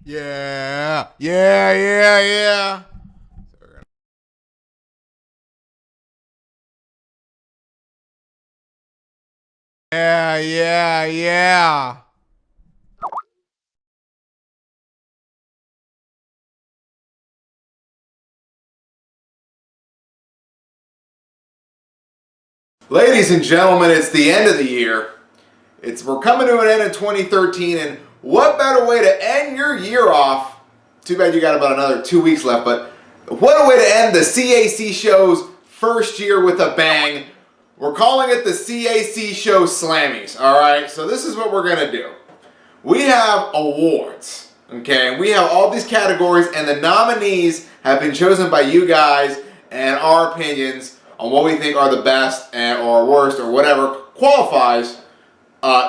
Yeah, yeah, yeah, yeah. Yeah, yeah, yeah. Ladies and gentlemen, it's the end of the year. We're coming to an end in 2013, and what better way to end your year off? Too bad you got about another 2 weeks left, but what a way to end the CACShow's first year with a bang. We're calling it the CACShow Slammys, alright? So this is what we're gonna do. We have awards, okay? And we have all these categories, and the nominees have been chosen by you guys and our opinions on what we think are the best and or worst or whatever qualifies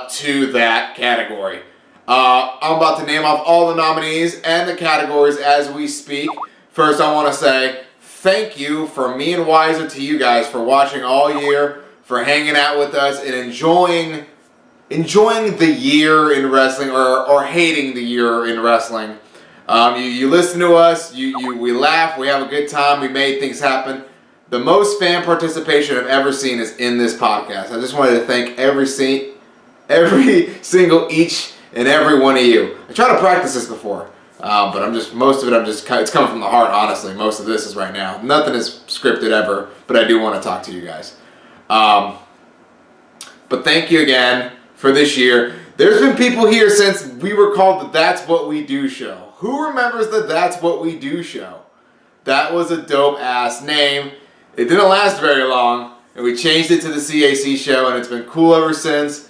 to that category. I'm about to name off all the nominees and the categories as we speak. First, I want to say thank you from me and Wiser to you guys for watching all year, for hanging out with us and enjoying the year in wrestling or hating the year in wrestling. You listen to us, we laugh, we have a good time, we made things happen. The most fan participation I've ever seen is in this podcast. I just wanted to thank every single each and every one of you. I tried to practice this before, but most of it it's coming from the heart, honestly. Most of this is right now. Nothing is scripted ever, but I do want to talk to you guys. But thank you again for this year. There's been people here since we were called the That's What We Do show. Who remembers the That's What We Do show? That was a dope ass name. It didn't last very long, and we changed it to the CAC show, and it's been cool ever since.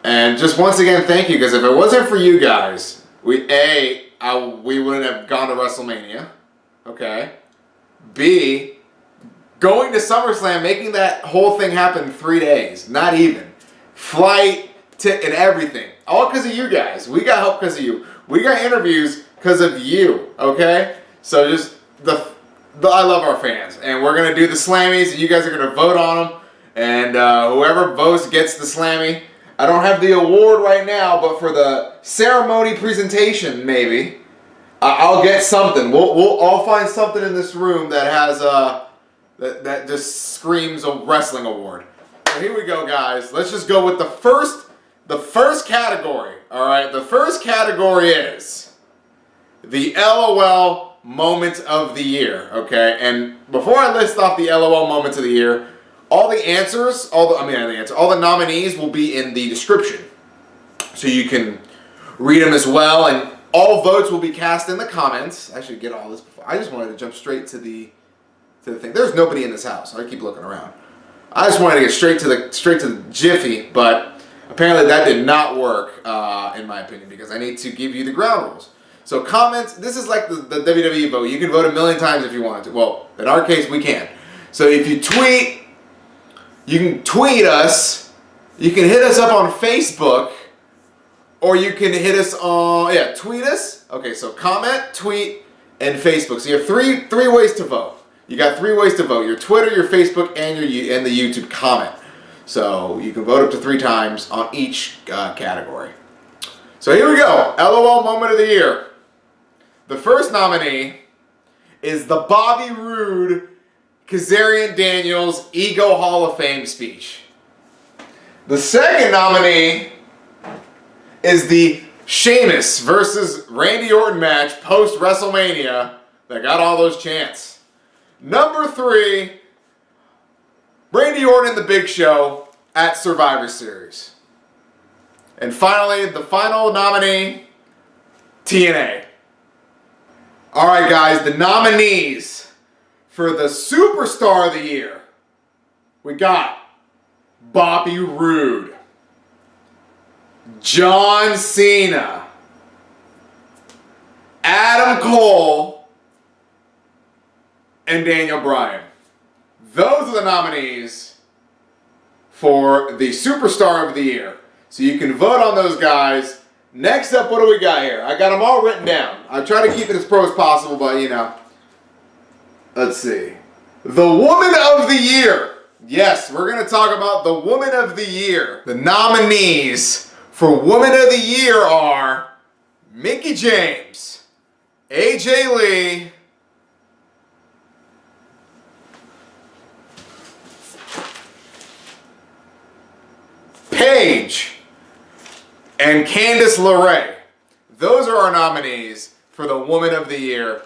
And just once again, thank you, because if it wasn't for you guys, we wouldn't have gone to WrestleMania, okay? B, going to SummerSlam, making that whole thing happen in 3 days, not even. Flight, and everything. All because of you guys. We got help because of you. We got interviews because of you, okay? So just, I love our fans. And we're going to do the Slammys, and you guys are going to vote on them. And whoever votes gets the Slammy. I don't have the award right now, but for the ceremony presentation, maybe, I'll get something. I'll find something in this room that has that just screams a wrestling award. So here we go, guys. Let's just go with the first category. All right, the first category is the LOL moment of the year. Okay, and before I list off the LOL moments of the year, all the answers, all the nominees will be in the description, so you can read them as well. And all votes will be cast in the comments. I should get all this before. I just wanted to jump straight to the thing. There's nobody in this house. So I keep looking around. I just wanted to get straight to the jiffy, but apparently that did not work, in my opinion, because I need to give you the ground rules. So comments. This is like the WWE vote. You can vote a million times if you wanted to. Well, in our case, we can. So if you tweet. You can tweet us, you can hit us up on Facebook, or you can hit us on, tweet us. Okay, so comment, tweet, and Facebook. So you have three ways to vote. You got 3 ways to vote: your Twitter, your Facebook, and the YouTube comment. So you can vote up to 3 times on each category. So here we go. LOL moment of the year. The first nominee is the Bobby Roode Kazarian Daniels Ego Hall of Fame speech. The second nominee is the Sheamus versus Randy Orton match post WrestleMania that got all those chants. Number 3, Randy Orton and the Big Show at Survivor Series. And finally, the final nominee, TNA. Alright guys, the nominees for the Superstar of the Year, we got Bobby Roode, John Cena, Adam Cole, and Daniel Bryan. Those are the nominees for the Superstar of the Year. So you can vote on those guys. Next up, what do we got here? I got them all written down. I try to keep it as pro as possible, but you know. Let's see. The Woman of the Year. Yes, we're going to talk about the Woman of the Year. The nominees for Woman of the Year are Mickie James, AJ Lee, Paige, and Candice LeRae. Those are our nominees for the Woman of the Year.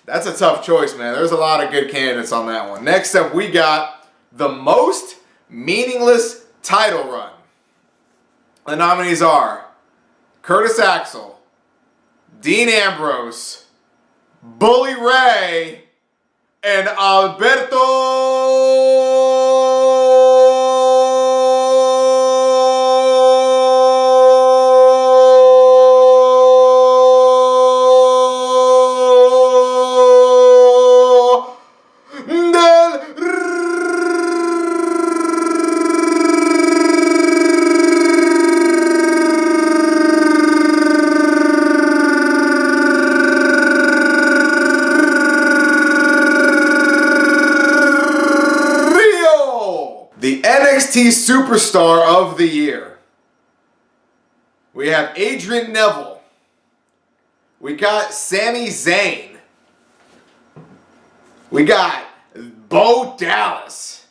That's a tough choice, man. There's a lot of good candidates on that one. Next up, we got the most meaningless title run. The nominees are Curtis Axel, Dean Ambrose, Bully Ray, and the NXT Superstar of the Year. We have Adrian Neville. We got Sami Zayn. We got Bo Dallas.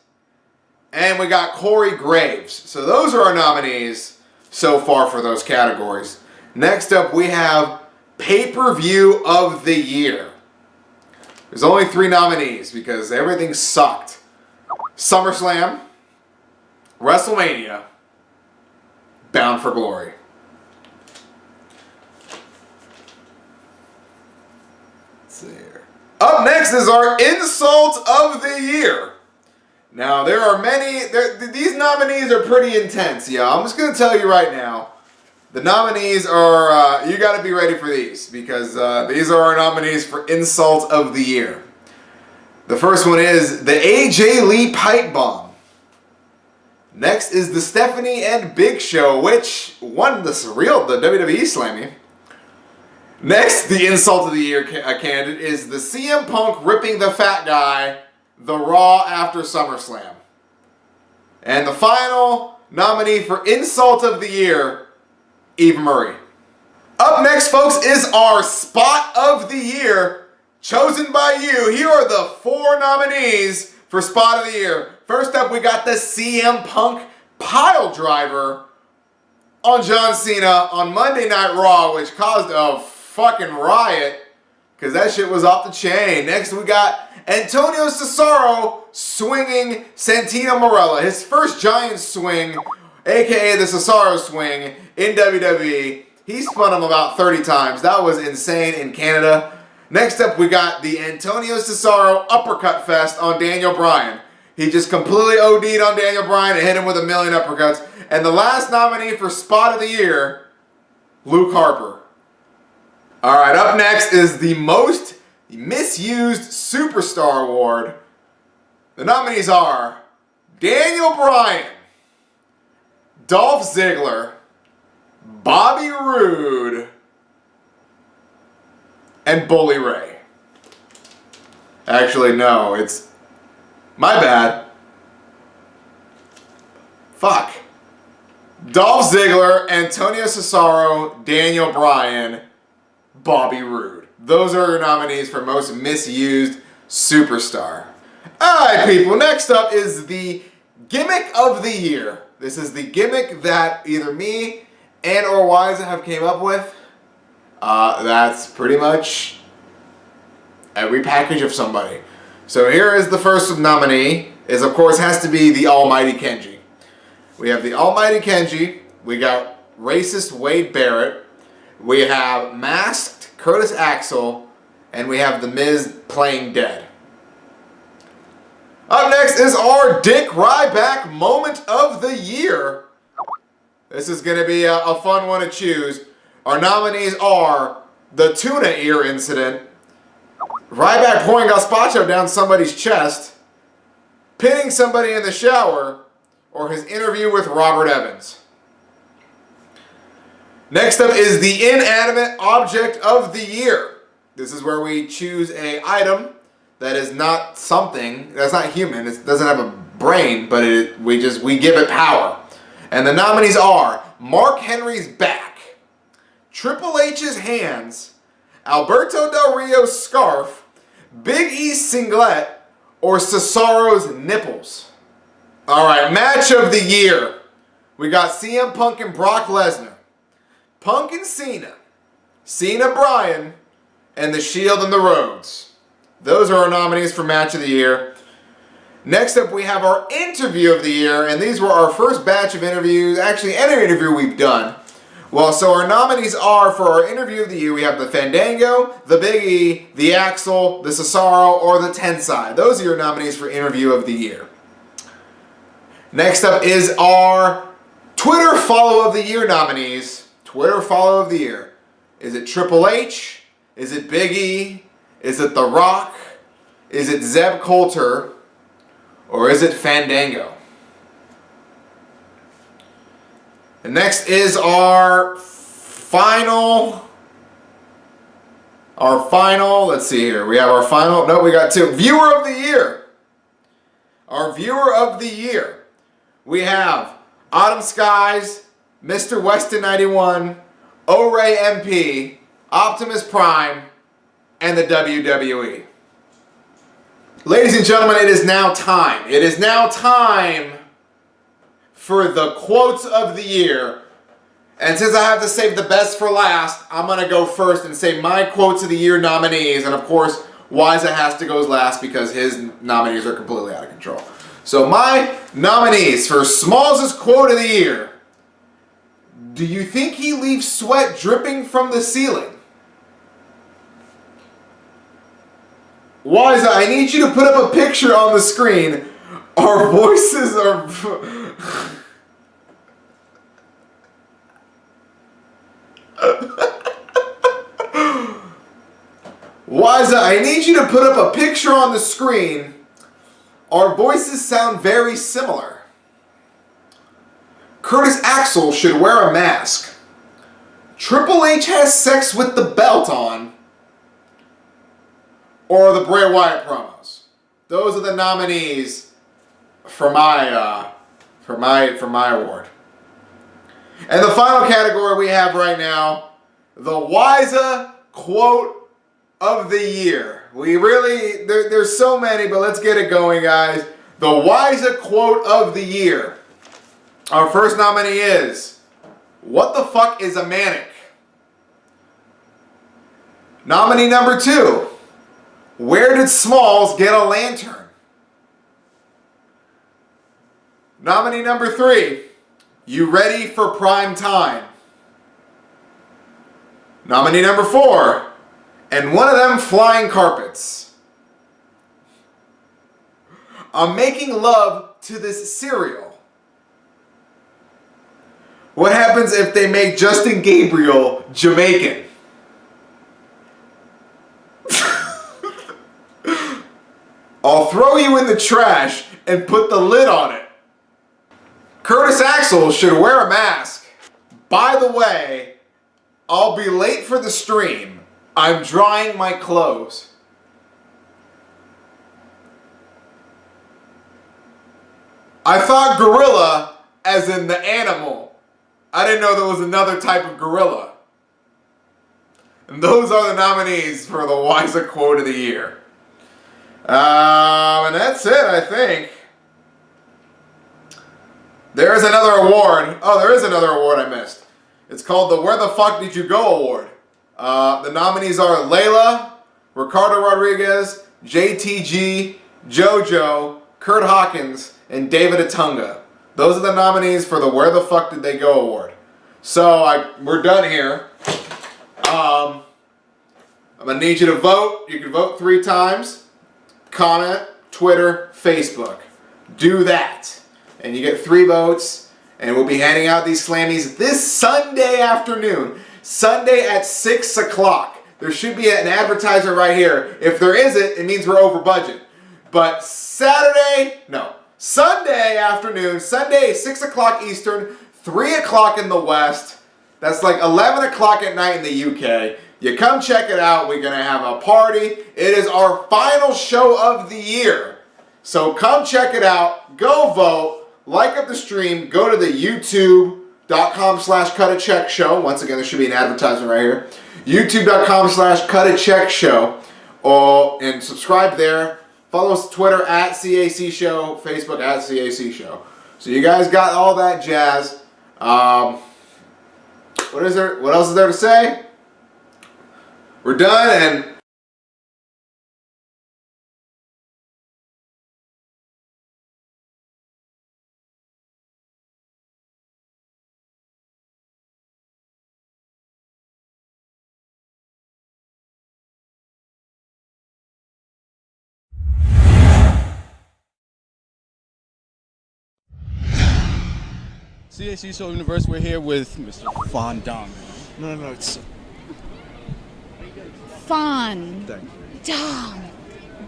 And we got Corey Graves. So those are our nominees so far for those categories. Next up, we have Pay-Per-View of the Year. There's only 3 nominees because everything sucked. SummerSlam, WrestleMania, Bound for Glory. Let's see here. Up next is our Insult of the Year. Now, there are many, these nominees are pretty intense, I'm just going to tell you right now. The nominees are, you got to be ready for these because these are our nominees for Insult of the Year. The first one is the AJ Lee Pipe Bomb. Next is the Stephanie and Big Show, which won the WWE Slammy. Next, the Insult of the Year candidate is the CM Punk ripping the fat guy, the Raw after SummerSlam. And the final nominee for Insult of the Year, Eva Marie. Up next, folks, is our Spot of the Year, chosen by you. Here are the 4 nominees for Spot of the Year. First up, we got the CM Punk pile driver on John Cena on Monday Night Raw, which caused a fucking riot because that shit was off the chain. Next, we got Antonio Cesaro swinging Santino Marella. His first giant swing, aka the Cesaro swing in WWE. He spun him about 30 times. That was insane in Canada. Next up, we got the Antonio Cesaro uppercut fest on Daniel Bryan. He just completely OD'd on Daniel Bryan and hit him with a million uppercuts. And the last nominee for Spot of the Year, Luke Harper. Alright, up next is the Most Misused Superstar Award. The nominees are Daniel Bryan, Dolph Ziggler, Bobby Roode, and Bully Ray. Actually, no, it's... my bad. Fuck. Dolph Ziggler, Antonio Cesaro, Daniel Bryan, Bobby Roode. Those are your nominees for Most Misused Superstar. Alright, people, next up is the Gimmick of the Year. This is the gimmick that either me and or Wiza have came up with. That's pretty much every package of somebody. So here is the first nominee, is of course has to be the Almighty Kenji. We have the Almighty Kenji, we got racist Wade Barrett, we have masked Curtis Axel, and we have The Miz playing dead. Up next is our Dick Ryback Moment of the Year. This is going to be a fun one to choose. Our nominees are the tuna ear incident, Ryback pouring gazpacho down somebody's chest, pinning somebody in the shower, or his interview with Robert Evans. Next up is the Inanimate Object of the Year. This is where we choose an item that is not something, that's not human, it doesn't have a brain, but we give it power. And the nominees are Mark Henry's back, Triple H's hands, Alberto Del Rio's scarf, Big E's singlet, or Cesaro's nipples? Alright, match of the year. We got CM Punk and Brock Lesnar, Punk and Cena, Cena Bryan, and The Shield and the Rhodes. Those are our nominees for match of the year. Next up, we have our interview of the year, and these were our first batch of interviews, actually any interview we've done. Well, so our nominees are, for our interview of the year, we have the Fandango, the Big E, the Axel, the Cesaro, or the Tensai. Those are your nominees for interview of the year. Next up is our Twitter follow of the year nominees. Twitter follow of the year. Is it Triple H? Is it Big E? Is it The Rock? Is it Zeb Coulter? Or is it Fandango? And next is our final, let's see here. We have our final, no, we got two. Viewer of the year. Our viewer of the year. We have Autumn Skies, Mr. Weston 91, O-Ray MP, Optimus Prime, and the WWE. Ladies and gentlemen, it is now time. It is now time for the quotes of the year. And since I have to save the best for last, I'm going to go first and say my quotes of the year nominees. And of course, Wiza has to go last because his nominees are completely out of control. So my nominees for Smalls' quote of the year. Do you think he leaves sweat dripping from the ceiling? Wiza, I need you to put up a picture on the screen. Our voices are... Wiza, I need you to put up a picture on the screen. Our voices sound very similar. Curtis Axel should wear a mask. Triple H has sex with the belt on. Or the Bray Wyatt promos. Those are the nominees for my award. And the final category we have right now, the Wiza quote of the year. We really, there's so many, but let's get it going, guys. The Wiza quote of the year. Our first nominee is, what the fuck is a manic? Nominee number 2, where did Smalls get a lantern? Nominee number 3, you ready for prime time? Nominee number 4, and one of them flying carpets. I'm making love to this cereal. What happens if they make Justin Gabriel Jamaican? I'll throw you in the trash and put the lid on it. Curtis Axel should wear a mask. By the way, I'll be late for the stream. I'm drying my clothes. I thought gorilla as in the animal. I didn't know there was another type of gorilla. And those are the nominees for the Wiza quote of the year. And that's it, I think. There is another award. Oh, there is another award I missed. It's called the Where the Fuck Did You Go Award. The nominees are Layla, Ricardo Rodriguez, JTG, JoJo, Kurt Hawkins, and David Atunga. Those are the nominees for the Where the Fuck Did They Go Award. So we're done here. I'm going to need you to vote. You can vote 3 times. Comment, Twitter, Facebook. Do that. And you get 3 votes. And we'll be handing out these Slammys this Sunday afternoon. Sunday at 6 o'clock. There should be an advertiser right here. If there isn't, it means we're over budget. But Sunday afternoon, Sunday 6 o'clock Eastern, 3 o'clock in the West. That's like 11 o'clock at night in the UK. You come check it out. We're going to have a party. It is our final show of the year. So come check it out. Go vote. Like up the stream. Go to the YouTube YouTube.com/CutACheckShow. Once again, there should be an advertisement right here. YouTube.com/CutACheckShow. And subscribe there. Follow us on Twitter at CACShow, Facebook at CACShow. So you guys got all that jazz. What else is there to say? We're done, and CACShow Universe, we're here with Mr. Fandango. No, it's Fandango.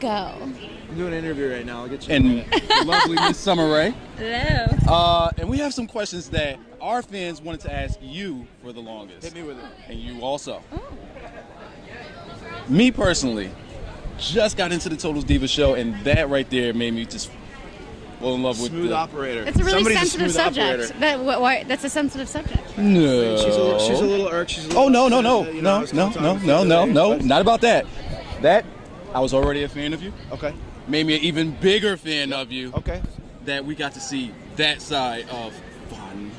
I'm doing an interview right now. I'll get you. And the lovely Miss Summer Rae. Hello. And we have some questions that our fans wanted to ask you for the longest. Hit me with it. And you also. Oh. Me personally, just got into the Total Diva show, and that right there made me just fall in love with Smooth the operator. It's a really Somebody's sensitive smooth subject. operator. That's a sensitive subject. No. She's a little irked. She's a little Oh no, upset, not about that. That I was already a fan of you. Okay. Made me an even bigger fan of you. Okay. That we got to see that side of fun.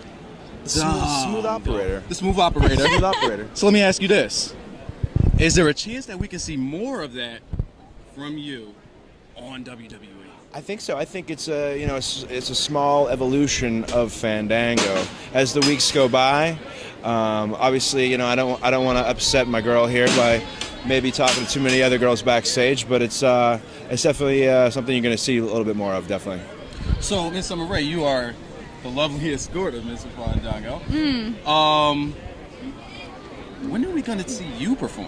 Smooth operator. The smooth operator. Smooth operator. So let me ask you this: is there a chance that we can see more of that from you on WWE? I think so. I think it's a small evolution of Fandango as the weeks go by. Obviously, I don't want to upset my girl here by maybe talking to too many other girls backstage, but it's definitely something you're going to see a little bit more of, definitely. So, Miss Summer Rae, you are the lovely escort of Mr. Fandango. When are we going to see you perform?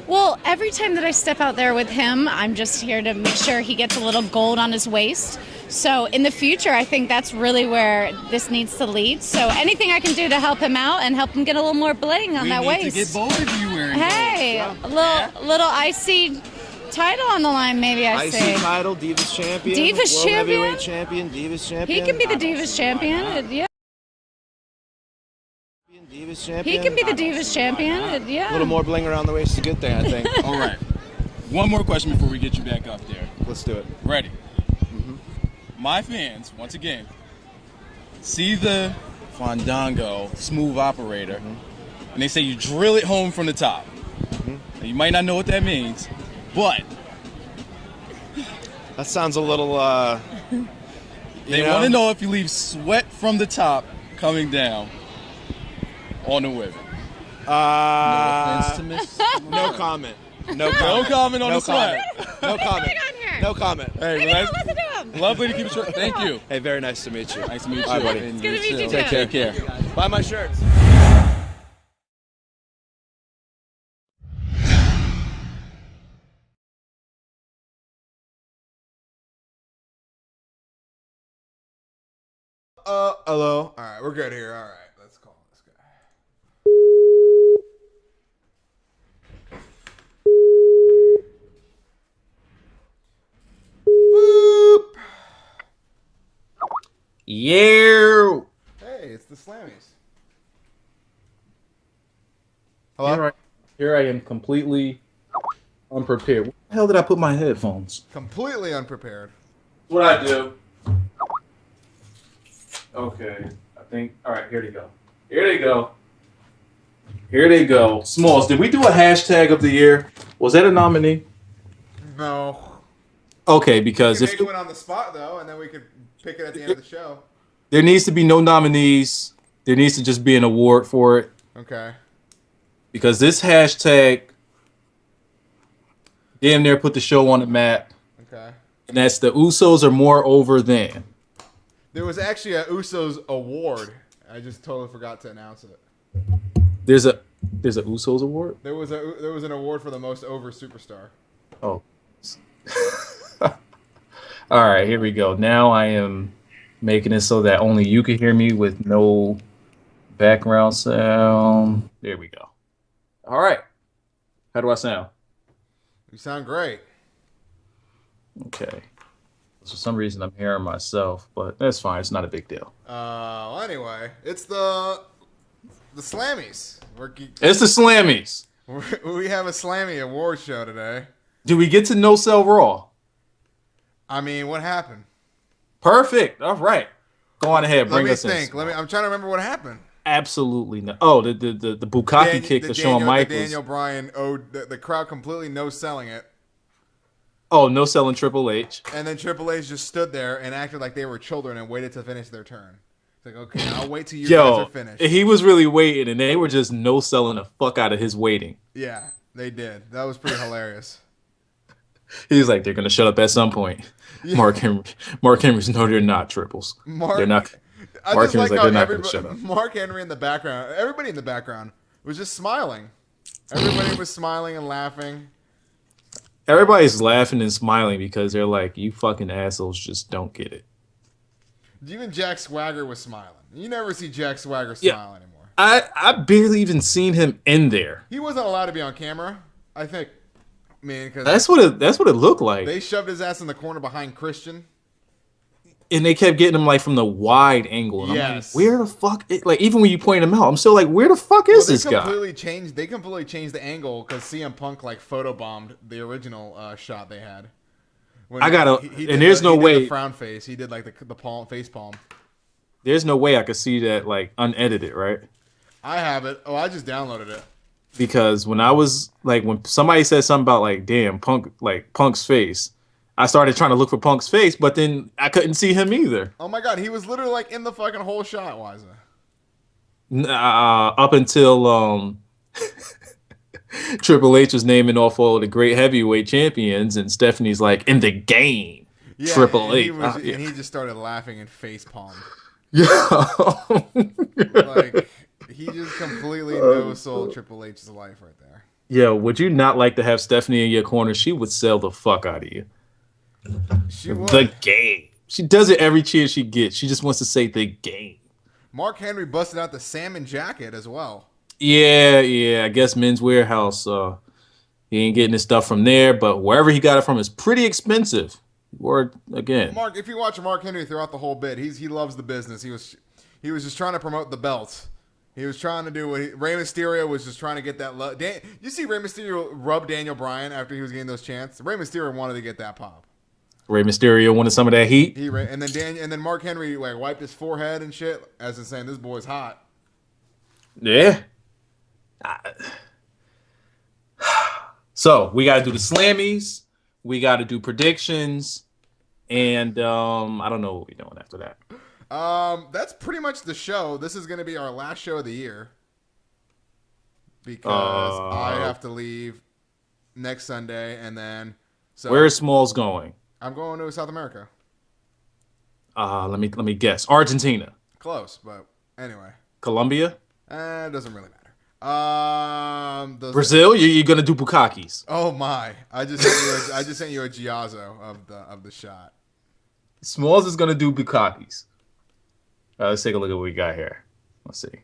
Well, every time that I step out there with him, I'm just here to make sure he gets a little gold on his waist. So in the future, I think that's really where this needs to lead. So anything I can do to help him out and help him get a little more bling on that waist. We need to get both of you wearing Hey, gold. a little IC title on the line, maybe I say. IC title, Divas champion. Divas World champion? Heavyweight champion, Divas champion. He can be the Divas champion. Yeah. Divas champion. He can be the Divas champion. Yeah. A little more bling around the waist is a good thing, I think. All right. One more question before we get you back up there. Let's do it. Ready? My fans, once again, see the Fandango smooth operator, and they say you drill it home from the top. Now, you might not know what that means, but That sounds a little, they want to know if you leave sweat from the top coming down on the women. No offense to Miss. No comment. No comment on No the sweat. No comment. on here? No comment. Hey, I nice, gotta listen to him. lovely to keep it short. Thank you. Hey, very nice to meet you. Nice to meet you. Bye, buddy. And It's good to meet you, too. too. Take care. Buy my shirts. Hello. All right, we're good here. All right, let's call this guy. Boop. Yeah. Hey, it's the Slammys. Hello. Here I am completely unprepared. Where the hell did I put my headphones? Completely unprepared. What I do? Okay, I think. All right, here they go. Here they go. Here they go. Smalls, did we do a hashtag of the year? Was that a nominee? No. Okay, because We if could make one on the spot though, and then we could pick it at the end of the show. there needs to be no nominees, there needs to just be an award for it. Okay. Because this hashtag damn near put the show on the map. Okay. And that's the Usos are more over than. There was actually a Usos award. I just totally forgot to announce it. There's a Usos award? There was an award for the most over superstar. Oh. All right, here we go. Now I am making it so that only you can hear me with no background sound. There we go. All right. How do I sound? You sound great. Okay. For some reason, I'm hearing myself, but that's fine. It's not a big deal. Well, anyway, it's the Slammys. It's the Slammys. We have a Slammy award show today. Do we get to No Cell Raw? I mean, what happened? Perfect. All right. Go on ahead. Bring us think. in. I'm trying to remember what happened. Absolutely not. Oh, the Bukkake kick to Shawn Michaels. Daniel Bryan owed the crowd completely no selling it. Oh, no selling Triple H. And then Triple H just stood there and acted like they were children and waited to finish their turn. It's like, okay, I'll wait till you guys are finished. He was really waiting, and they were just no selling the fuck out of his waiting. Yeah, they did. That was pretty hilarious. He's like, they're gonna shut up at some point. Yeah. Mark Henry's no, they're not triples. They're not. Mark Henry's like, they're not gonna shut up. Mark Henry in the background, everybody in the background was just smiling. Everybody was smiling and laughing. Everybody's laughing and smiling because they're like, you fucking assholes just don't get it. Even Jack Swagger was smiling. You never see Jack Swagger smile anymore. I barely even seen him in there. He wasn't allowed to be on camera, I think. Man, because that's what it looked like. They shoved his ass in the corner behind Christian, and they kept getting him like from the wide angle. And yes. I'm like, where the fuck? Like even when you point him out, I'm still like, where the fuck is this guy? They completely changed the angle because CM Punk like photobombed the original shot they had. I gotta, and there's no way. The frown face. He did like the palm face palm. There's no way I could see that like unedited, right? I have it. Oh, I just downloaded it. Because when I was like, when somebody said something about like, damn, Punk's face, I started trying to look for Punk's face, but then I couldn't see him either. Oh my god, he was literally like in the fucking whole shot, Wiza. Up until Triple H was naming off all the great heavyweight champions, and Stephanie's like, in the game, yeah, Triple H. And he just started laughing and face palmed. Yeah. Like, he just completely no-sold Triple H's life right there. Yeah, would you not like to have Stephanie in your corner? She would sell the fuck out of you. She would. The game. She does it every chance she gets. She just wants to say the game. Mark Henry busted out the salmon jacket as well. Yeah. I guess Men's Warehouse. He ain't getting his stuff from there, but wherever he got it from is pretty expensive. Or again, Mark. If you watch Mark Henry throughout the whole bit, he loves the business. He was just trying to promote the belts. He was trying to do what Rey Mysterio was just trying to get that love. You see Rey Mysterio rub Daniel Bryan after he was getting those chants? Rey Mysterio wanted to get that pop. Rey Mysterio wanted some of that heat. And then Mark Henry like wiped his forehead and shit as in saying this boy's hot. Yeah. So we got to do the Slammys. We got to do predictions, and I don't know what we're doing after that. That's pretty much the show. This is going to be our last show of the year because I have to leave next Sunday, and then where's Smalls going? I'm going to South America. Let me guess. Argentina. Close, but anyway. Colombia. It doesn't really matter. Brazil. You're gonna do bukkakis. Oh my! I just sent you a giazzo of the shot. Smalls is gonna do bukkakis. Let's take a look at what we got here. Let's see.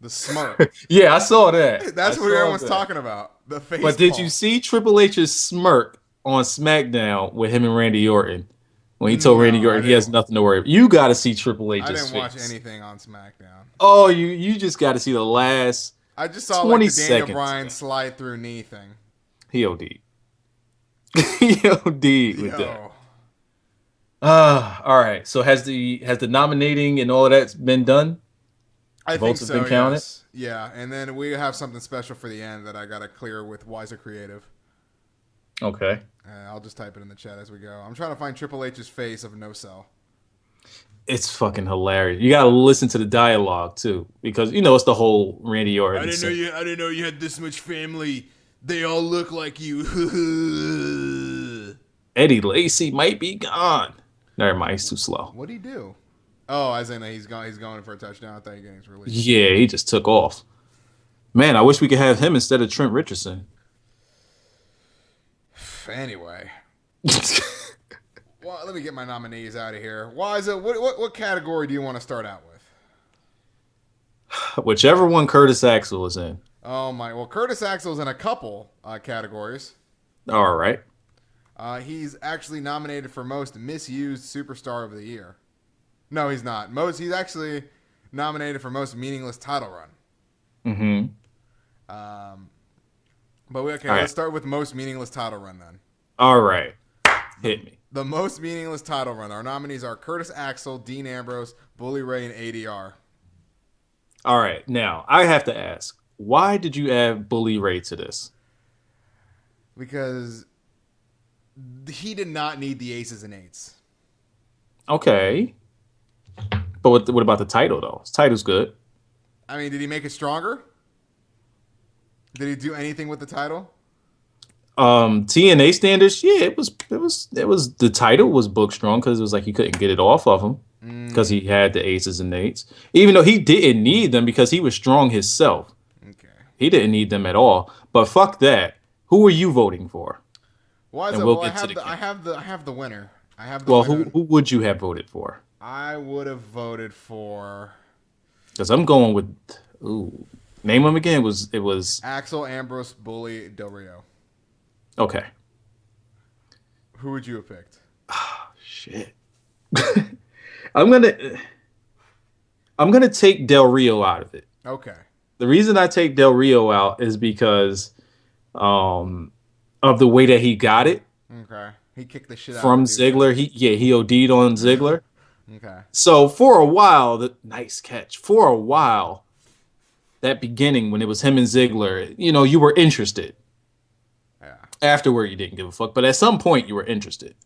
The smirk. Yeah, I saw that. That's what everyone's talking about. The face. But did you see Triple H's smirk on SmackDown with him and Randy Orton when he told Randy Orton he has nothing to worry about? You got to see Triple H's face. I didn't watch anything on SmackDown. Oh, you just got to see the last. I just saw like the Daniel Bryan slide through knee thing. He OD'd. He OD'd with that. All right. So has the nominating and all of that's been done? I think so. Been counted? Yes. Yeah, and then we have something special for the end that I gotta clear with Wiser Creative. Okay. I'll just type it in the chat as we go. I'm trying to find Triple H's face of No Cell. It's fucking hilarious. You gotta listen to the dialogue too, because it's the whole Randy Orton. I didn't know you had this much family. They all look like you. Eddie Lacy might be gone. Never mind, he's too slow. What'd he do? Oh, as in he's going for a touchdown. I thought he was getting his release. Yeah, he just took off. Man, I wish we could have him instead of Trent Richardson. Anyway. Well, let me get my nominees out of here. Wiza, what category do you want to start out with? Whichever one Curtis Axel is in. Oh my! Well, Curtis Axel's in a couple categories. All right. He's actually nominated for most misused superstar of the year. No, he's not. He's actually nominated for most meaningless title run. Mm-hmm. Let's start with most meaningless title run then. All right. Hit me. The most meaningless title run. Our nominees are Curtis Axel, Dean Ambrose, Bully Ray, and ADR. All right. Now, I have to ask, why did you add Bully Ray to this? Because he did not need the aces and eights. Okay. But what about the title, though? His title's good. I mean, did he make it stronger? Did he do anything with the title? TNA standards, yeah, it was the title was booked strong because it was like he couldn't get it off of him because he had the aces and eights, even though he didn't need them because he was strong himself. Okay, he didn't need them at all. But fuck that. Who are you voting for? Why is and it? We'll Well, get to the I have the winner. I have the well, winner. who would you have voted for? I would have voted for. Because I'm going with name them again. It was Axel, Ambrose, Bully, Del Rio. Okay. Who would you have picked? Oh, shit. I'm gonna take Del Rio out of it. Okay. The reason I take Del Rio out is because of the way that he got it. Okay. He kicked the shit out from of Ziggler. He OD'd on Ziggler. Okay. So for a while, nice catch. For a while, that beginning when it was him and Ziggler, you were interested. Yeah. Afterward, you didn't give a fuck, but at some point, you were interested.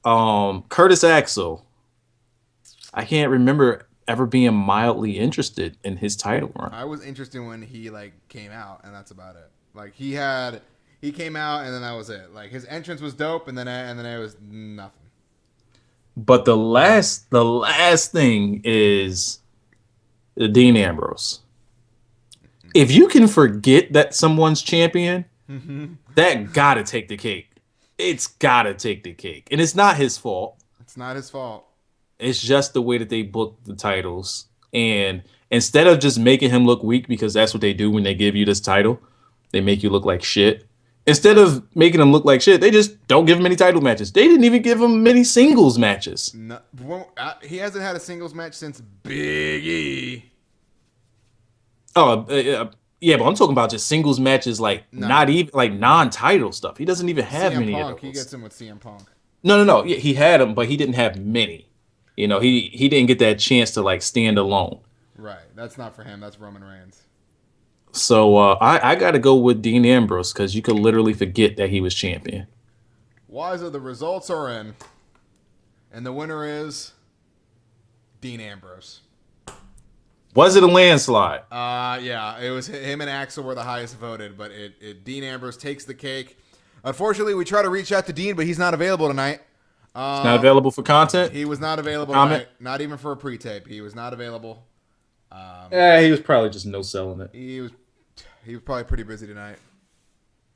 Curtis Axel, I can't remember ever being mildly interested in his title run. I was interested when he came out, and that's about it. He came out, and then that was it. His entrance was dope, and then it was nothing. But the last thing is Dean Ambrose. If you can forget that someone's champion, that gotta take the cake. It's gotta take the cake. And it's not his fault. It's not his fault. It's just the way that they booked the titles. And instead of just making him look weak, because that's what they do when they give you this title, they make you look like shit. Instead of making him look like shit, they just don't give him any title matches. They didn't even give him many singles matches. No, he hasn't had a singles match since Big E. Oh, yeah, but I'm talking about just singles matches, not even non-title stuff. He doesn't even have CM many Punk, of those. he gets him with CM Punk. No. Yeah, he had them, but he didn't have many. He didn't get that chance to stand alone. Right. That's not for him. That's Roman Reigns. So I got to go with Dean Ambrose because you could literally forget that he was champion. Wiser, the results are in, and the winner is Dean Ambrose. Was it a landslide? Yeah, it was him and Axel were the highest voted, but Dean Ambrose takes the cake. Unfortunately, we try to reach out to Dean, but he's not available tonight. It's not available for content? He was not available tonight, not even for a pre-tape. He was not available. He was probably just no-selling it. He was probably pretty busy tonight.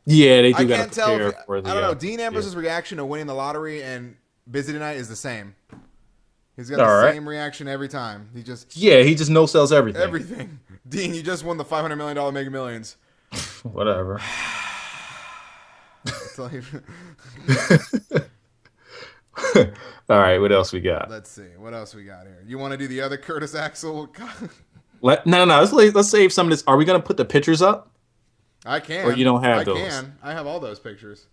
Yeah, they do I got can't to tell. prepare for the. I don't know. Dean Ambrose's reaction to winning the lottery and busy tonight is the same. He's got the same reaction every time. He just no-sells everything. Everything. Dean, you just won the $500 million Mega Millions. Whatever. All right, what else we got? Let's see. What else we got here? You want to do the other Curtis Axel? No. Let's save some of this. Are we gonna put the pictures up? I can. Or you don't have those? I can. I have all those pictures.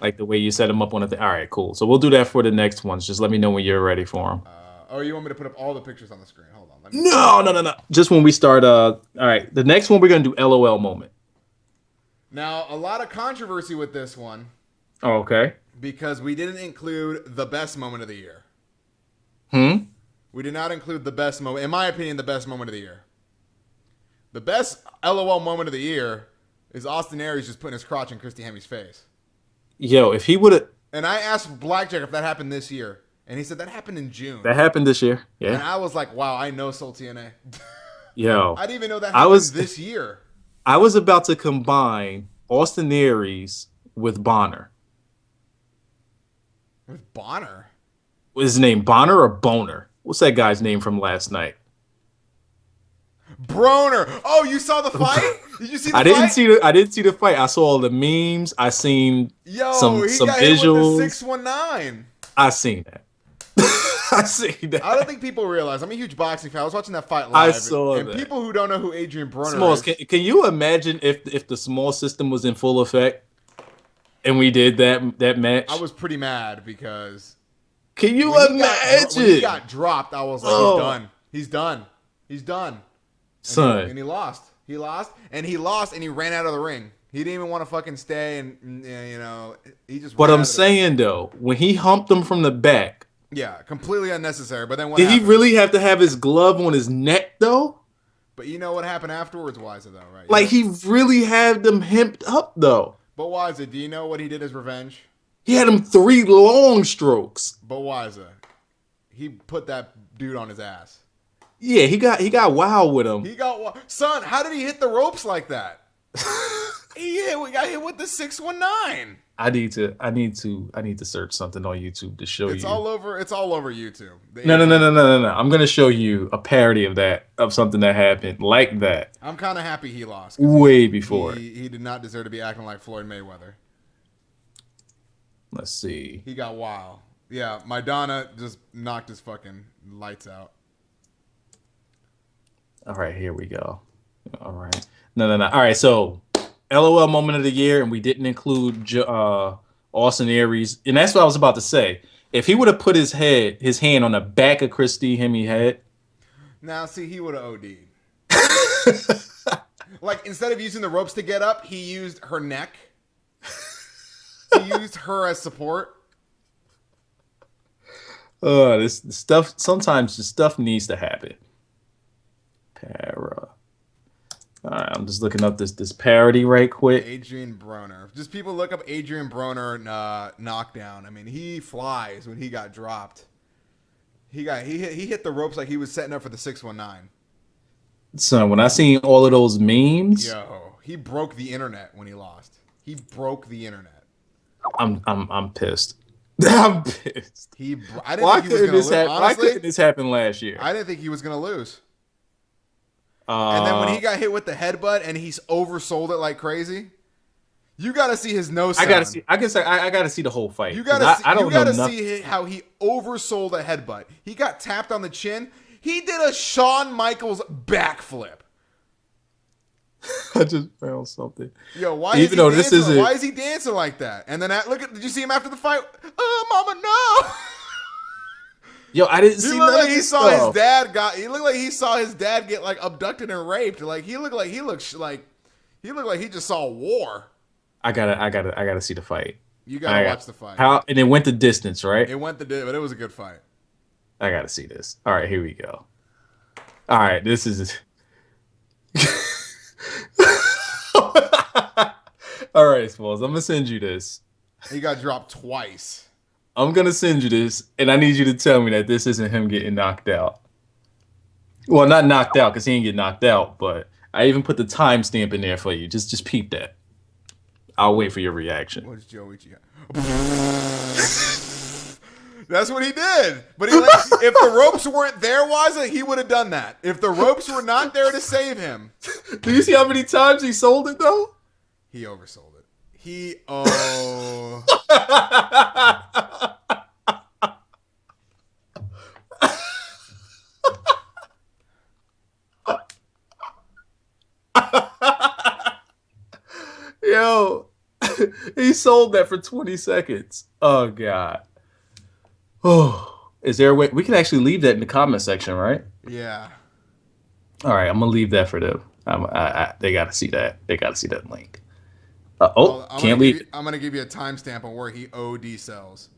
Like the way you set them up on a thing. All right, cool. So we'll do that for the next ones. Just let me know when you're ready for them. You want me to put up all the pictures on the screen? Hold on. No. Just when we start. All right, the next one we're gonna do LOL moment. Now, a lot of controversy with this one. Oh, okay. Because we didn't include the best moment of the year. We did not include the best moment. In my opinion, the best moment of the year. The best LOL moment of the year is Austin Aries just putting his crotch in Christy Hemi's face. Yo, if he would have... And I asked Blackjack if that happened this year. And he said that happened in June. That happened this year. Yeah. And I was like, wow, I know Soul TNA. Yo. I didn't even know that happened this year. I was about to combine Austin Aries with Bonner. With Bonner? Was his name Bonner or Boner? What's that guy's name from last night? Broner. Oh, you saw the fight? Did you see the fight? I didn't see the fight. I saw all the memes. I seen He some got visuals. hit with the 619. I seen that. I seen that. I don't think people realize. I'm a huge boxing fan. I was watching that fight live. I saw and that. people who don't know who Adrian Broner Smalls, is. can you imagine if the small system was in full effect and we did that match? I was pretty mad because. Can you imagine? When he got dropped, I was like, he's done. He's done. Son. And he lost. He lost, and he ran out of the ring. He didn't even want to fucking stay, and he just. But I'm saying though, when he humped him from the back, yeah, completely unnecessary. But then what? Did he really have to have his glove on his neck though? But you know what happened afterwards, Wiser, though, right? Like he really had them hemped up though. But Wiser, do you know what he did as revenge? He had him 3 long strokes. But Wiser, he put that dude on his ass. Yeah, he got wild with him. Son, how did he hit the ropes like that? We got hit with the 619. I need to search something on YouTube to show you. It's all over YouTube. No. I'm gonna show you a parody of something that happened like that. I'm kind of happy he lost. Way before. He did not deserve to be acting like Floyd Mayweather. Let's see. He got wild. Yeah, Madonna just knocked his fucking lights out. All right, here we go. All right. No. All right, so LOL moment of the year, and we didn't include Austin Aries, and that's what I was about to say. If he would have put his hand on the back of Christy Hemme head. Now, see, he would have OD'd. Like, instead of using the ropes to get up, he used her neck. He used her as support. This stuff, sometimes the stuff needs to happen. All right, I'm just looking up this parody right quick. Adrian Broner. Just people look up Adrian Broner knockdown. I mean, he flies when he got dropped. He hit the ropes like he was setting up for the 619. So when I seen all of those memes, yo, he broke the internet when he lost. He broke the internet. I'm pissed. I'm pissed. Why couldn't this happen last year? I didn't think he was gonna lose. And then when he got hit with the headbutt and he's oversold it like crazy, you got to see his nose. I gotta see. I gotta see the whole fight. You gotta see how he oversold a headbutt. He got tapped on the chin. He did a Shawn Michaels backflip. I just found something. Yo, why is he dancing like that? And then did you see him after the fight? Oh, mama, no. Yo, I didn't see. He looked like he saw his dad get like abducted and raped. Like he looked like he just saw war. I gotta see the fight. You gotta watch the fight. And it went the distance, right? But it was a good fight. I gotta see this. All right, here we go. All right, this is. All right, Smalls, I'm gonna send you this. He got dropped twice. I'm going to send you this, and I need you to tell me that this isn't him getting knocked out. Well, not knocked out, because he didn't get knocked out, but I even put the timestamp in there for you. Just peep that. I'll wait for your reaction. What's Joey? That's what he did. But if the ropes weren't there, Wiza, he would have done that. If the ropes were not there to save him. Do you see how many times he sold it, though? He oversold it. Yo, he sold that for 20 seconds. Oh, God. Oh, is there a way? We can actually leave that in the comment section, right? Yeah. All right, I'm going to leave that for them. They got to see that. They got to see that link. Can't leave. I'm going to give you a timestamp on where he OD sells.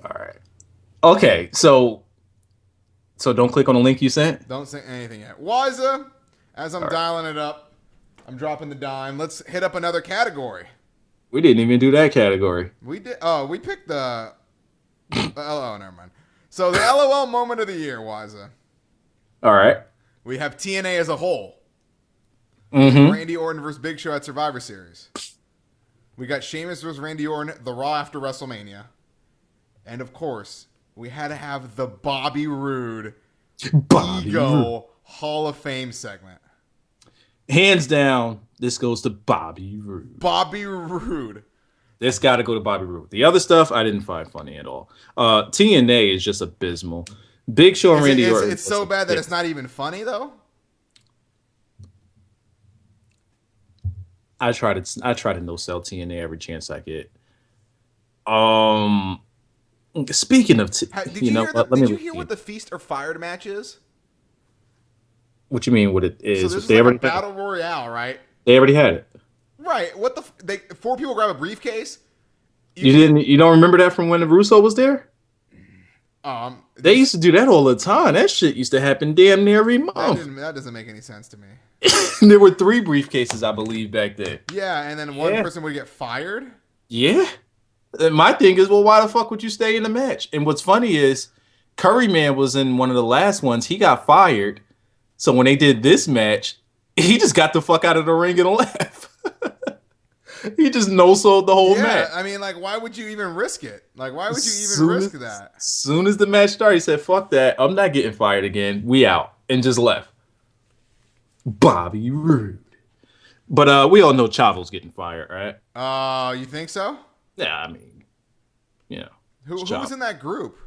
All right. Okay, so don't click on the link you sent? Don't say anything yet. Wiza, as I'm dialing it up, I'm dropping the dime. Let's hit up another category. We didn't even do that category. We did. Oh, we picked the... oh, never mind. So the LOL moment of the year, Wiza. All right. We have TNA as a whole. Mm-hmm. Randy Orton versus Big Show at Survivor Series. We got Sheamus versus Randy Orton, the Raw after WrestleMania. And of course, we had to have the Bobby Roode Ego Hall of Fame segment. Hands down, this goes to Bobby Roode. Bobby Roode. This got to go to Bobby Roode. The other stuff I didn't find funny at all. TNA is just abysmal. Big Show and Randy Orton. It's so bad that it's not even funny though. I try to no sell TNA every chance I get. Speaking of, Did you hear what the Feast or Fired match is? What you mean? What it is? So this is like a battle royale, right? They already had it. Right. What the? Four people grab a briefcase. You don't remember that from when the Russo was there? They used to do that all the time. That shit used to happen damn near every month. That doesn't make any sense to me. There were 3 briefcases, I believe, back then. Yeah, and then one person would get fired. Yeah. And my thing is, well, why the fuck would you stay in the match? And what's funny is, Curryman was in one of the last ones. He got fired. So when they did this match, he just got the fuck out of the ring and left. He just no-sold the whole match. I mean, like, why would you even risk it? Like, why would you even risk that? As soon as the match started, he said, fuck that. I'm not getting fired again. We out. And just left. Bobby Roode. But we all know Chavo's getting fired, right? You think so? Yeah, I mean, you know. Who was in that group?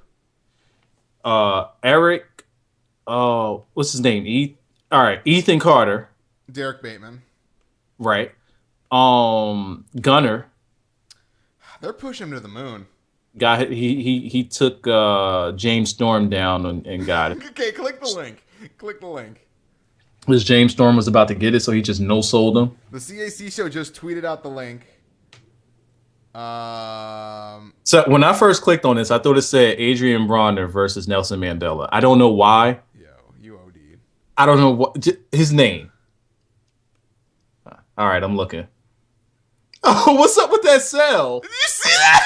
Eric. What's his name? All right, Ethan Carter. Derek Bateman. Right. Gunner. They're pushing him to the moon. He took James Storm down and got it. Okay, click the link. Click the link. Because James Storm was about to get it, so he just no-sold him. The CAC show just tweeted out the link. So when I first clicked on this, I thought it said Adrian Bronner versus Nelson Mandela. I don't know why. Yo, you OD'd. I don't know what his name. All right, I'm looking. Oh, what's up with that cell? Did you see that?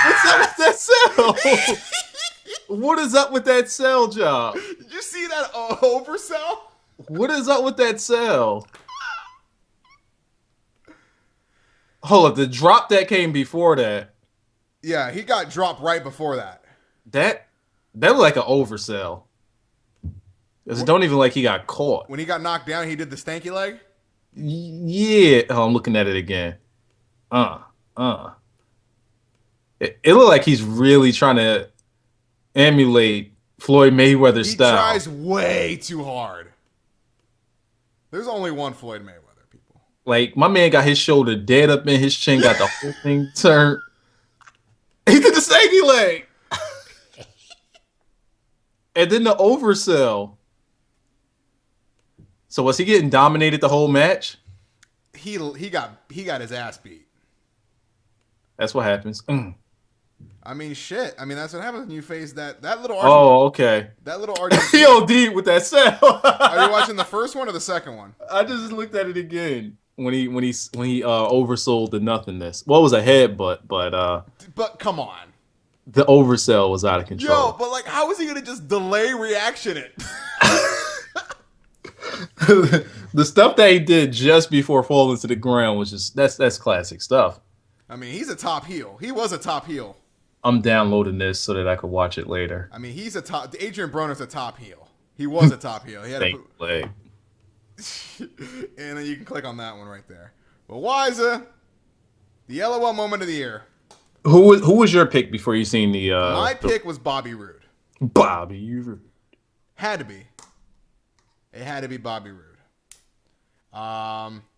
What's up with that cell? What is up with that cell job? Did you see that oversell? What is up with that cell? Hold up, the drop that came before that. Yeah, he got dropped right before that. That looked like an oversell. It don't even like he got caught. When he got knocked down, he did the stanky leg? Yeah. Oh, I'm looking at it again. It looked like he's really trying to emulate Floyd Mayweather style. He tries way too hard. There's only one Floyd Mayweather, people. Like, my man got his shoulder dead up in his chin, got the whole thing turned. He did the stanky leg. And then the oversell. So was he getting dominated the whole match? He got his ass beat. That's what happens. I mean, shit. I mean, that's what happens when you face that little. Oh, okay. That little argument. He OD'd with that cell. Are you watching the first one or the second one? I just looked at it again when he oversold the nothingness. Well, it was a headbutt, But come on. The oversell was out of control. Yo, but like, how is he gonna just delay reaction it? The stuff that he did just before falling to the ground was just that's classic stuff. I mean, he's a top heel. He was a top heel. I'm downloading this so that I could watch it later. I mean, he's a top. Adrian Broner's a top heel. He was a top heel. He had a leg. And then you can click on that one right there. But Wiza, the LOL moment of the year. Who was your pick before you seen the? My pick was Bobby Roode. Bobby Roode. Had to be. It had to be Bobby Roode.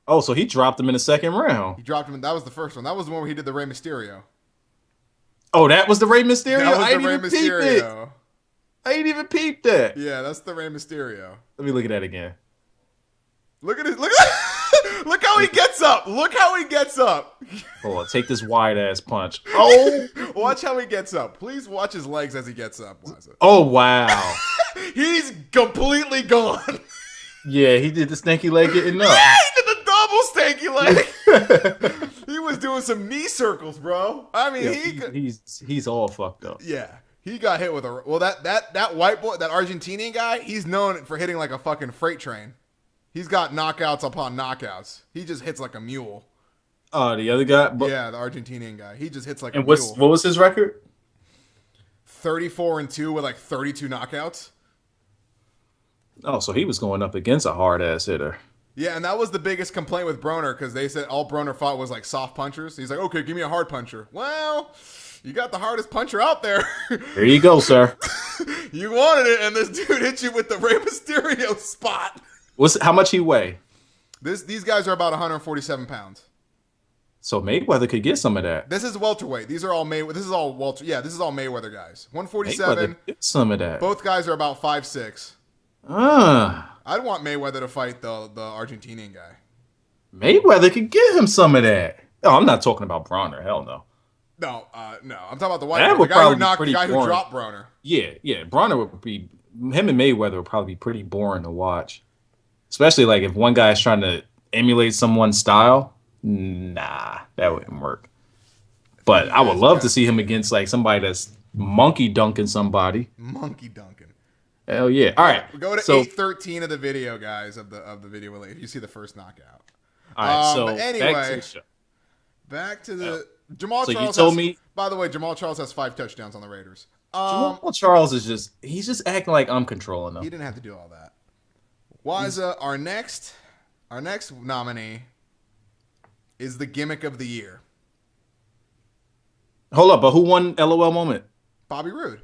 Oh, so he dropped him in the second round. He dropped him. That was the first one. That was the one where he did the Rey Mysterio. Oh, that was the Rey Mysterio? That was the Rey Mysterio. I ain't even peeped that. Yeah, that's the Rey Mysterio. Let me look at that again. Look at it. Look how he gets up. Look how he gets up. Hold on, take this wide ass punch. Oh, watch how he gets up. Please watch his legs as he gets up. Oh wow, he's completely gone. Yeah, he did the stanky leg getting up. Yeah, he did the double stanky leg. He was doing some knee circles, bro. I mean, yeah, he's all fucked up. Yeah, he got hit with a that white boy, that Argentinian guy. He's known for hitting like a fucking freight train. He's got knockouts upon knockouts. He just hits like a mule. Oh, the other guy? Yeah, the Argentinian guy. He just hits like a mule. And what was his record? 34-2 with like 32 knockouts. Oh, so he was going up against a hard ass hitter. Yeah, and that was the biggest complaint with Broner because they said all Broner fought was like soft punchers. He's like, okay, give me a hard puncher. Well, you got the hardest puncher out there. There you go, sir. You wanted it, and this dude hit you with the Rey Mysterio spot. How much he weigh? These guys are about 147 pounds. So Mayweather could get some of that. This is welterweight. These are all Mayweather. This is all Walter. Yeah, this is all Mayweather guys. 147. Mayweather get some of that. Both guys are about 5'6". Ah. I'd want Mayweather to fight the Argentinian guy. Mayweather could get him some of that. Oh, I'm not talking about Bronner. Hell no. No. I'm talking about the white That guy. would The guy who probably be knocked, the pretty guy who boring. dropped Broner. Yeah. Bronner would be. Him and Mayweather would probably be pretty boring to watch. Especially like if one guy's trying to emulate someone's style. Nah, that wouldn't work. But I would love to see him against like somebody that's monkey dunking somebody. Monkey dunking. Hell yeah! All right, We go to so 8:13 of the video, guys. Of the video, you see the first knockout. all right, so but anyway, back to the show. Back to the Jamal So Charles. you told me. By the way, Jamal Charles has 5 touchdowns on the Raiders. Jamal Charles is just acting like I'm controlling He him. didn't have to do all that. Wiza, our next nominee is the Gimmick of the Year, Hold up, but who won LOL moment? Bobby Roode.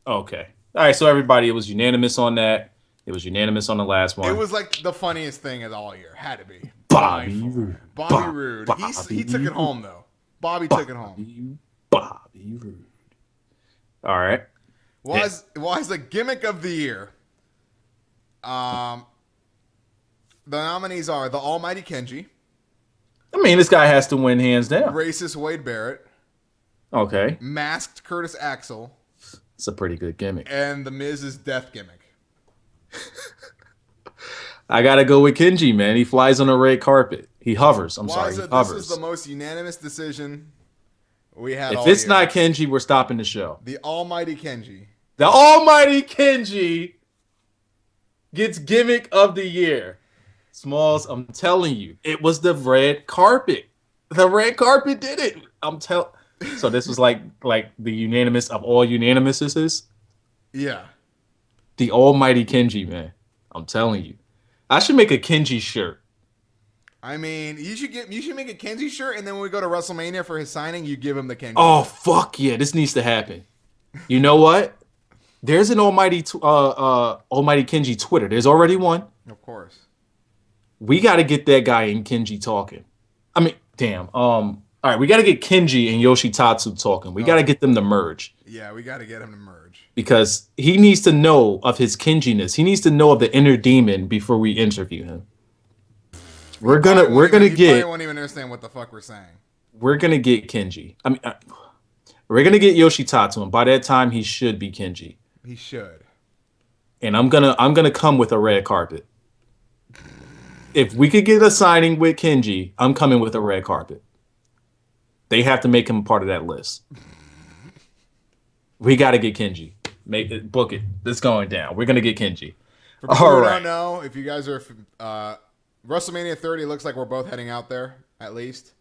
Okay. All right, so everybody, it was unanimous on that. It was unanimous on the last one. It was like the funniest thing of all year. Had to be. Bobby Roode. Bobby Roode. He took it home though. Bobby took it home. Bobby Roode. All right. Why is the Gimmick of the Year? The nominees are the Almighty Kenji, I mean, this guy has to win hands down. Racist Wade Barrett, Okay. Masked Curtis Axel, It's a pretty good gimmick. and the Miz's Death Gimmick. I got to go with Kenji, man. He flies on a red carpet. He hovers. I'm sorry. He This hovers. is the most unanimous decision we had all If it's year. not Kenji, we're stopping the show. The Almighty Kenji. The almighty Kenji gets Gimmick of the Year. Smalls, I'm telling you, it was the red carpet. The red carpet did it. So this was like the unanimous of all unanimouses. Yeah. The almighty Kenji, man. I'm telling you. I should make a Kenji shirt. I mean, you should make a Kenji shirt, and then when we go to WrestleMania for his signing, you give him the Kenji. Oh, fuck yeah. This needs to happen. You know what? There's an almighty Kenji Twitter. There's already one. Of course. We got to get that guy and Kenji talking. I mean, damn. All right, we got to get Kenji and Yoshitatsu talking. We got to get them to merge Yeah, we got to get him to merge. because he needs to know of his Kenjiness. He needs to know of the inner demon before we interview him. We're gonna He probably get won't even understand what the fuck we're saying. Kenji. I mean, we're gonna get Yoshitatsu, and by that time he should be Kenji. He should. And I'm gonna come with a red carpet. If we could get a signing with Kenji, I'm coming with a red carpet. They have to make him part of that list. We got to get Kenji. Book it. It's going down. We're gonna get Kenji. For people who don't know, if you guys are WrestleMania 30, looks like we're both heading out there at least,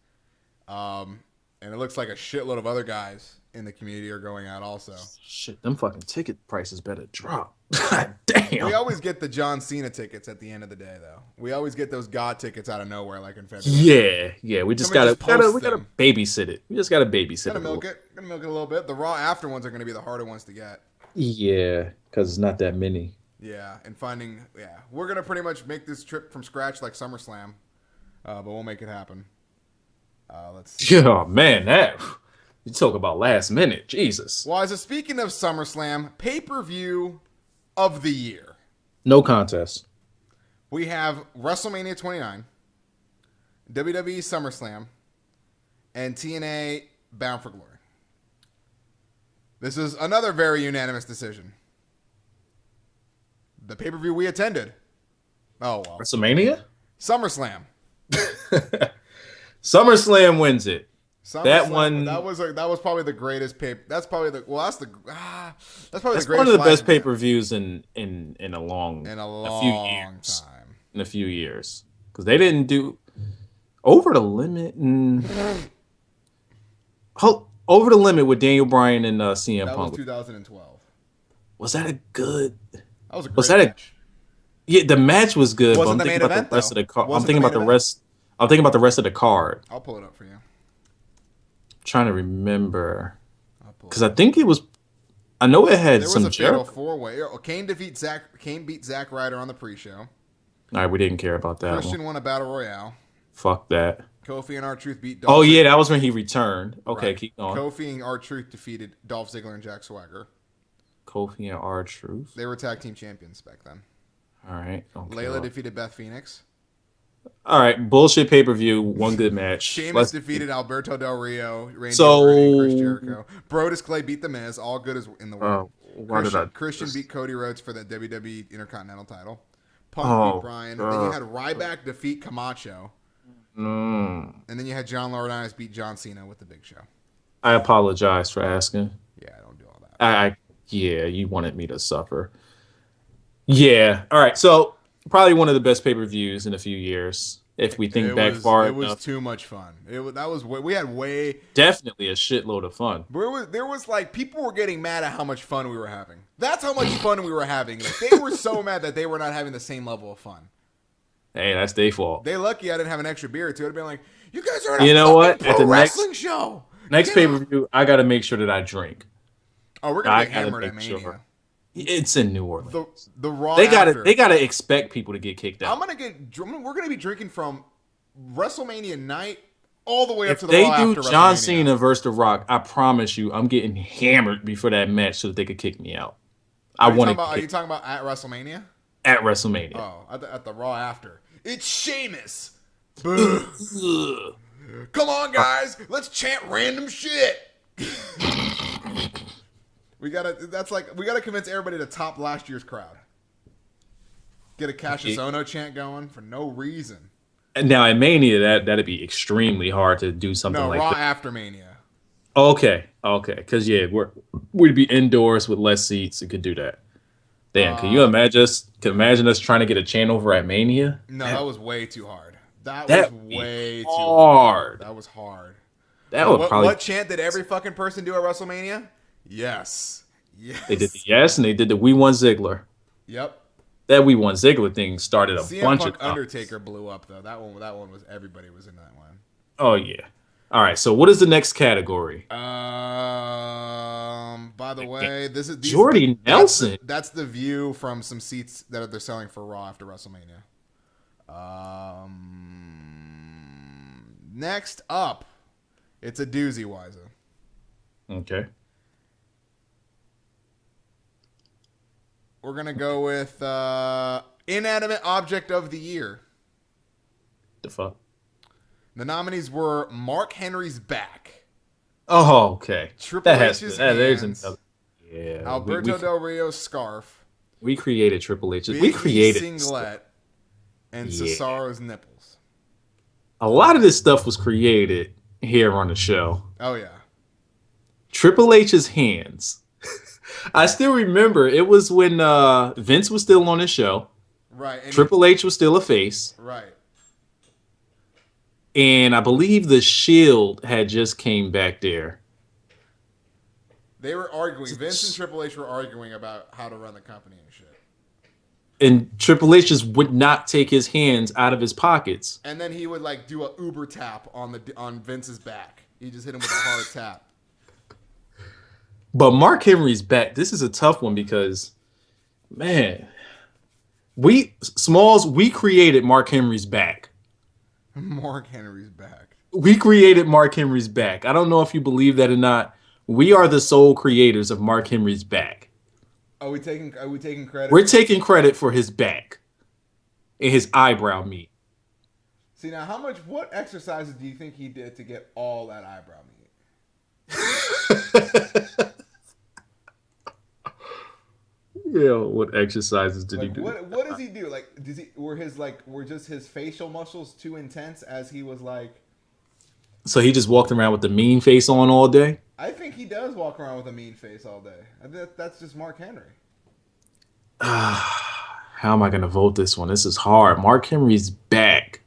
and it looks like a shitload of other guys in the community are going out also. Shit, them fucking ticket prices better drop. God damn. We always get the John Cena tickets at the end of the day, though. We always get those God tickets out of nowhere, like in February. Yeah. We just Somebody gotta just we post gotta them. babysit it. We just gotta babysit Gonna it. milk it. Gonna milk it a little bit. The Raw after ones are gonna be the harder ones to get. Yeah, because it's not that many. Yeah, and we're gonna pretty much make this trip from scratch like SummerSlam, but we'll make it happen. Let's see. Yeah, man, you talk about last minute, Jesus. Well, speaking of SummerSlam, pay-per-view of the year, No contest. we have WrestleMania 29, WWE SummerSlam, and TNA Bound for Glory. This is another very unanimous decision. The pay-per-view we attended. Oh well. WrestleMania? SummerSlam. SummerSlam wins it. That SummerSlam, one. That was probably the greatest pay. That's probably the that's probably That's the greatest one of the best live pay event per views in a long in a few long years. time. In a few years, because they didn't do Over the Limit and Over the Limit with Daniel Bryan and CM That Punk. was 2012. Was that a good? That was a great Was that a- match. Yeah, the match was good, Wasn't but I'm the thinking main about event, the rest though. of the card. I'm Wasn't thinking the about the main rest. I'm thinking about the rest of the card. I'll pull it up for you. Trying to remember I'll pull because it I up. think it was. I know it had There was some a fatal Jericho. 4-way. Kane beat Zack Ryder on the pre-show. All right, we didn't care about that Christian one. won a battle royale. Fuck that. Kofi and R-Truth beat Oh Dolph yeah, Ziggler. that was when he returned. Okay, Right. keep going. Kofi and R-Truth defeated Dolph Ziggler and Jack Swagger. Kofi and R-Truth. They were tag team champions back then. All right. Okay. Layla defeated Beth Phoenix. All right. Bullshit pay-per-view. One good match. Sheamus defeated Alberto Del Rio, Randy So- Orton, and Chris Jericho. Brodus Clay beat The Miz. All good as in the world. why did I- Christian beat Cody Rhodes for the WWE Intercontinental title. Punk beat Bryan. Then you had Ryback defeat Camacho. And then you had John Laurinaitis beat John Cena with the Big Show. I apologize for asking. Yeah, I don't do all that. Yeah, you wanted me to suffer. Yeah. All right. So probably one of the best pay-per-views in a few years. If we think back far it was enough. too much fun. We had way. Definitely a shitload of fun. There was like people were getting mad at how much fun we were having. That's how much fun we were having. Like, they were so mad that they were not having the same level of fun. Hey, that's their fault. They lucky I didn't have an extra beer or two. I'd have been like, you guys are in a You know fucking what? pro At the wrestling show. Next Get pay-per-view, I got to make sure that I drink. Oh, we're gonna I get gotta hammered at make Mania. sure. It's in New Orleans. The Raw. They after. got to expect people to get kicked out. We're gonna be drinking from WrestleMania night all the way up If to the they Raw do after John WrestleMania. Cena versus The Rock, I promise you, I'm getting hammered before that match so that they could kick me out. I want to Are you talking about at WrestleMania? at WrestleMania. Oh, at the Raw after. It's Sheamus. Boo. Come on, guys. Let's chant random shit. we gotta convince everybody to top last year's crowd. Get a Cassius Ohno chant going for no reason. And now at Mania, that'd be extremely hard to do something No, like Raw that. after Mania. Okay, because yeah, we'd be indoors with less seats and could do that. Damn, can you imagine us? Can imagine us trying to get a chant over at Mania? No, that was way too hard. That That was would be way too hard. That was hard. That would probably. What chant did every fucking person do at WrestleMania? Yes. Yes. They did the yes, and they did the We Want Ziggler. Yep. That We Want Ziggler thing started a CM bunch Punk of Undertaker blew up though. That one was everybody was in that one. Oh yeah. All right. So what is the next category? By the way, Jordy Nelson. That's the view from some seats that they're selling for Raw after WrestleMania. Next up, it's a doozy, Wiza. Okay. We're gonna go with Inanimate Object of the Year. The fuck. The nominees were Mark Henry's back, Oh, okay. Triple There's H's another. hands, Yeah. Alberto Del Rio's scarf, we created Triple H. Big We E created this stuff. singlet, and Yeah. Cesaro's nipples. A lot of this stuff was created here on the show. Oh yeah. Triple H's hands. I still remember it was when Vince was still on the show. Right. And Triple H was still a face. Right. And I believe the Shield had just came back there. They were arguing. Vince and Triple H were arguing about how to run the company and shit. And Triple H just would not take his hands out of his pockets. And then he would like do a Uber tap on Vince's back. He just hit him with a hard tap. But Mark Henry's back. This is a tough one because, man, we created Mark Henry's back. Mark Henry's back. We created Mark Henry's back. I don't know if you believe that or not. We are the sole creators of Mark Henry's back. Are we taking credit? We're taking credit for his back and his eyebrow meat. See now, what exercises do you think he did to get all that eyebrow meat? Yeah, what exercises did he do? What does he do? Like, were just his facial muscles too intense as he was like? So he just walked around with the mean face on all day? I think he does walk around with a mean face all day. That's just Mark Henry. How am I going to vote this one? This is hard. Mark Henry's back.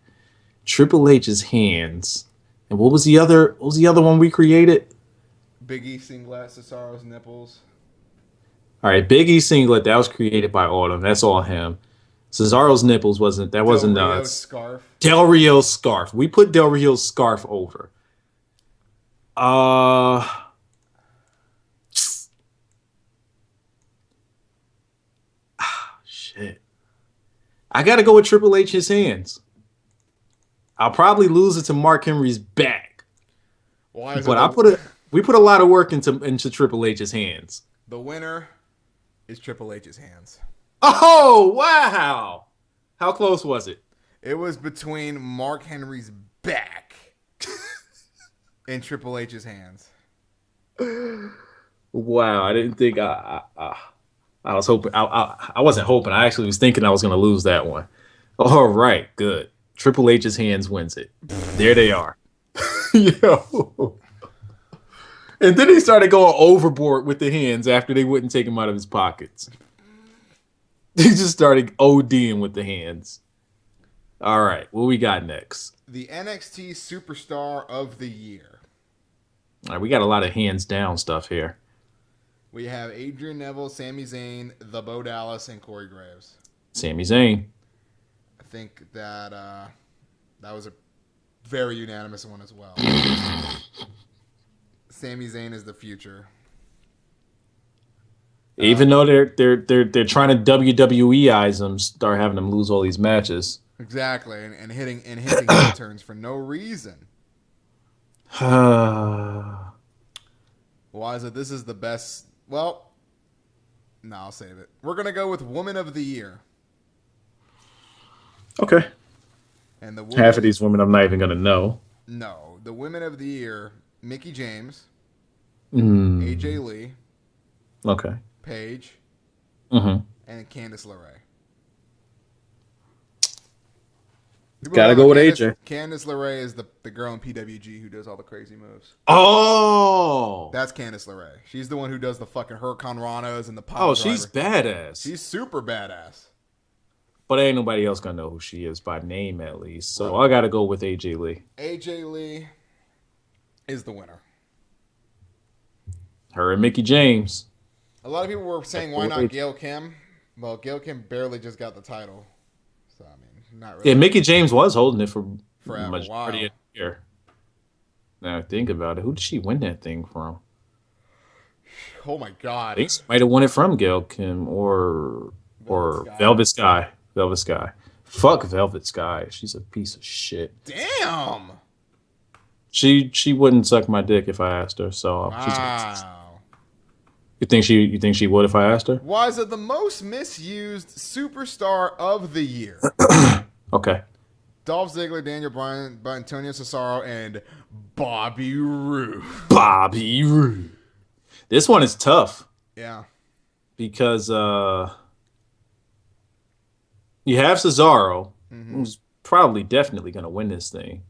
Triple H's hands. And what was the other one we created? Big E singlet, Cesaro's nipples. All right, Big E singlet, that was created by Autumn. That's all him. Cesaro's nipples wasn't Del Rio's scarf. Del Rio's scarf. We put Del Rio's scarf over. Shit. I gotta go with Triple H's hands. I'll probably lose it to Mark Henry's back. Why is But it we put a lot of work into Triple H's hands. the winner is Triple H's hands. Oh, wow. How close was it? It was between Mark Henry's back and Triple H's hands. Wow, I didn't think I was hoping. I wasn't hoping. I actually was thinking I was going to lose that one. All right, good. Triple H's hands wins it. There they are. Yo. And then he started going overboard with the hands after they wouldn't take him out of his pockets. He just started ODing with the hands. All right, what we got next? The NXT Superstar of the Year. All right, we got a lot of hands down stuff here. We have Adrian Neville, Sami Zayn, The Bo Dallas, and Corey Graves. Sami Zayn. I think that that was a very unanimous one as well. Sami Zayn is the future. Even though they're trying to WWEize him, start having him lose all these matches. Exactly, and hitting heel turns for no reason. Why is it? This is the best. Well, no, I'll save it. We're gonna go with Woman of the Year. Okay. And the half of these women I'm not even gonna know. No, the Women of the Year: Mickie James, AJ Lee, okay, Paige, and Candice LeRae. Gotta go with AJ. Candice LeRae is the girl in PWG who does all the crazy moves. Oh, that's Candice LeRae. She's the one who does the fucking Hurricane Ranas and the pile Oh, driver. she's badass. She's super badass. But ain't nobody else gonna know who she is by name at least. So I gotta go with AJ Lee. AJ Lee is the winner. Her and Mickie James. A lot of people were saying, why not Gail Kim? Well, Gail Kim barely just got the title. So, I mean, not really. Yeah, Mickie James was holding it for a majority while. of the year. Now think about it. Who did she win that thing from? Oh my God. I think she might have won it from Gail Kim or Velvet Sky. Velvet Sky. Fuck Velvet Sky. She's a piece of shit. Damn. She wouldn't suck my dick if I asked her. So you think she would if I asked her? Why is it the most misused superstar of the year? Okay. Dolph Ziggler, Daniel Bryan, Antonio Cesaro, and Bobby Roode. Bobby Roode. This one is tough. Yeah. Because you have Cesaro, who's probably definitely going to win this thing.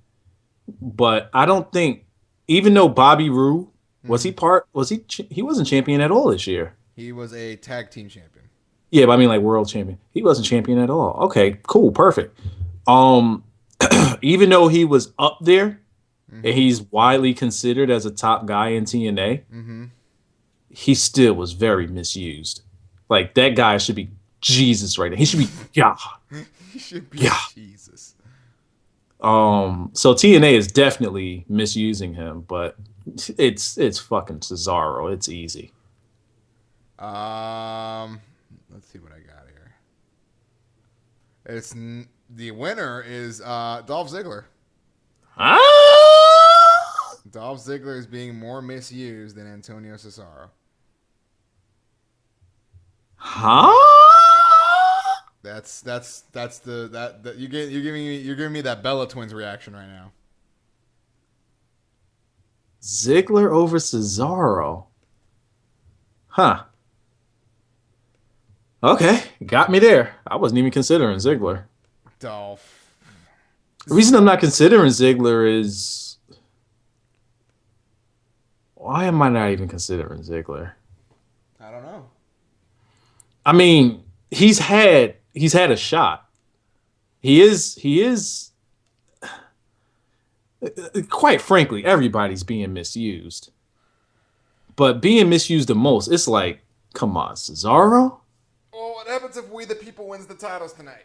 But I don't think, even though Bobby Roode, he wasn't champion at all this year. He was a tag team champion. Yeah, but I mean like world champion. He wasn't champion at all. Okay, cool, perfect. Even though he was up there and he's widely considered as a top guy in TNA, he still was very misused. Like that guy should be Jesus right now. He should be God. He should be Jesus. So TNA is definitely misusing him, but it's fucking Cesaro. It's easy. Let's see what I got here. The winner is Dolph Ziggler. Dolph Ziggler is being more misused than Antonio Cesaro. You're giving me that Bella Twins reaction right now. Ziggler over Cesaro. Huh. Okay, got me there. I wasn't even considering Ziggler. Dolph. The reason I'm not considering Ziggler is why am I not even considering Ziggler? I don't know. I mean, he's had a shot. He is quite frankly, everybody's being misused. But being misused the most, it's like, come on, Cesaro? Oh, what happens if We the People wins the titles tonight?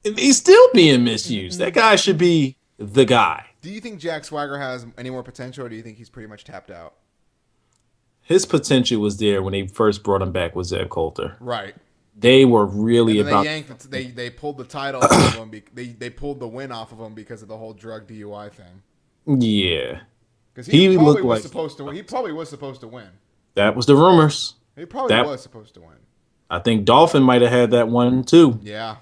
And he's still being misused. That guy should be the guy. Do you think Jack Swagger has any more potential, or do you think he's pretty much tapped out? His potential was there when they first brought him back with Zeb Coulter. Right. They were really and then about. They pulled the title off of him. They pulled the win off of him because of the whole drug DUI thing. Yeah. Because He probably looked was like- supposed to. He probably was supposed to win. That was the rumors. He probably was supposed to win. I think Dolphin might have had that one too. Yeah.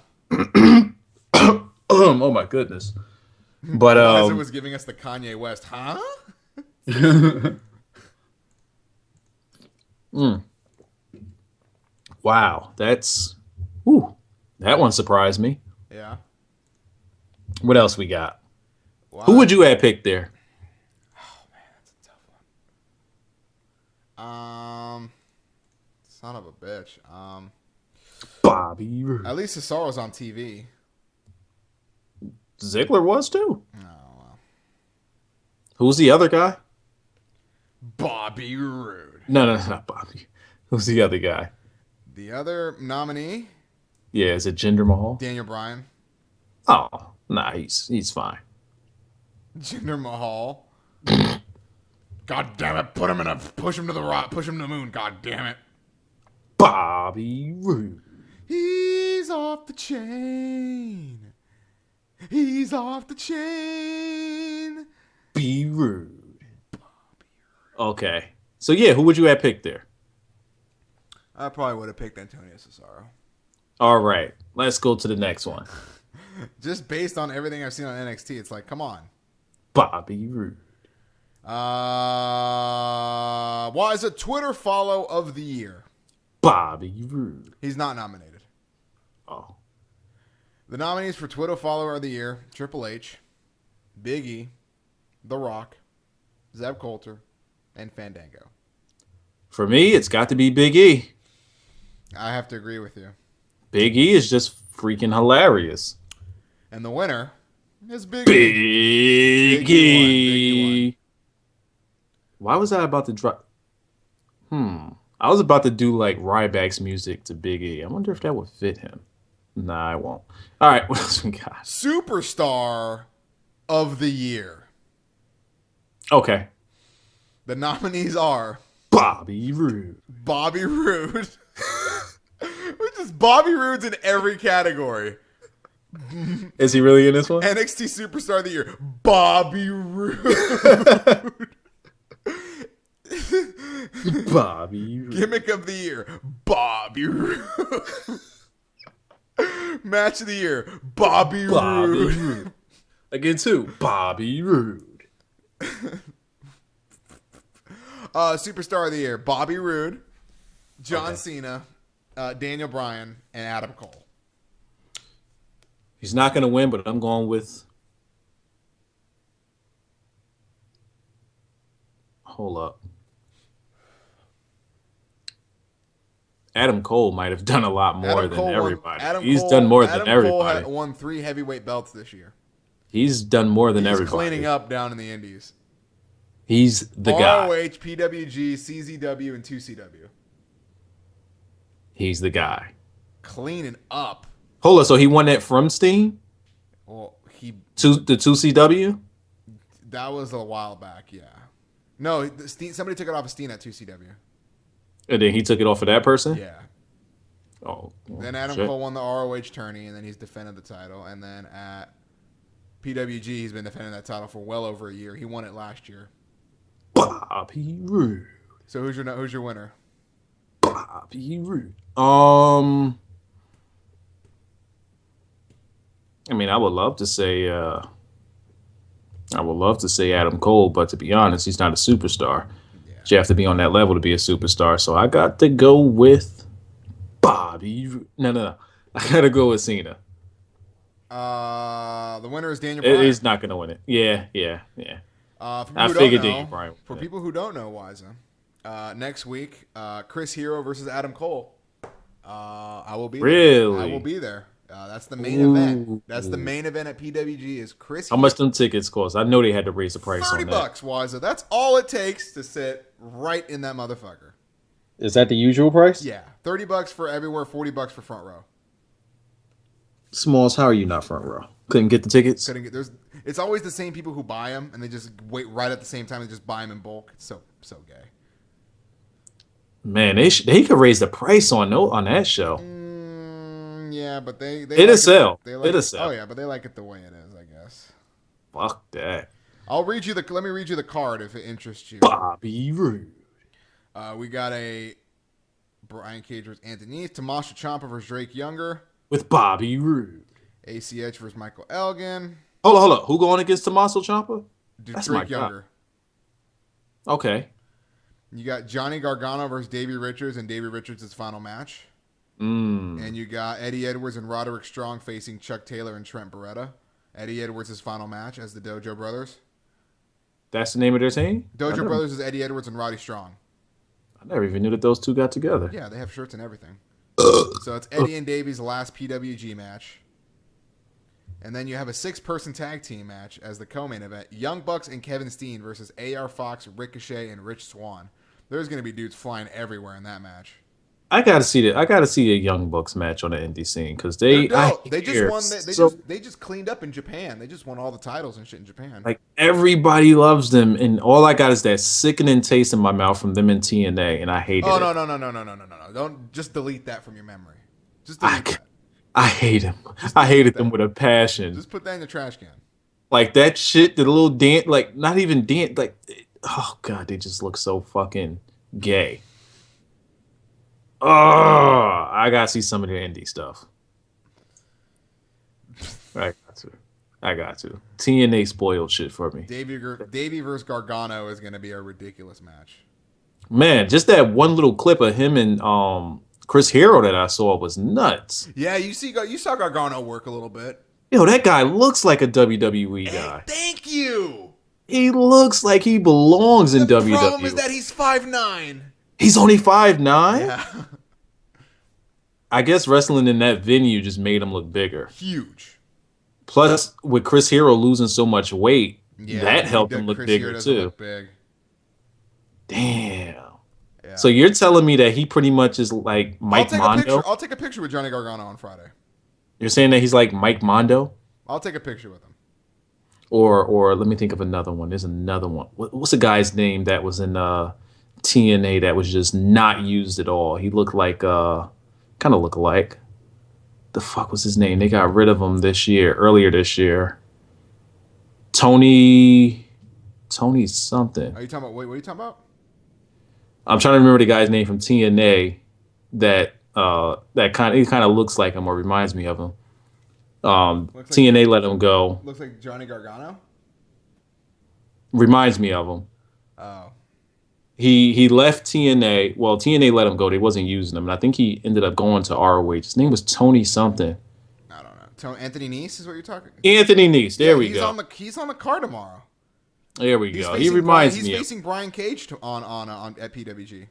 Oh my goodness. But Liza was giving us the Kanye West, huh? wow, that one surprised me. Yeah. What else we got? Wow. Who would you have picked there? That's a tough one. Son of a bitch. Bobby Roode. At least Cesaro's on TV. Ziggler was too. Oh, well. Who's the other guy? Bobby Roode. No, not Bobby. Who's the other guy? The other nominee, Yeah, is it Jinder Mahal? Daniel Bryan. Oh, nah, he's fine. Jinder Mahal. God damn it! Push him to the rock. Push him to the moon. God damn it! Bobby Roode. He's off the chain. He's off the chain. B Rude. Okay. So yeah, who would you have picked there? I probably would have picked Antonio Cesaro. All right. Let's go to the next one. Just based on everything I've seen on NXT, it's like, come on. Bobby Roode. Why is a Twitter follow of the year? Bobby Roode. He's not nominated. Oh. The nominees for Twitter follower of the year: Triple H, Big E, The Rock, Zeb Coulter, and Fandango. For me, it's got to be Big E. I have to agree with you. Big E is just freaking hilarious. And the winner is Big E. Big Big E E. Why was I about to drop? I was about to do like Ryback's music to Big E. I wonder if that would fit him. Nah, I won't. All right, what else we got? Superstar of the year. Okay. The nominees are Bobby Roode. Bobby Roode. Which is Bobby Roode's in every category. Is he really in this one? NXT Superstar of the Year, Bobby Roode. Bobby Roode. Gimmick of the Year, Bobby Roode. Match of the Year, Bobby Roode. Roode. Again, too. Bobby Roode. Superstar of the Year, Bobby Roode, John Cena, Daniel Bryan, and Adam Cole. He's not going to win, but I'm going with... Hold up. Adam Cole might have done a lot more than everybody. He's done more than everybody. Cole won 3 heavyweight belts this year. He's done more than He's everybody. cleaning up down in the Indies. He's the guy. ROH, PWG, CZW, and 2CW. He's the guy. Cleaning up. Hold on, so he won that from Steen? Well, The 2CW? that was a while back, yeah. No, somebody took it off of Steen at 2CW. And then he took it off of that person? Yeah. Oh. Then Adam shit. Cole won the ROH tourney, and then he's defended the title. And then at PWG, he's been defending that title for well over a year. He won it last year. Bobby Roode. So who's your winner? Bobby Roode. I mean, I would love to say Adam Cole, but to be honest, he's not a superstar. Yeah. You have to be on that level to be a superstar. So I got to go with Bobby Roode. No. I got to go with Cena. The winner is Daniel Bryan. He's not going to win it. Yeah. I figured Daniel Bryan would For win. people who don't know, Wiza, next week, Chris Hero versus Adam Cole. I will be Really? there. I will be there. That's the main event. That's the main event at PWG is Chris How Hero. much them tickets cost? I know they had to raise the price on $30, that. Wiza. That's all it takes to sit right in that motherfucker. Is that the usual price? Yeah, $30 for everywhere, $40 for front row. Smalls, how are you not front row? Couldn't get the tickets? Couldn't get there's. It's always the same people who buy them, and they just wait right at the same time and just buy them in bulk. It's so gay. Man, they could raise the price on that show. Yeah, but they It'll like sell. They like It'll it, sell. Oh yeah, but they like it the way it is, I guess. Fuck that. Let me read you the card if it interests you. Bobby Roode. We got a Brian Cage versus Anthony, Tommaso Ciampa versus Drake Younger, With Bobby Roode. ACH versus Michael Elgin. Hold on. Who going against Tommaso Ciampa? That's Drake my Younger. God. Okay. You got Johnny Gargano versus Davey Richards, and Davey Richards' final match. And you got Eddie Edwards and Roderick Strong facing Chuck Taylor and Trent Beretta. Eddie Edwards' final match as the Dojo Brothers. That's the name of their team? Dojo Brothers is Eddie Edwards and Roddy Strong. I never even knew that those two got together. Yeah, they have shirts and everything. So it's Eddie and Davey's last PWG match. And then you have a 6-person tag team match as the co-main event. Young Bucks and Kevin Steen versus AR Fox, Ricochet, and Rich Swann. There's going to be dudes flying everywhere in that match. I gotta see that. I gotta see a Young Bucks match on the indie scene because they just cleaned up in Japan. They just won all the titles and shit in Japan. like everybody loves them, and all I got is that sickening taste in my mouth from them in TNA, and I hate it. Oh no! Don't just delete that from your memory. Just delete that. I hate him. I hated them with a passion. Just put that in the trash can. Like that shit, the little dance, like not even dance, like oh god, they just look so fucking gay. Oh, I gotta see some of their indie stuff. I got to. TNA spoiled shit for me. Davey versus Gargano is gonna be a ridiculous match. Man, just that one little clip of him and Chris Hero that I saw was nuts. Yeah, you saw Gargano work a little bit. Yo, that guy looks like a WWE guy. Thank you. He looks like he belongs in WWE. The problem is that he's 5'9". He's only 5'9"? Yeah. I guess wrestling in that venue just made him look bigger. Huge. Plus, with Chris Hero losing so much weight, that helped him look Chris bigger too. Look big. Damn. Yeah. So you're telling me that he pretty much is like Mike Mondo? I'll take a picture with Johnny Gargano on Friday. You're saying that he's like Mike Mondo? I'll take a picture with him. Or let me think of another one. There's another one. What's the guy's name that was in TNA that was just not used at all? He looked like kind of look alike. The fuck was his name? They got rid of him earlier this year. Tony something. Are you talking about? Wait, what are you talking about? I'm trying to remember the guy's name from TNA that kind of looks like him or reminds me of him. TNA let him go. Looks like Johnny Gargano. Reminds me of him. Oh. He left TNA. Well, TNA let him go. They wasn't using him, and I think he ended up going to ROH. His name was Tony something. I don't know. Anthony Nese is what you're talking. Anthony Nese. There we go. He's on the card tomorrow. There we go. He reminds me. He's facing Brian Cage on at PWG.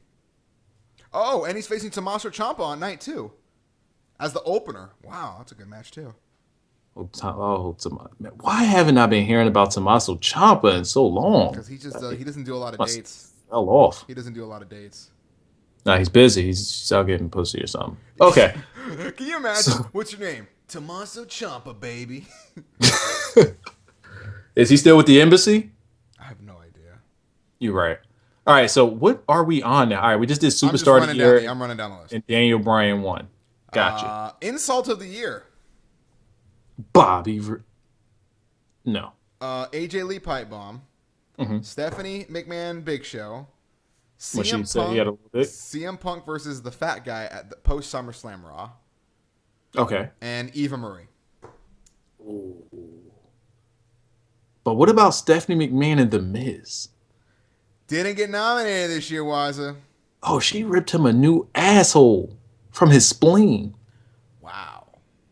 Oh, and he's facing Tommaso Ciampa on night 2 as the opener. Wow, that's a good match too. Why haven't I been hearing about Tommaso Ciampa in so long? Because he doesn't do a lot of dates. Fell off. He doesn't do a lot of dates. Nah, he's busy. He's out getting pussy or something. Okay. Can you imagine? What's your name? Tommaso Ciampa, baby. Is he still with the embassy? I have no idea. You're right. All right, so what are we on now? All right, we just did Superstar of the Year. I'm running down the list. And Daniel Bryan won. Gotcha. Insult of the Year. No. AJ Lee Pipe Bomb. Mm-hmm. Stephanie McMahon Big Show. What she said he had a little bit. CM Punk versus the Fat Guy at the post SummerSlam Raw. Okay. And Eva Marie. Ooh. But what about Stephanie McMahon and The Miz? Didn't get nominated this year, Waza. Oh, she ripped him a new asshole from his spleen. Wow.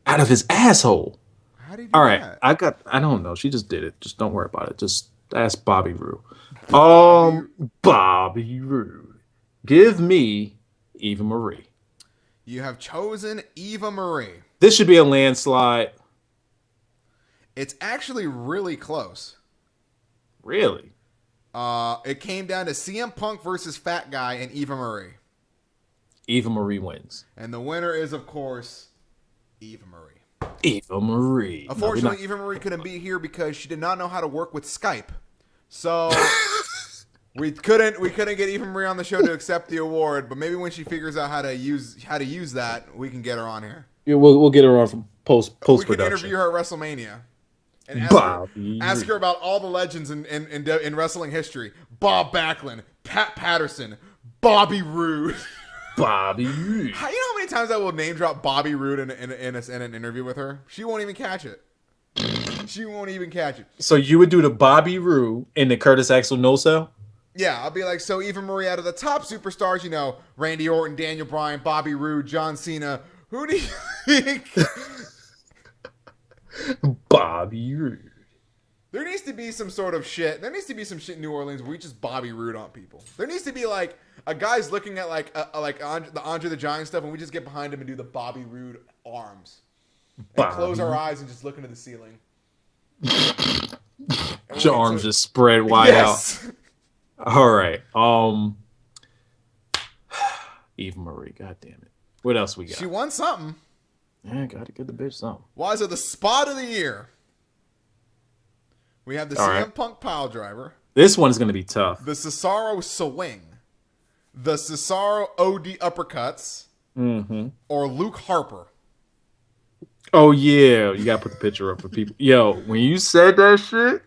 Out of his asshole. How did you do All right. that? I don't know. She just did it. Just don't worry about it. Just ask Bobby Roode. Bobby Roode. Give me Eva Marie. You have chosen Eva Marie. This should be a landslide. It's actually really close. Really? It came down to CM Punk versus Fat Guy and Eva Marie. Eva Marie wins. And the winner is, of course, Eva Marie. Eva Marie. Unfortunately, Eva Marie couldn't be here because she did not know how to work with Skype. So we couldn't get Eva Marie on the show to accept the award. But maybe when she figures out how to use that, we can get her on here. Yeah, we'll get her on from post production. We can interview her at WrestleMania and ask her about all the legends in wrestling history: Bob Backlund, Pat Patterson, Bobby Roode. Bobby Roode. You know how many times I will name drop Bobby Roode in an interview with her? She won't even catch it. She won't even catch it. So you would do the Bobby Roode and the Curtis Axel no sell? Yeah, I'll be like, so Eva Marie, out of the top superstars, you know, Randy Orton, Daniel Bryan, Bobby Roode, John Cena, who do you think? Bobby Roode. There needs to be some sort of shit. There needs to be some shit in New Orleans where we just Bobby Roode on people. There needs to be like a guy's looking at the Andre the Giant stuff, and we just get behind him and do the Bobby Roode arms, and close our eyes and just look into the ceiling. Your arms just spread wide out. All right. Eva Marie. God damn it. What else we got? She won something. Yeah, gotta give the bitch something. Why is it the spot of the year? We have the CM Punk pile driver. This one's gonna be tough. The Cesaro swing. The Cesaro OD uppercuts. Mm-hmm. Or Luke Harper. Oh yeah, you gotta put the picture up for people. Yo, when you said that shit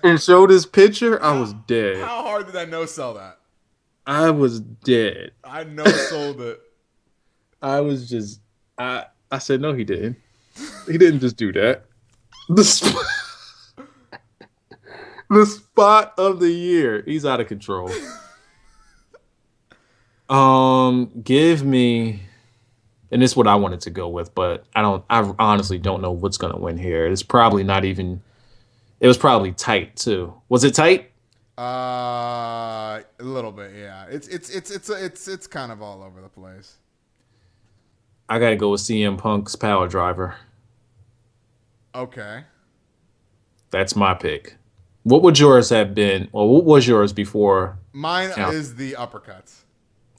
and showed this picture, I was dead. How hard did I no sell that? I was dead. I no sold it. I was just I said no, he didn't. He didn't just do that. The spot of the year. He's out of control. Give me, and this is what I wanted to go with, but I honestly don't know what's gonna win here. It's probably not even. It was probably tight too. Was it tight? A little bit, yeah. It's kind of all over the place. I gotta go with CM Punk's Power Driver. Okay. That's my pick. What would yours have been? Well, what was yours before? Mine is the uppercuts.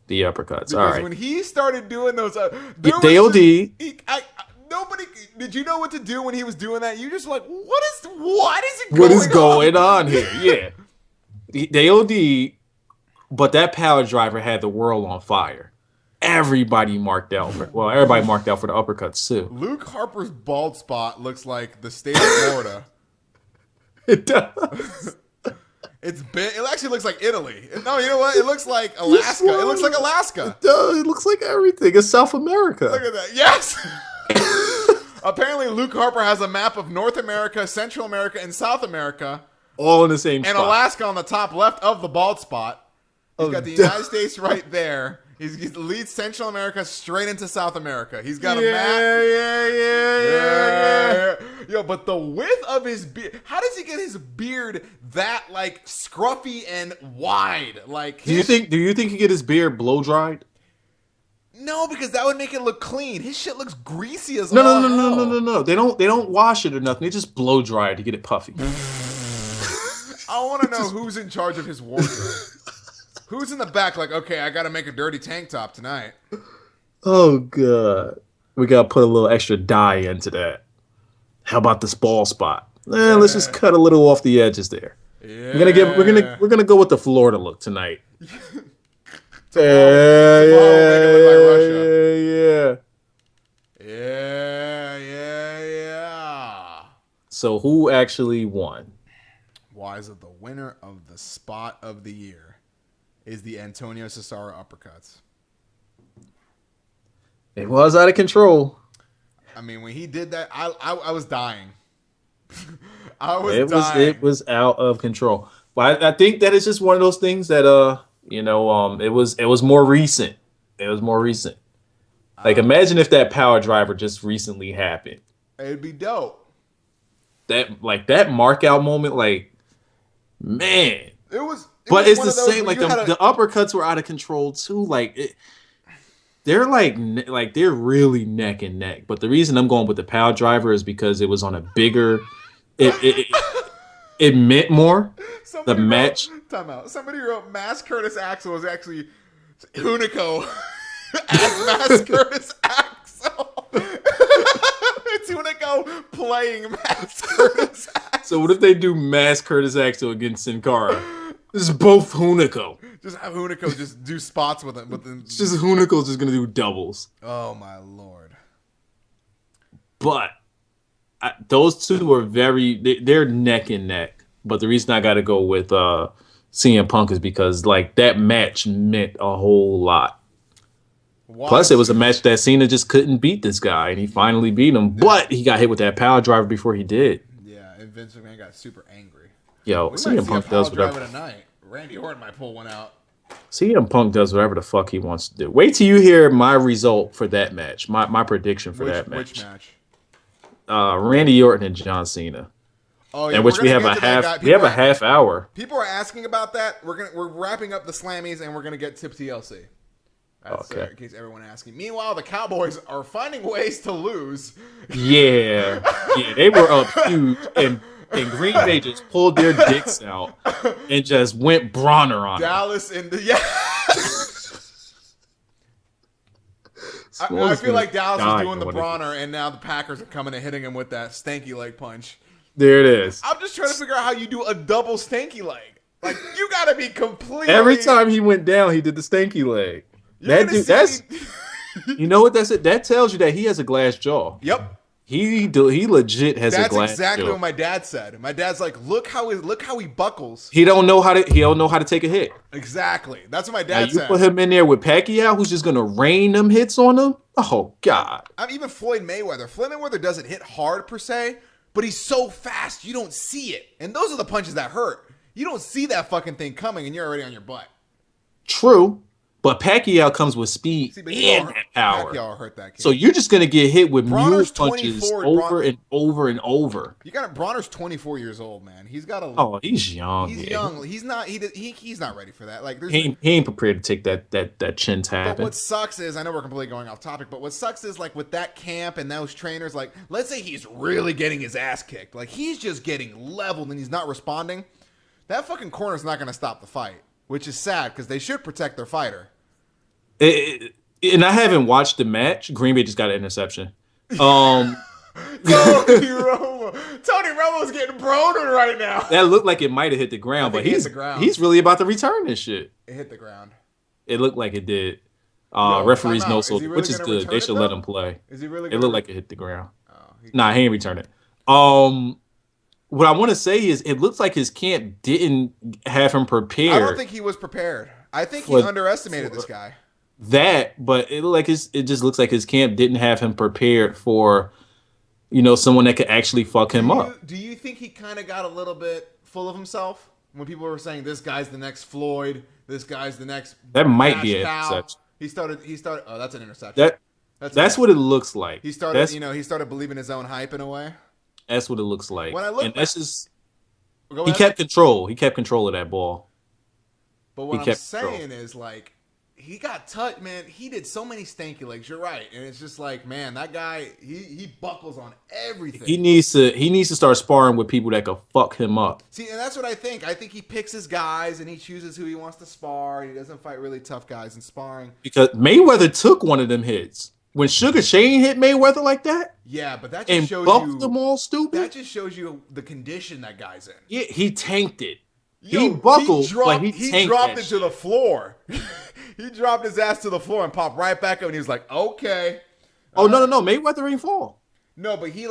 The uppercuts. Because all right. when he started doing those, Dale-D. Nobody. Did you know what to do when he was doing that? You just like, what is going on here? Yeah. Dale-D, but that Power Driver had the world on fire. Everybody marked out for the uppercuts too. Luke Harper's bald spot looks like the state of Florida. It does. It's big. It actually looks like Italy. No, you know what? It looks like Alaska. It looks like Alaska. It does. It looks like everything. It's South America. Look at that. Yes. Apparently, Luke Harper has a map of North America, Central America, and South America. All in the same spot. And Alaska on the top left of the bald spot. He's got the United States right there. He leads Central America straight into South America. He's got a map. Yeah. Yo, but the width of his beard. How does he get his beard that like scruffy and wide? Like, do you think he get his beard blow dried? No, because that would make it look clean. His shit looks greasy as no. They don't wash it or nothing. They just blow dry it to get it puffy. I want to know who's in charge of his wardrobe. Who's in the back like, okay, I got to make a dirty tank top tonight. Oh, God. We got to put a little extra dye into that. How about this ball spot? Let's just cut a little off the edges there. Yeah. We're gonna go with the Florida look tonight. Yeah. So who actually won? Why is it the winner of the spot of the year is the Antonio Cesaro uppercuts? It was out of control. I mean, when he did that, I was dying. Dying. It was out of control. But I think that it's just one of those things that it was more recent. It was more recent. Like, imagine if that Power Driver just recently happened. It'd be dope. That mark out moment, like, man. But it's the same. Like the uppercuts were out of control too. Like they're they're really neck and neck. But the reason I'm going with the Power Driver is because it was on a bigger. It meant more. Time out. Somebody wrote Mass Curtis Axel was actually Hunico. as Mass Curtis Axel. It's Hunico playing Mass Curtis Axel. So what if they do Mass Curtis Axel against Sin Cara? This is both Hunico. Just have Hunico just do spots with him. It's just Hunico's just gonna do doubles. Oh my lord! But those two are they're neck and neck. But the reason I got to go with CM Punk is because like that match meant a whole lot. Plus, it was a match that Cena just couldn't beat this guy, and he finally beat him. But he got hit with that power driver before he did. Yeah, and Vince McMahon got super angry. Yo, CM Punk does whatever. Tonight. Randy Orton might pull one out. CM Punk does whatever the fuck he wants to do. Wait till you hear my result for that match. My prediction for that match. Which match? Randy Orton and John Cena. Oh yeah, in which we have a half hour. People are asking about that. We're wrapping up the Slammys and we're gonna get to TLC. That's, okay. In case everyone asking. Meanwhile, the Cowboys are finding ways to lose. Yeah, they were up huge, and Green Bay just pulled their dicks out and just went Bronner on Dallas in the I feel like Dallas was doing the Bronner, and now the Packers are coming and hitting him with that stanky leg punch. There it is. I'm just trying to figure out how you do a double stanky leg. Like, you got to be completely... Every time he went down, he did the stanky leg. That dude, that's... You know what that's it? That tells you that he has a glass jaw. Yep. He legit has a glass jaw. That's exactly what my dad said. My dad's like, look how he buckles. He don't know how to take a hit. Exactly. That's what my dad said. You put him in there with Pacquiao, who's just gonna rain them hits on him. Oh God. I'm even Floyd Mayweather. Floyd Mayweather doesn't hit hard per se, but he's so fast you don't see it. And those are the punches that hurt. You don't see that fucking thing coming, and you're already on your butt. True. But Pacquiao comes with speed and that power. Pacquiao hurt that kid. So you're just gonna get hit with Bronner's mule punches over and over and over. Bronner's 24 years old, man. He's got a. Oh, he's young. He's young. He's not. He's not ready for that. Like he ain't prepared to take that chin tap. But what sucks is, I know we're completely going off topic, but what sucks is like with that camp and those trainers, like let's say he's really getting his ass kicked, like he's just getting leveled and he's not responding. That fucking corner's not going to stop the fight, which is sad because they should protect their fighter. And I haven't watched the match. Green Bay just got an interception. Tony Romo's getting bronered right now. That looked like it might have hit the ground, but he's really about to return this shit. It hit the ground. It looked like it did. Referees know so, which is good. They should let him play. Is he really? It looked like it hit the ground. He ain't return it. What I want to say is, it looks like his camp didn't have him prepared. I don't think he was prepared. I think he underestimated this guy. But it just looks like his camp didn't have him prepared for, someone that could actually fuck him up. Do you think he kind of got a little bit full of himself when people were saying this guy's the next Floyd, this guy's the next? That might be an interception. He started. Oh, that's an interception. That's what it looks like. He started. He started believing his own hype in a way. That's what it looks like. When I look, he kept control. He kept control of that ball. But what I'm saying is like. He got touched, man. He did so many stanky legs. You're right, and it's just like, man, that guy, he buckles on everything. He needs to start sparring with people that can fuck him up. See, and that's what I think. I think he picks his guys, and he chooses who he wants to spar. He doesn't fight really tough guys in sparring. Because Mayweather took one of them hits when Sugar Shane hit Mayweather like that. Yeah, but that just shows you them all stupid. That just shows you the condition that guy's in. Yeah, he tanked it. He buckled, but he dropped it to the floor. He dropped his ass to the floor and popped right back up, and he was like, "Okay." Oh no, Mayweather ain't fall. No, but he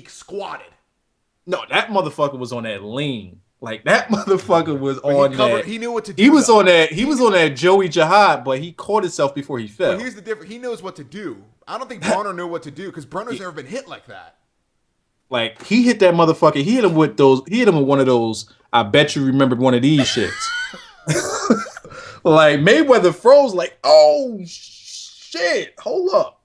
squatted. No, that motherfucker was on that lean. Like that motherfucker was on that. He knew what to do. He was on that. He was on that Joey Jihad, but he caught himself before he fell. But here's the difference. He knows what to do. I don't think Bronner knew what to do because Bronner's never been hit like that. Like he hit that motherfucker. He hit him with those. He hit him with one of those. I bet you remember one of these shits. Like Mayweather froze. Like, oh shit, hold up,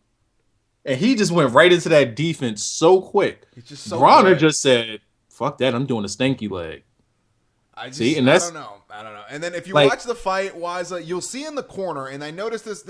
and he just went right into that defense so quick. He's just so Bronner just said, "Fuck that, I'm doing a stanky leg." I don't know. And then if you watch the fight, Wiza, you'll see in the corner, and I noticed this.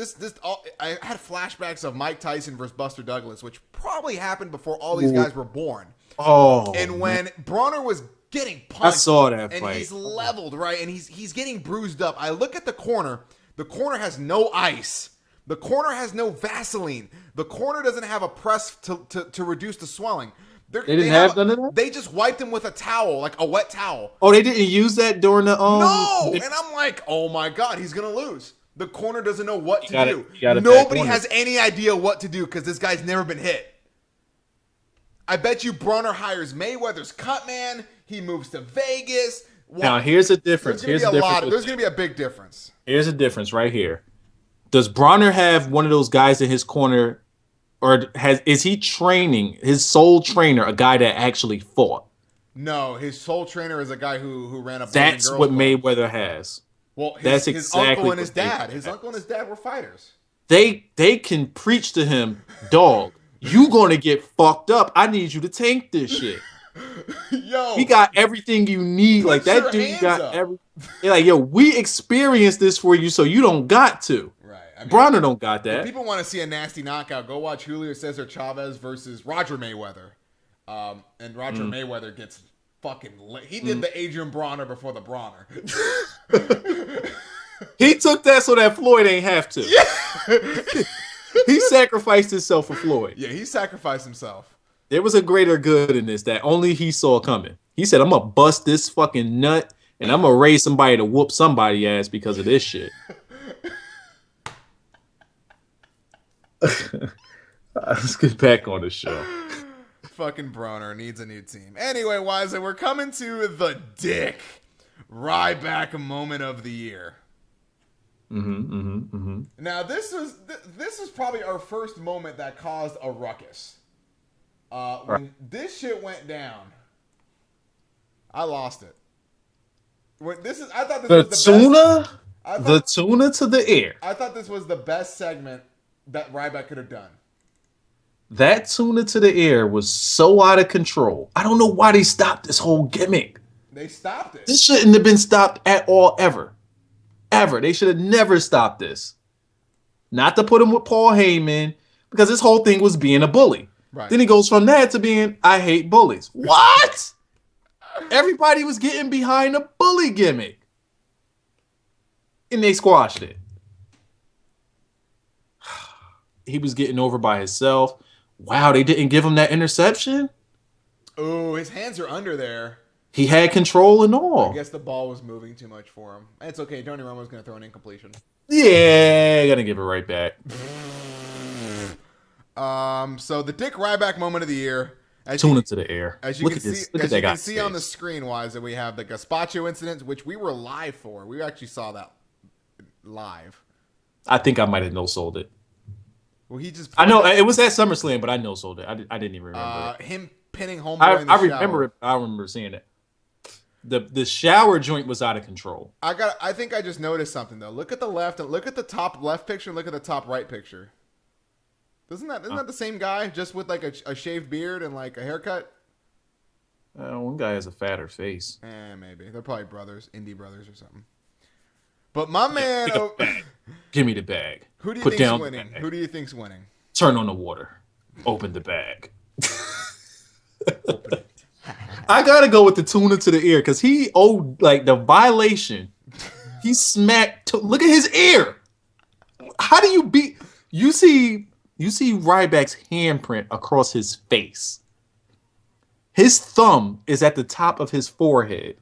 I had flashbacks of Mike Tyson versus Buster Douglas, which probably happened before all these guys were born. Oh, and when Bronner was getting punched, I saw that and fight. He's leveled, right, and he's getting bruised up. I look at the corner. The corner has no ice. The corner has no Vaseline. The corner doesn't have a press to reduce the swelling. They didn't have none of that? They just wiped him with a towel, like a wet towel. Oh, they didn't use that during the No! And I'm like, oh my God, he's going to lose. The corner doesn't know what to do. Nobody has any idea what to do because this guy's never been hit. I bet you Bronner hires Mayweather's cut man. He moves to Vegas. Now, here's the difference. There's going to be a big difference. Here's the difference right here. Does Bronner have one of those guys in his corner, or is he training his sole trainer, a guy that actually fought? No, his sole trainer is a guy who ran a. That's what Mayweather has. Well, that's his exactly uncle and his dad. His uncle and his dad were fighters. They can preach to him, dog. You gonna get fucked up. I need you to tank this shit. Yo, he got everything you need. Like that dude got every. Like yo, we experienced this for you, so you don't got to. Right. I mean, Bronner don't got that. If people want to see a nasty knockout, go watch Julio Cesar Chavez versus Roger Mayweather. And Roger Mayweather gets fucking lit. He did the Adrian Bronner before the Bronner. He took that so that Floyd ain't have to. Yeah. He sacrificed himself for Floyd. Yeah, he sacrificed himself. There was a greater good in this that only he saw coming. He said, I'm going to bust this fucking nut and I'm going to raise somebody to whoop somebody's ass because of this shit. Let's get back on the show. Fucking Bronner needs a new team. Anyway, Wiser, we're coming to the Dick Ryback moment of the year. Now, this is probably our first moment that caused a ruckus. When this shit went down, I lost it. I thought this was the tuna, best. The tuna to the air. I thought this was the best segment that Ryback could have done. That tuna to the air was so out of control. I don't know why they stopped this whole gimmick. They stopped it. This shouldn't have been stopped at all, ever. Ever. They should have never stopped this. Not to put him with Paul Heyman, because this whole thing was being a bully. Right. Then he goes from that to being, I hate bullies. What? Everybody was getting behind a bully gimmick. And they squashed it. He was getting over by himself. Wow, they didn't give him that interception? Oh, his hands are under there. He had control and all. I guess the ball was moving too much for him. It's okay. Tony Romo's going to throw an incompletion. Yeah, gotta give it right back. So the Dick Ryback moment of the year. Tune it to the air. As you Look can see on the screen, Wise, that we have the Gazpacho incident, which we were live for. We actually saw that live. I think I might have no-sold it. Well, he just. I know it was at SummerSlam, but I no-sold it. I didn't even remember him pinning Homeboy in the I shower. remember it. I remember seeing it. The shower joint was out of control. I think I just noticed something though. Look at the left and look at the top left picture and look at the top right picture. Isn't that the same guy just with like a shaved beard and like a haircut? One guy has a fatter face. Maybe they're probably brothers, indie brothers or something. But my man, give me the bag. Who do you think's winning? Who do you think's winning? Turn on the water. Open the bag. Open it. I gotta go with the tuna to the ear because he owed like the violation. He smacked. Look at his ear. How do you beat? You see Ryback's handprint across his face. His thumb is at the top of his forehead.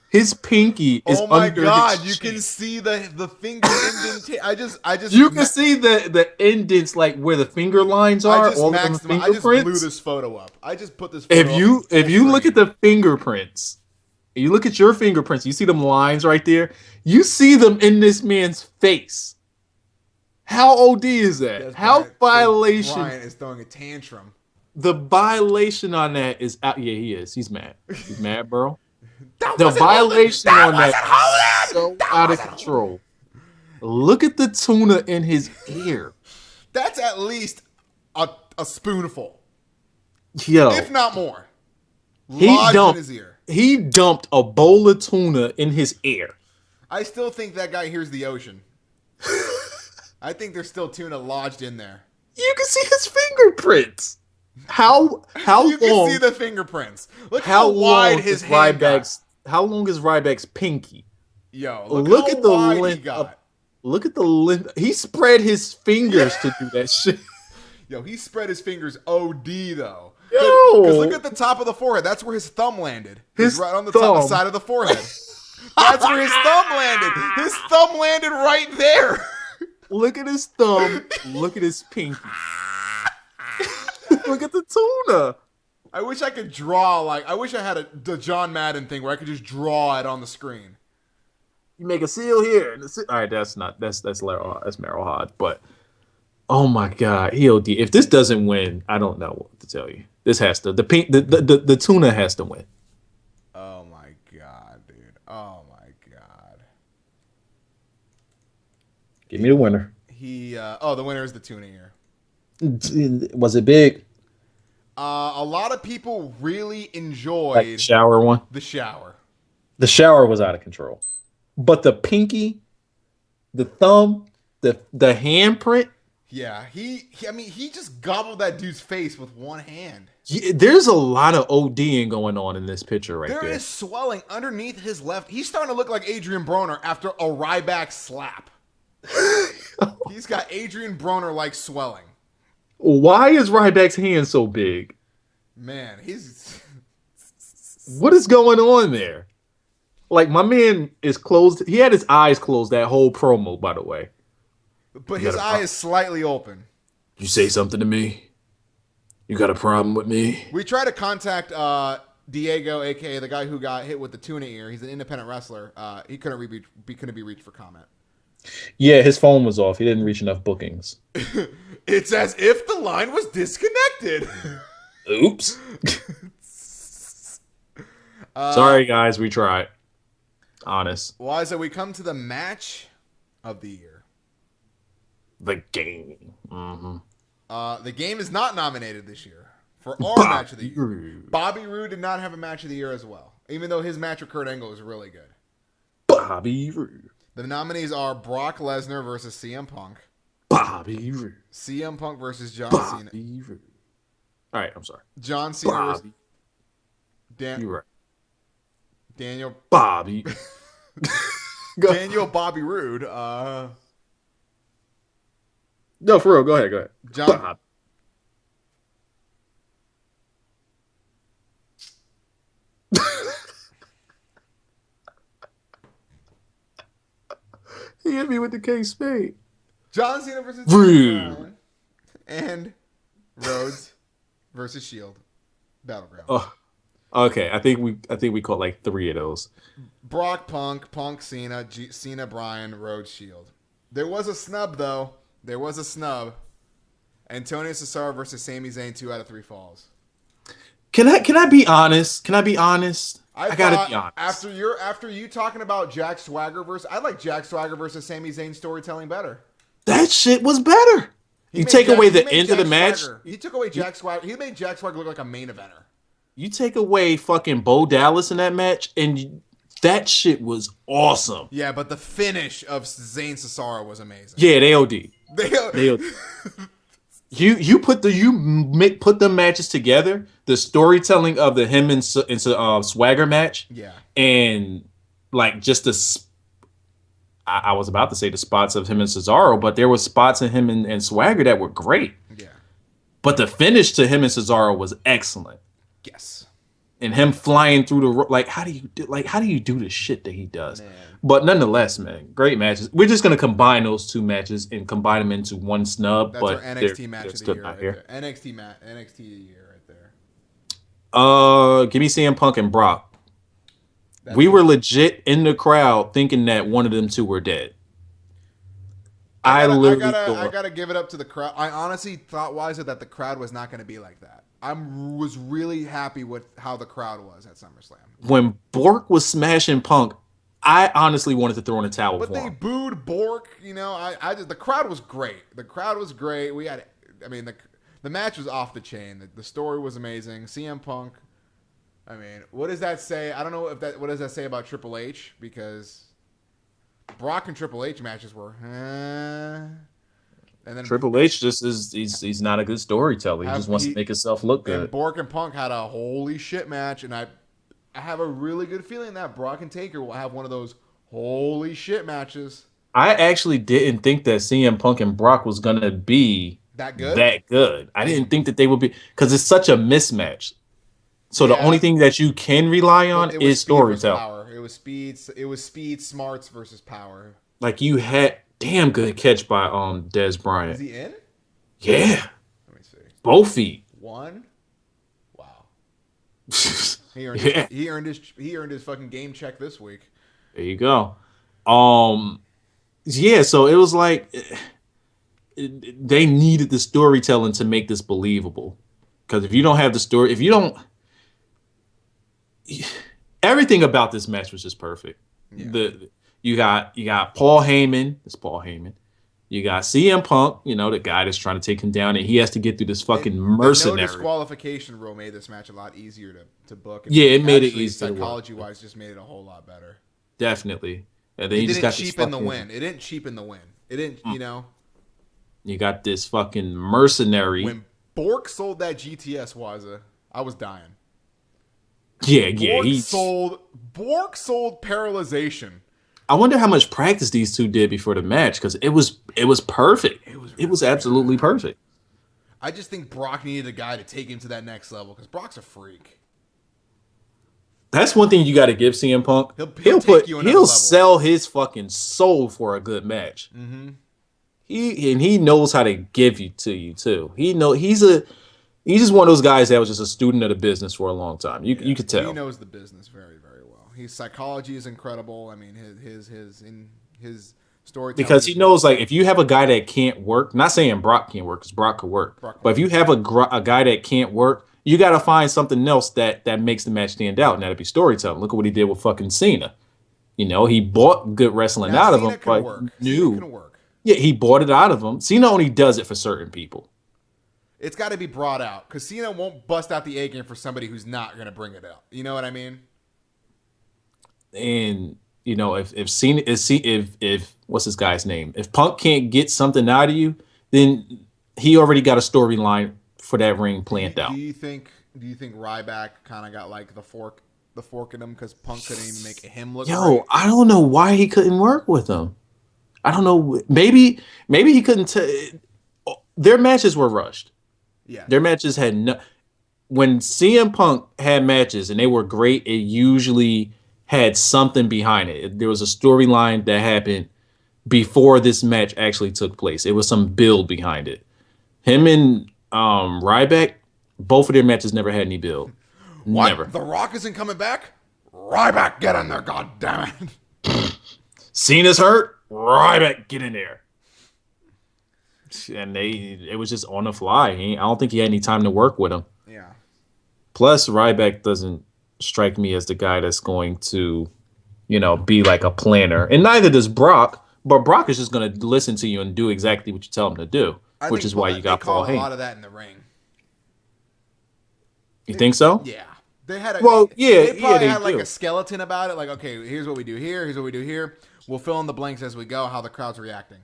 His pinky is under his chin. Oh my God! You can see the finger indentation. I just. You can see the indents like where the finger lines are. I just blew this photo up. I just put this. If you look at the fingerprints, you look at your fingerprints. You see them lines right there. You see them in this man's face. How OD is that? How violation? Brian is throwing a tantrum. The violation on that is out. Yeah, he is. He's mad. He's mad, bro. The violation on that is so out of control. Look at the tuna in his ear. That's at least a spoonful. Yo. If not more. He dumped a bowl of tuna in his ear. I still think that guy hears the ocean. I think there's still tuna lodged in there. You can see his fingerprints. How you long? You can see the fingerprints. Look how wide his hand got. How long is Ryback's pinky? Yo, look at the length. Look at the length. He spread his fingers to do that shit. Yo, he spread his fingers OD though. Yo! Because look at the top of the forehead. That's where his thumb landed. He's right on the top thumb. side of the forehead. That's where his thumb landed. His thumb landed right there. Look at his thumb. Look at his pinky. Look at the tuna. I wish I could draw I wish I had the John Madden thing where I could just draw it on the screen. You make a seal here. All right, that's Merrill Hod. But oh my God, EOD. If this doesn't win, I don't know what to tell you. This has to. The tuna has to win. Oh my God, dude. Oh my God. Give me the winner. The winner is the tuna here. Was it big? A lot of people really enjoyed Like the shower one. the shower. The shower was out of control. But the pinky, the thumb, the handprint. Yeah, he just gobbled that dude's face with one hand. There's a lot of ODing going on in this picture right there. There is swelling underneath his left. He's starting to look like Adrian Broner after a Ryback slap. He's got Adrian Broner-like swelling. Why is Ryback's hand so big? Man, he's... What is going on there? Like, my man is closed. He had his eyes closed that whole promo, by the way. But his eye is slightly open. You say something to me? You got a problem with me? We tried to contact Diego, a.k.a. the guy who got hit with the tuna ear. He's an independent wrestler. He couldn't be reached for comment. Yeah, his phone was off. He didn't reach enough bookings. It's as if the line was disconnected. Oops. Sorry, guys. We tried. Honest. Why is it we come to the match of the year? The game. Mm-hmm. The game is not nominated this year for our match of the year. Roode. Bobby Roode did not have a match of the year as well, even though his match with Kurt Angle was really good. Bobby Roode. The nominees are Brock Lesnar versus CM Punk. Bobby Roode. CM Punk versus John Cena. Bobby Roode. All right, I'm sorry. John Cena versus Bobby. You're right. Daniel Bobby. Daniel Bobby Roode. No, for real. Go ahead. John. Bob. He hit me with the K-Spade. John Cena versus Roode. Bryan. And Rhodes versus Shield. Battleground. Oh, okay. I think we caught like 3 of those. Brock Punk Cena, Cena Bryan, Rhodes Shield. There was a snub though. Antonio Cesaro versus Sami Zayn, 2 out of 3 falls. Can I be honest? I gotta be honest. After you talking about Jack Swagger I like Jack Swagger versus Sami Zayn storytelling better. That shit was better. You take away the end of the match. He took away Jack Swagger. He made Jack Swagger look like a main eventer. You take away fucking Bo Dallas in that match, and that shit was awesome. Yeah, but the finish of Zayn Cesaro was amazing. Yeah, they OD. They OD. You put the matches together. The storytelling of the him and Swagger match. Yeah. And like just the. I was about to say the spots of him and Cesaro, but there were spots in him and Swagger that were great. Yeah. But the finish to him and Cesaro was excellent. Yes. And him flying through the how do you do the shit that he does? Man. But nonetheless, man, great matches. We're just gonna combine those 2 matches and combine them into one snub. That's but our NXT match of the year. Right there. NXT of the year right there. Give me CM Punk and Brock. We were legit in the crowd thinking that one of them 2 were dead. I gotta give it up to the crowd. I honestly thought that the crowd was not going to be like that. I was really happy with how the crowd was at SummerSlam. When Bork was smashing Punk, I honestly wanted to throw in a towel. But they booed Bork. You know, the crowd was great. The crowd was great. The match was off the chain. The story was amazing. CM Punk. I mean, what does that say? I don't know what does that say about Triple H, because Brock and Triple H matches were, and then Triple H just he's not a good storyteller. He just wants to make himself look good. And Bork and Punk had a holy shit match, and I have a really good feeling that Brock and Taker will have one of those holy shit matches. I actually didn't think that CM Punk and Brock was gonna be That good? that good. I didn't think that they would be because it's such a mismatch. So the Yeah. only thing that you can rely on It was is speed versus storytelling. power. It was speed, smarts versus power. Like you had damn good catch by Des Is Bryant. he in? Yeah, Let me see. both feet. One. Wow. He earned Yeah. he earned his fucking game check this week. There you go. Yeah, so it was like they needed the storytelling to make this believable. Because if you don't have the story, if you don't, everything about this match was just perfect. Yeah. You got Paul Heyman. It's Paul Heyman. You got CM Punk. You know the guy that's trying to take him down, and he has to get through this fucking The mercenary. no disqualification rule made this match a lot easier to book. And Yeah, it made it actually, easier to work. psychology wise, just made it a whole lot better. Definitely. And then It you just didn't got this cheapen the fucking- win. It didn't cheapen the win. It didn't, you know. You got this fucking mercenary. When Bork sold that GTS Waza, I was dying. Yeah. Bork sold paralyzation. I wonder how much practice these two did before the match because it was perfect. It was absolutely perfect. I just think Brock needed a guy to take him to that next level because Brock's a freak. That's one thing you got to give CM Punk. He'll take you another level. Sell his fucking soul for a good match. Mm-hmm. He knows how to give you too. He's just one of those guys that was just a student of the business for a long time. You could tell. He knows the business very, very well. His psychology is incredible. I mean, his storytelling. Because he knows, like, if you have a guy that can't work, not saying Brock can't work, because Brock could work, but if you have a guy that can't work, you got to find something else that makes the match stand out, and that'd be storytelling. Look at what he did with fucking Cena. You know, he bought good wrestling out of him, but Cena can work. Yeah, he bought it out of him. Cena only does it for certain people. It's got to be brought out because Cena won't bust out the A game for somebody who's not going to bring it out. You know what I mean? And you know, if Cena if what's this guy's name? If Punk can't get something out of you, then he already got a storyline for that ring planned out. Do you think Ryback kind of got like the fork in him because Punk couldn't even make him look? Yo, great? I don't know why he couldn't work with him. I don't know. Maybe he couldn't. Their matches were rushed. Yeah, Their matches had no. When CM Punk had matches and they were great, it usually had something behind it. There was a storyline that happened before this match actually took place. It was some build behind it. Him and Ryback, both of their matches never had any build. what? Never. The Rock isn't coming back. Ryback, get in there, goddammit. Cena's hurt. Ryback, get in there. And it was just on the fly. I don't think he had any time to work with him. Yeah. Plus, Ryback doesn't strike me as the guy that's going to, you know, be like a planner. And neither does Brock. But Brock is just going to listen to you and do exactly what you tell him to do, which is why you got Paul Heyman. A Heyman. lot of that in the ring. You think so? Yeah. They had they probably had like do. a skeleton about it. Like, okay, here's what we do here. Here's what we do here. We'll fill in the blanks as we go. How the crowd's reacting.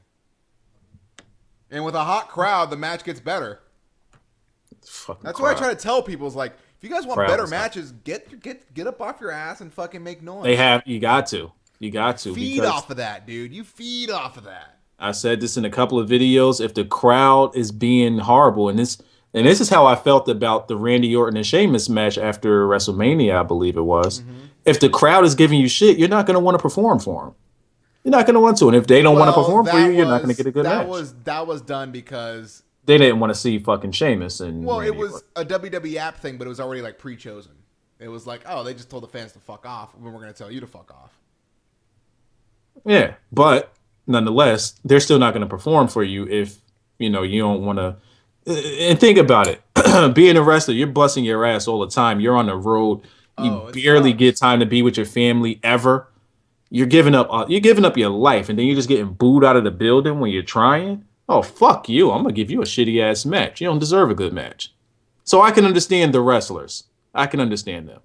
And with a hot crowd, the match gets better. That's what I try to tell people is like, if you guys want better matches, get up off your ass and fucking make noise. You got to. Feed off of that, dude. You feed off of that. I said this in a couple of videos. If the crowd is being horrible, and this is how I felt about the Randy Orton and Sheamus match after WrestleMania, I believe it was. Mm-hmm. If the crowd is giving you shit, you're not going to want to perform for them. You're not going to want to. And if they don't want to perform for you, you're not going to get a good match. That was done because they didn't want to see fucking Sheamus. And well, Randy it was Orton. a WWE app thing, but it was already like pre-chosen. It was like, oh, they just told the fans to fuck off, and we're going to tell you to fuck off. Yeah, but nonetheless, they're still not going to perform for you if you don't want to. And think about it: being a wrestler, you're busting your ass all the time. You're on the road. You barely get time to be with your family ever. You're giving up your life, and then you're just getting booed out of the building when you're trying. Oh, fuck you! I'm gonna give you a shitty ass match. You don't deserve a good match. So I can understand the wrestlers. I can understand them.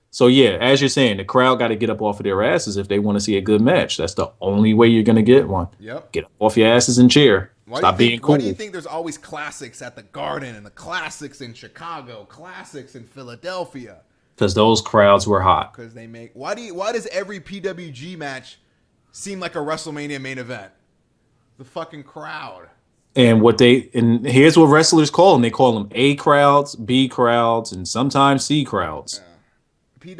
So yeah, as you're saying, the crowd got to get up off of their asses if they want to see a good match. That's the only way you're gonna get one. Yep. Get up off your asses and cheer. Stop being cool. Why do you think there's always classics at the Garden and the classics in Chicago, classics in Philadelphia? Because those crowds were hot. Because they make why does every PWG match seem like a WrestleMania main event. The fucking crowd. And here's what wrestlers call them. They call them A crowds, B crowds, and sometimes C crowds.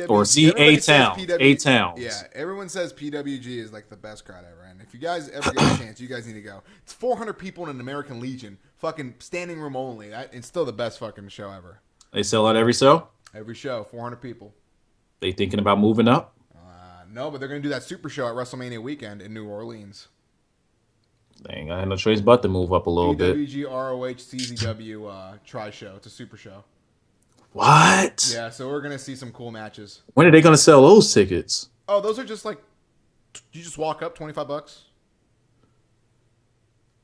Or C A town. A towns. Yeah, everyone says PWG is like the best crowd ever. And if you guys ever get a chance, you guys need to go. It's 400 people in an American Legion, fucking standing room only. It's still the best fucking show ever. They sell out every show. Every show, 400 people. They thinking about moving up? No, but they're gonna do that super show at WrestleMania weekend in New Orleans. Dang, I had no choice but to move up a little bit. PWG ROH CZW Tri Show. It's a super show. What? Yeah, so we're gonna see some cool matches. When are they gonna sell those tickets? Oh, those are just like you just walk up, $25.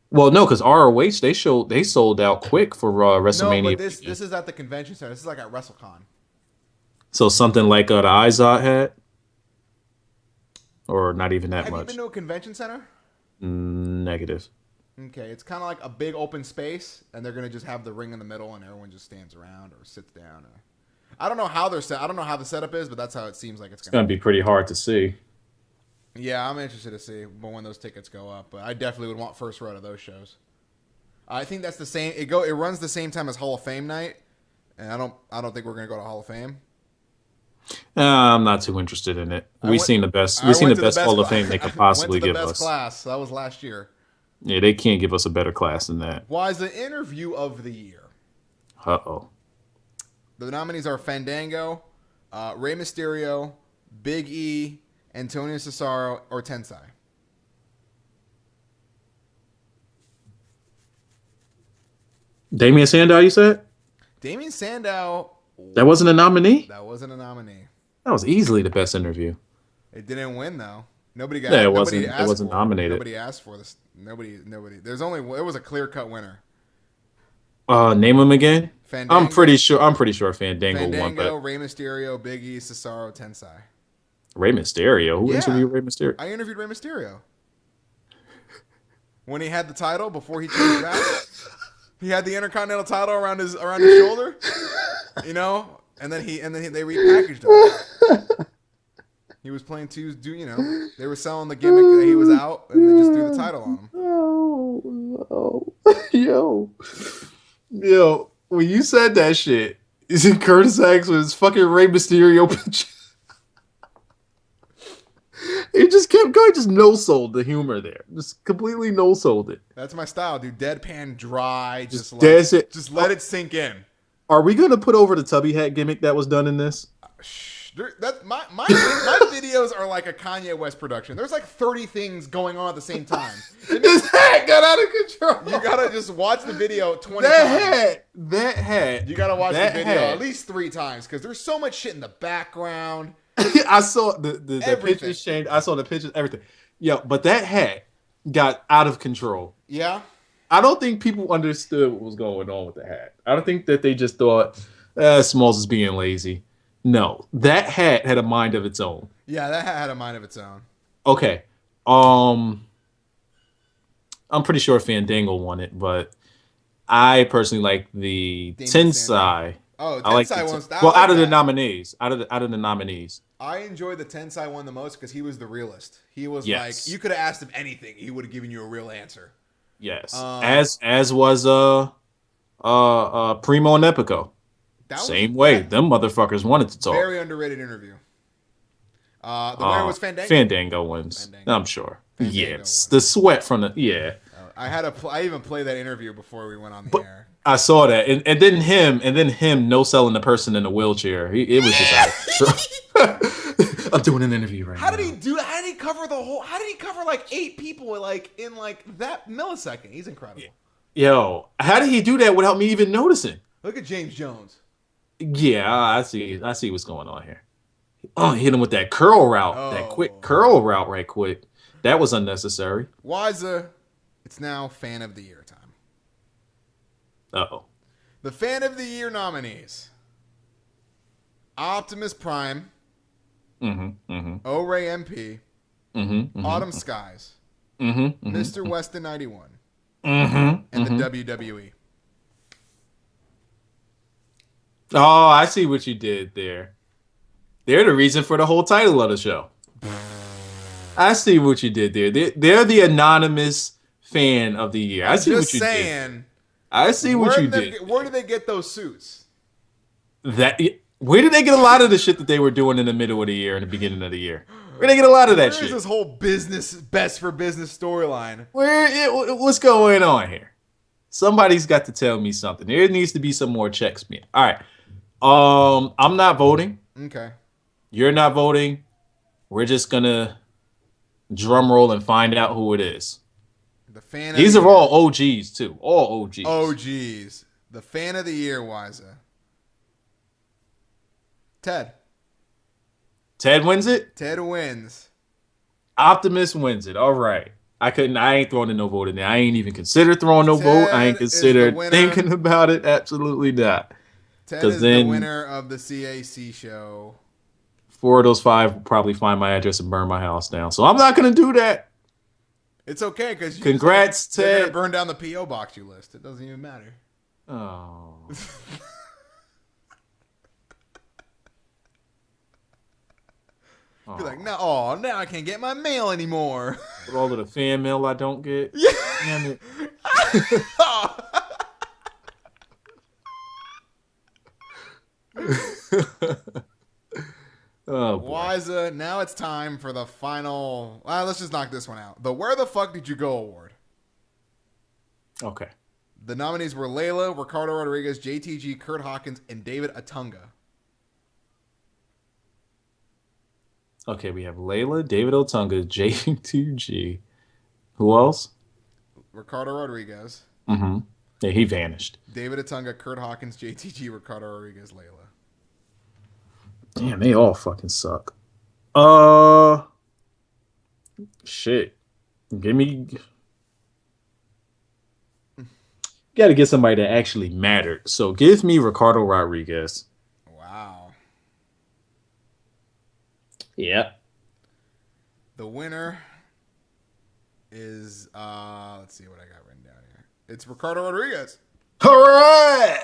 Well, no, because ROH they sold out quick for WrestleMania. No, but this is at the convention center. This is like at WrestleCon. So something like the Izod had, or not even that Have much. you been to a convention center? Negative. Okay, it's kind of like a big open space, and they're gonna just have the ring in the middle, and everyone just stands around or sits down. I don't know how they're set. I don't know how the setup is, but that's how it seems like it's It's gonna be pretty hard to see. Yeah, I'm interested to see when those tickets go up, but I definitely would want first row to those shows. I think that's the same. It runs the same time as Hall of Fame night, and I don't think we're gonna go to Hall of Fame. I'm not too interested in it. We've seen the best Hall of Fame they could possibly give us. Best class. That was last year. Yeah, they can't give us a better class than that. Why is the interview of the year? Uh-oh. The nominees are Fandango, Rey Mysterio, Big E, Antonio Cesaro, or Tensai. Damian Sandow, you said? Damian Sandow. That wasn't a nominee? That wasn't a nominee. That was easily the best interview. It didn't win though. Nobody got. Yeah, it nobody wasn't nominated. Nobody asked for this. Nobody. It was a clear cut winner. Name them again. Fandango, I'm pretty sure Fandango won. Fandango, But Rey Mysterio, Big E, Cesaro, Tensai. Rey Mysterio. Who interviewed Rey Mysterio? I interviewed Rey Mysterio when he had the title before he changed back. He had the Intercontinental title around his shoulder, you know, and then they repackaged him. He was playing they were selling the gimmick that he was out, and they just threw the title on him. Yo, when you said that shit, is it Curtis Axel's fucking Rey Mysterio picture? It just kept going, just no-sold the humor there. Just completely no-sold it. That's my style, dude. Deadpan, dry, just let it sink in. Are we going to put over the tubby hat gimmick that was done in this? My videos are like a Kanye West production. There's like 30 things going on at the same time. This hat got out of control. You gotta just watch the video 20 times. That hat. You gotta watch the video at least 3 times because there's so much shit in the background. I saw the pictures changed. I saw the pictures, everything. Yeah, but that hat got out of control. Yeah. I don't think people understood what was going on with the hat. I don't think that they just thought Smalls is being lazy. No, that hat had a mind of its own. Yeah, that hat had a mind of its own. Okay. I'm pretty sure Fandango won it, but I personally like the Tensai. Oh, I like Tensai one's out of the nominees. Out of the nominees. I enjoyed the Tensai one the most because he was the realist. He was like, you could have asked him anything, he would have given you a real answer. Yes. As was Primo and Epico. Same way. Them motherfuckers wanted to talk. Very underrated interview. The winner was Fandango. Fandango wins. I'm sure. Yes. The sweat from the I even played that interview before we went on the air. I saw that, and then him no selling the person in the wheelchair. It was just out. I'm doing an interview right now. How did he do? How did he cover the whole? How did he cover like 8 people in that millisecond? He's incredible. Yo, how did he do that without me even noticing? Look at James Jones. Yeah, I see what's going on here. Oh, hit him with that curl route, that quick curl route, right quick. That was unnecessary. Wiza, it's now Fan of the Year time. Uh-oh. The Fan of the Year nominees: Optimus Prime, O-Ray MP, Autumn Skies, Mr. Weston 91, and the WWE. Oh, I see what you did there. They're the reason for the whole title of the show. I see what you did there. They're the anonymous fan of the year. I see what you did. I see what you did. Where did they get those suits? Where did they get a lot of the shit that they were doing in the middle of the year and the beginning of the year? Where did they get a lot of that shit? Where's this whole best for business storyline? What's going on here? Somebody's got to tell me something. There needs to be some more checks made. All right. I'm not voting. Okay. You're not voting. We're just gonna drum roll and find out who it is. The fan. These are all OGs too. All OGs. OGs. The fan of the year, Wiza. Ted. Ted wins it? Ted wins. Optimus wins it. All right. I ain't throwing in no vote in there. I ain't even considered throwing no vote. I ain't considered thinking about it. Absolutely not. Ted is the winner of the CAC show. 4 of those 5 will probably find my address and burn my house down. So I'm not going to do that. It's okay because congrats, Ted. They're gonna burn down the PO box you list. It doesn't even matter. Oh. Be like, no, now I can't get my mail anymore. With all of the fan mail I don't get. Yeah. Damn it. Oh, boy. Wiza, now it's time for the final. Let's just knock this one out. The Where the Fuck Did You Go award. Okay. The nominees were Layla, Ricardo Rodriguez, JTG, Kurt Hawkins, and David Otunga. Okay, we have Layla, David Otunga, JTG. Who else? Ricardo Rodriguez. Mm-hmm. Yeah, he vanished. David Otunga, Kurt Hawkins, JTG, Ricardo Rodriguez, Layla. Damn, they all fucking suck. Shit. Give me. Got to get somebody that actually mattered. So give me Ricardo Rodriguez. Wow. Yep. The winner is let's see what I got written down here. It's Ricardo Rodriguez. Hooray!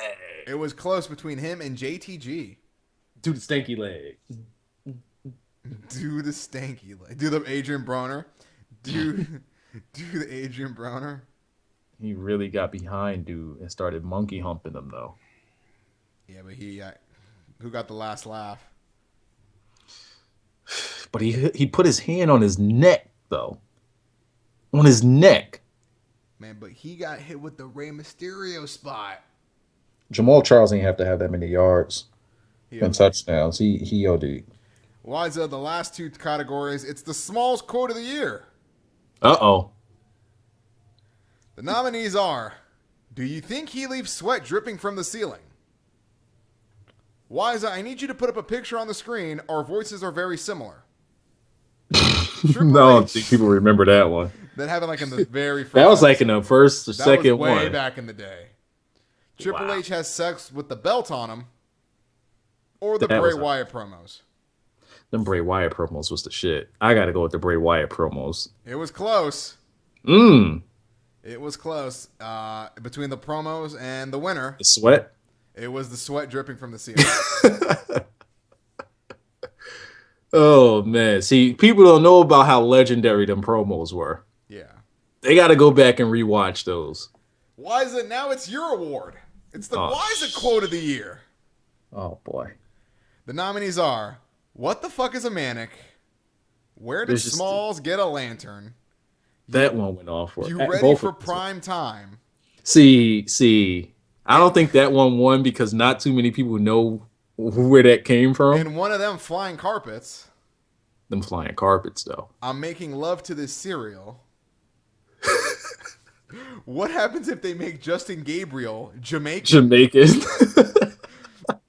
It was close between him and JTG. Do the stanky leg. Do the stanky leg. Do the Adrian Broner. Do the Adrian Broner. He really got behind dude and started monkey humping him though. Yeah, but who got the last laugh? But he put his hand on his neck though. On his neck. Man, but he got hit with the Rey Mysterio spot. Jamal Charles ain't have to have that many yards and touchdowns. He OD'd. Wiza, the last 2 categories. It's the Smalls quote of the year. Uh-oh. The nominees are: do you think he leaves sweat dripping from the ceiling? Wiza, I need you to put up a picture on the screen. Our voices are very similar. No, I don't think people remember that one. That happened like in the very first. That was like in the first or second one. Way back in the day. Triple H has sex with the belt on him, or the Bray Wyatt promos. Them Bray Wyatt promos was the shit. I got to go with the Bray Wyatt promos. It was close. It was close between the promos and the winner. The sweat? It was the sweat dripping from the ceiling. Oh, man. See, people don't know about how legendary them promos were. Yeah. They got to go back and rewatch those. Wiza, now it's your award. It's the Wiza quote of the year. Oh, boy. The nominees are: what the fuck is a manic? Where did Smalls get a lantern? That one went off for you ready for prime time? See, I don't think that one won because not too many people know where that came from. And one of them flying carpets. Them flying carpets, though. I'm making love to this cereal. What happens if they make Justin Gabriel Jamaican?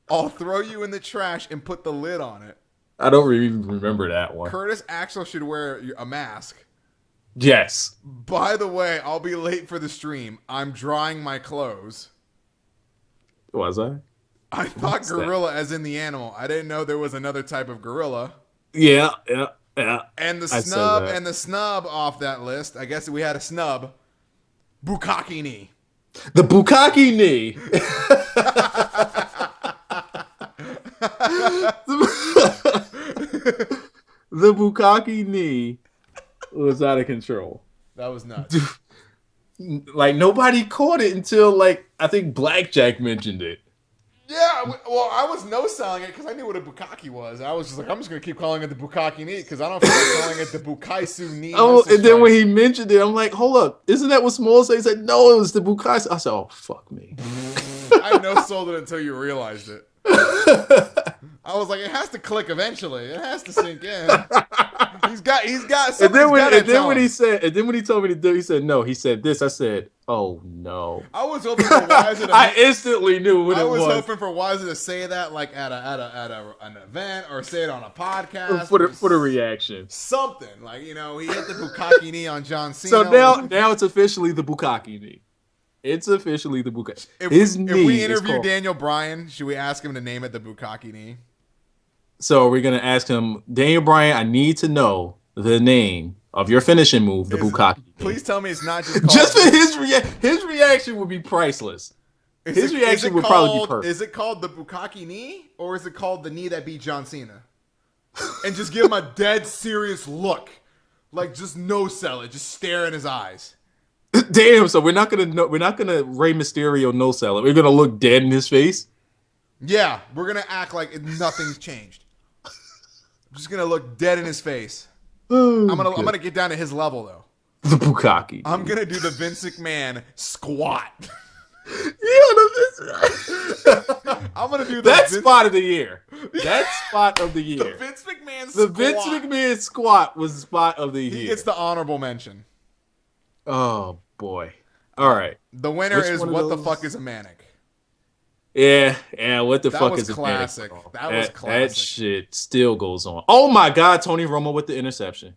I'll throw you in the trash and put the lid on it. I don't even remember that one. Curtis Axel should wear a mask. Yes. By the way, I'll be late for the stream. I'm drying my clothes. Was I? I thought gorilla as in the animal. I didn't know there was another type of gorilla. Yeah. And the snub off that list. I guess we had a snub. Bukkake knee. The Bukkake knee. The Bukkake knee was out of control. That was nuts. Like nobody caught it until like I think Blackjack mentioned it. Yeah, well, I was no-selling it because I knew what a bukkake was. I was just like, I'm just going to keep calling it the bukkake ni because I don't feel like calling it the bukaisu ni. Oh, and then when he mentioned it, I'm like, hold up, isn't that what Small said? He said, no, it was the bukkake. I said, oh, fuck me. I no-sold it until you realized it. I was like, it has to click eventually. It has to sink in. He's got. And then when he told me to do, he said no. He said this. I said, oh no. I was hoping for Wiser to. I instantly knew what it was. I was hoping for Wiser to say that like at an event or say it on a podcast for the reaction. Something like he hit the bukkake ni on John Cena. So now it's officially the bukkake ni. It's officially the bukkake. If we interview Daniel Bryan, should we ask him to name it the bukkake ni? So we're gonna ask him, Daniel Bryan, I need to know the name of your finishing move, the bukkake. Please tell me it's not just called just for his reaction would be priceless. His reaction would probably be perfect. Is it called the bukkake ni, or is it called the knee that beat John Cena? And just give him a dead serious look, like just no sell it, just stare in his eyes. Damn! So we're not gonna Rey Mysterio no sell it. We're gonna look dead in his face. Yeah, we're gonna act like nothing's changed. I'm just gonna look dead in his face. I'm gonna get down to his level though. The bukkake. I'm gonna do the Vince McMahon squat. I'm gonna do that spot of the year. That spot of the year. The Vince McMahon squat. The Vince McMahon squat was the spot of the year. He gets the honorable mention. Oh boy! All right. The winner is what the fuck is a manic. Yeah. What the fuck is classic? That was classic. That shit still goes on. Oh my God, Tony Romo with the interception.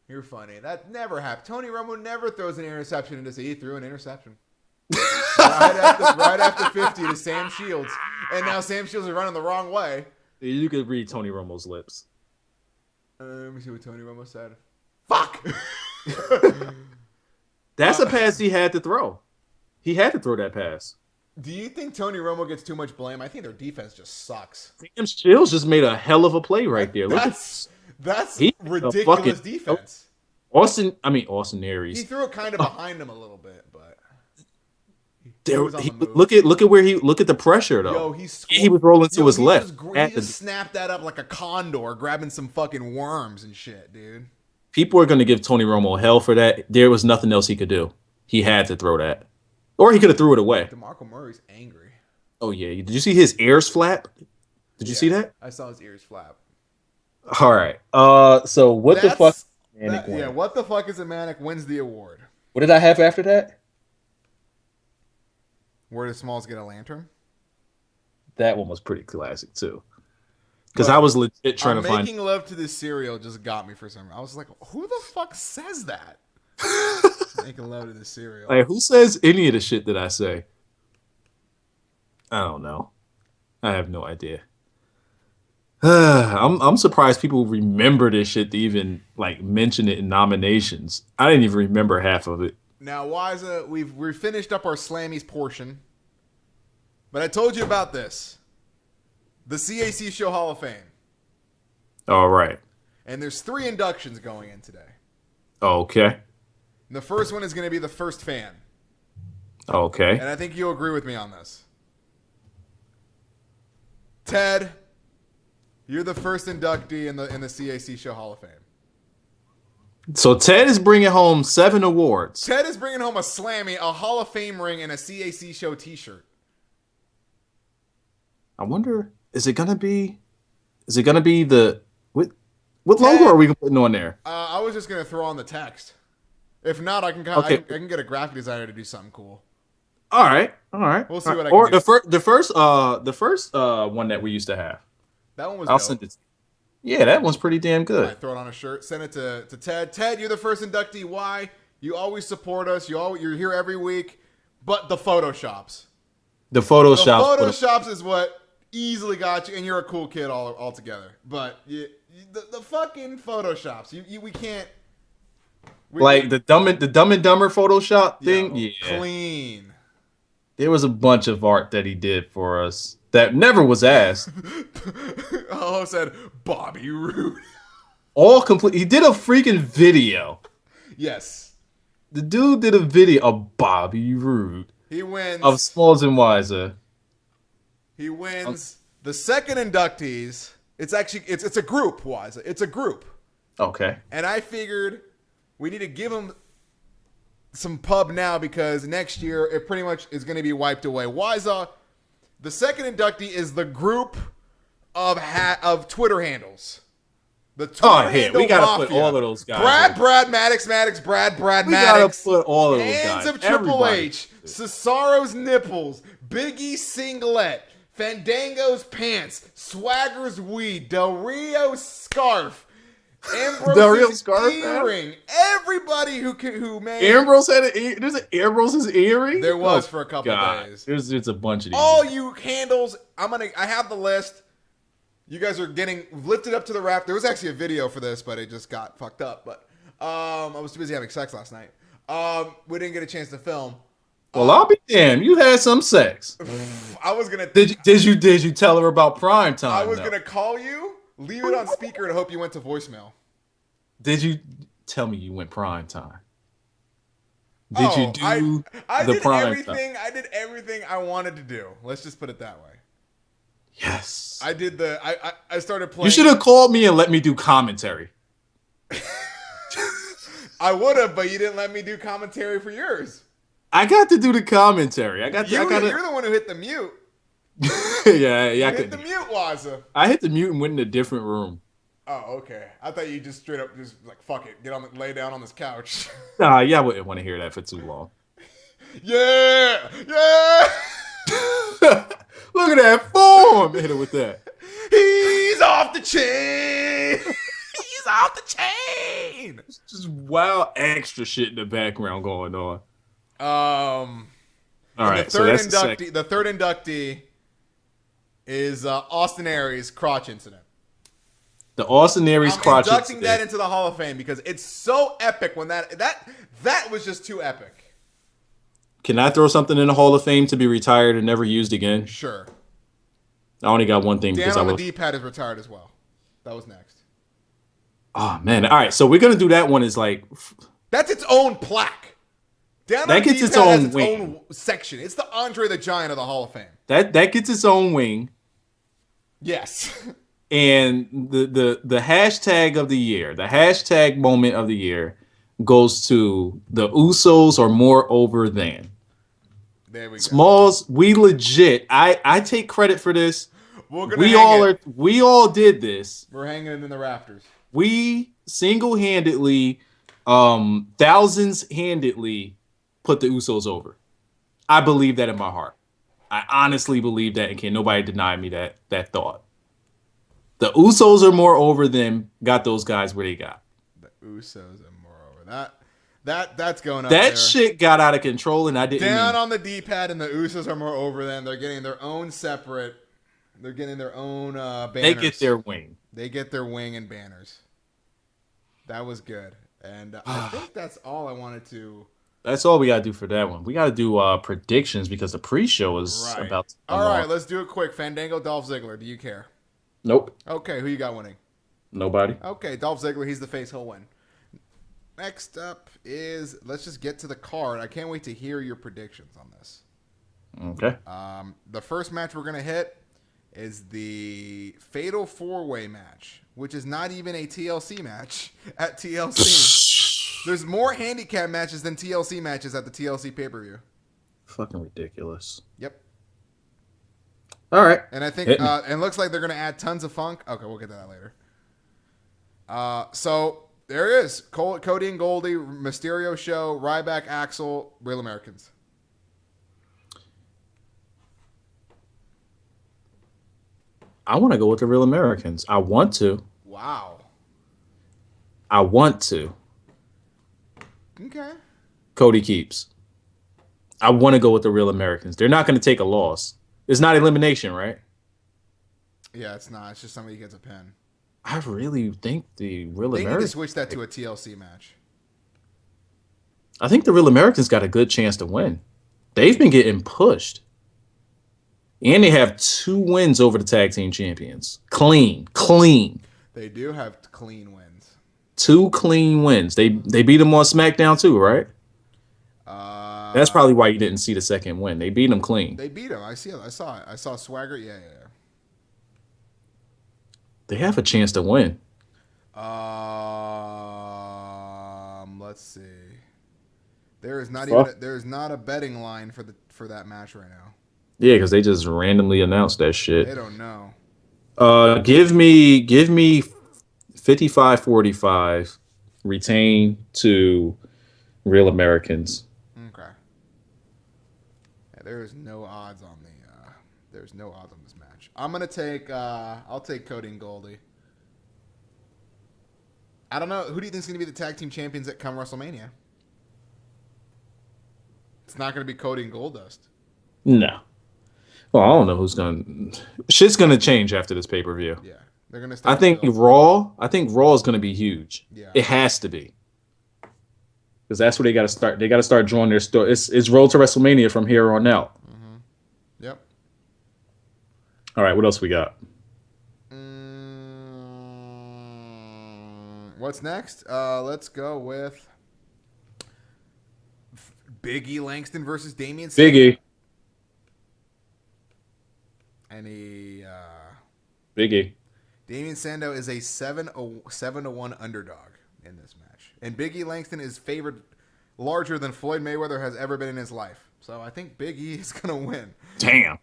You're funny. That never happened. Tony Romo never throws an interception into he threw an interception. right after 50 to Sam Shields. And now Sam Shields is running the wrong way. You could read Tony Romo's lips. Let me see what Tony Romo said. Fuck! That's a pass he had to throw. He had to throw that pass. Do you think Tony Romo gets too much blame? I think their defense just sucks. Sam Shields just made a hell of a play right there. That's ridiculous defense. Austin Aries. He threw it kind of behind him a little bit, but look at the pressure though. Yo, he was rolling to his left. He just snapped that up like a condor, grabbing some fucking worms and shit, dude. People are going to give Tony Romo hell for that. There was nothing else he could do. He had to throw that. Or he could have threw it away. DeMarco Murray's angry. Oh, yeah. Did you see his ears flap? Did you see that? I saw his ears flap. All right. So what the fuck? What the fuck is a manic wins the award. What did I have after that? Where did Smalls get a lantern? That one was pretty classic, too. Because I was legit trying to find... Making love to this cereal just got me for some reason. I was like, who the fuck says that? Making love to this cereal. Like, who says any of the shit that I say? I don't know. I have no idea. I'm surprised people remember this shit to even like mention it in nominations. I didn't even remember half of it. Now, Wiza, we've finished up our Slammys portion, but I told you about this. The CACShow Hall of Fame. All right. And there's 3 inductions going in today. Okay. And the first one is going to be the first fan. Okay. And I think you'll agree with me on this. Ted, you're the first inductee in the CACShow Hall of Fame. So Ted is bringing home 7 awards. Ted is bringing home a Slammy, a Hall of Fame ring, and a CACShow t-shirt. I wonder, is it gonna be the what logo are we putting on there? I was just gonna throw on the text. If not, I can I can get a graphic designer to do something cool. All right. We'll see what I can do. The first one that we used to have. That one was. I'll dope. send it. Yeah, that one's pretty damn good. I throw it on a shirt. Send it to Ted. Ted, you're the first inductee. Why? You always support us. You're here every week. But the photoshops. The photoshops is what easily got you, and you're a cool kid altogether. But the fucking photoshops, we can't. The Dumb and Dumber Photoshop thing. Yeah, clean. There was a bunch of art that he did for us that never was asked. Oh, said Bobby Roode. All complete. He did a freaking video. Yes. The dude did a video of Bobby Roode He wins. of Smalls and Wiser. He wins the second inductees. It's a group, Wiser. It's a group. Okay. And I figured we need to give him some pub now because next year it pretty much is going to be wiped away. Wiser, the second inductee is the group of Twitter handles. The Twitter handle we gotta mafia. put all of those guys. Brad, Maddox, Brad, We Maddox. gotta put all of those Hands guys. of Triple Everybody. H, Cesaro's nipples, Biggie's singlet, Fandango's pants, Swagger's weed, Del Rio's scarf, Ambrose's Del Rio's scarf, earring. Everybody who made Ambrose had there's an Ambrose's earring. There was for a couple days. There's a bunch of these. All you handles, I have the list. You guys are getting lifted up to the raft. There was actually a video for this, but it just got fucked up. But I was too busy having sex last night. We didn't get a chance to film. Well, I'll be damned. You had some sex. I was gonna. Did you tell her about prime time? I was gonna call you, leave it on speaker, and hope you went to voicemail. Did you tell me you went prime time? Did you do I the did prime everything. time? I did everything I wanted to do. Let's just put it that way. Yes. I did the. I started playing. You should have called me and let me do commentary. I would have, but you didn't let me do commentary for yours. I got to do the commentary. You're the one who hit the mute. yeah, I Hit could. the mute, Waza. I hit the mute and went in a different room. Oh, okay. I thought you just straight up just like fuck it, lay down on this couch. Nah, yeah, I wouldn't want to hear that for too long. yeah. Look at that form. Hit it with that. He's off the chain. He's off the chain. Just wild extra shit in the background going on. All right, the so third that's inductee. The third inductee is Austin Aries crotch incident. The Austin Aries crotch inducting incident. that into the Hall of Fame because it's so epic. When that was just too epic. Can I throw something in the Hall of Fame to be retired and never used again? Sure. I only got one thing Dan because on the D-pad is retired as well. That was next. Oh man! All right, so we're gonna do that one. Is like That's its own plaque. Down that on gets the its D-pad own has its wing. own section. It's the Andre the Giant of the Hall of Fame. That gets its own wing. Yes. And the hashtag of the year, the hashtag moment of the year, goes to the Usos are more over than. There we go. Smalls, we legit. I take credit for this. We all did this. We're hanging it in the rafters. We single-handedly, thousands-handedly put the Usos over. I believe that in my heart. I honestly believe that, and can't nobody deny me that thought. The Usos are more over than got those guys where they got. The Usos are more over. That's going up That there. shit got out of control, and I didn't. Down on the D-pad, and the Usos are more over than. They're getting their own separate. They're getting their own banners. They get their wing. They get their wing and banners. That was good, and I think that's all I wanted to. That's all we gotta do for that one. We gotta do predictions because the pre-show is about to come All right, on. let's do it quick. Fandango, Dolph Ziggler. Do you care? Nope. Okay, who you got winning? Nobody. Okay, Dolph Ziggler. He's the face. He'll win. Next up is let's just get to the card. I can't wait to hear your predictions on this. Okay. The first match we're gonna hit is the Fatal 4-Way match, which is not even a TLC match at TLC. There's more handicap matches than TLC matches at the TLC pay-per-view. Fucking ridiculous. Yep. All right. And I think and it looks like they're gonna add tons of funk. Okay, we'll get to that later. So there it is. Cody and Goldie, Mysterio show, Ryback, Axel, Real Americans. I want to go with the Real Americans. I want to. Wow. Okay. Cody keeps. I want to go with the Real Americans. They're not going to take a loss. It's not elimination, right? Yeah, it's not. It's just somebody gets a pin. I really think the Real They need to Americans. switch that to a TLC match. I think the Real Americans got a good chance to win. They've been getting pushed. And they have 2 wins over the tag team champions. Clean. They do have clean wins. 2 clean wins. They beat them on SmackDown too, right? That's probably why you didn't see the second win. They beat them clean. They beat him. I see it. I saw it. I saw Swagger. Yeah. They have a chance to win. Let's see. There is not a betting line for that match right now. Yeah, because they just randomly announced that shit. They don't know. Give me 55-45. Retain to Real Americans. Okay. Yeah, there is no odds on there's no odds on this match. I'm gonna take. I'll take Cody and Goldie. I don't know. Who do you think is gonna be the tag team champions at come WrestleMania? It's not gonna be Cody and Goldust. No. Well, I don't know who's gonna. Shit's gonna change after this pay-per-view. Yeah, they're gonna. I think Raw is gonna be huge. Yeah, it has to be. Because that's where they got to start. They got to start drawing their story. It's road to WrestleMania from here on out. Mm-hmm. Yep. All right, what else we got? What's next? Let's go with Big E Langston versus Damian Sandow. Big E. Big E. Damian Sandow is a 7-1 underdog in this match. And Big E Langston is favored larger than Floyd Mayweather has ever been in his life. So I think Big E is going to win. Damn.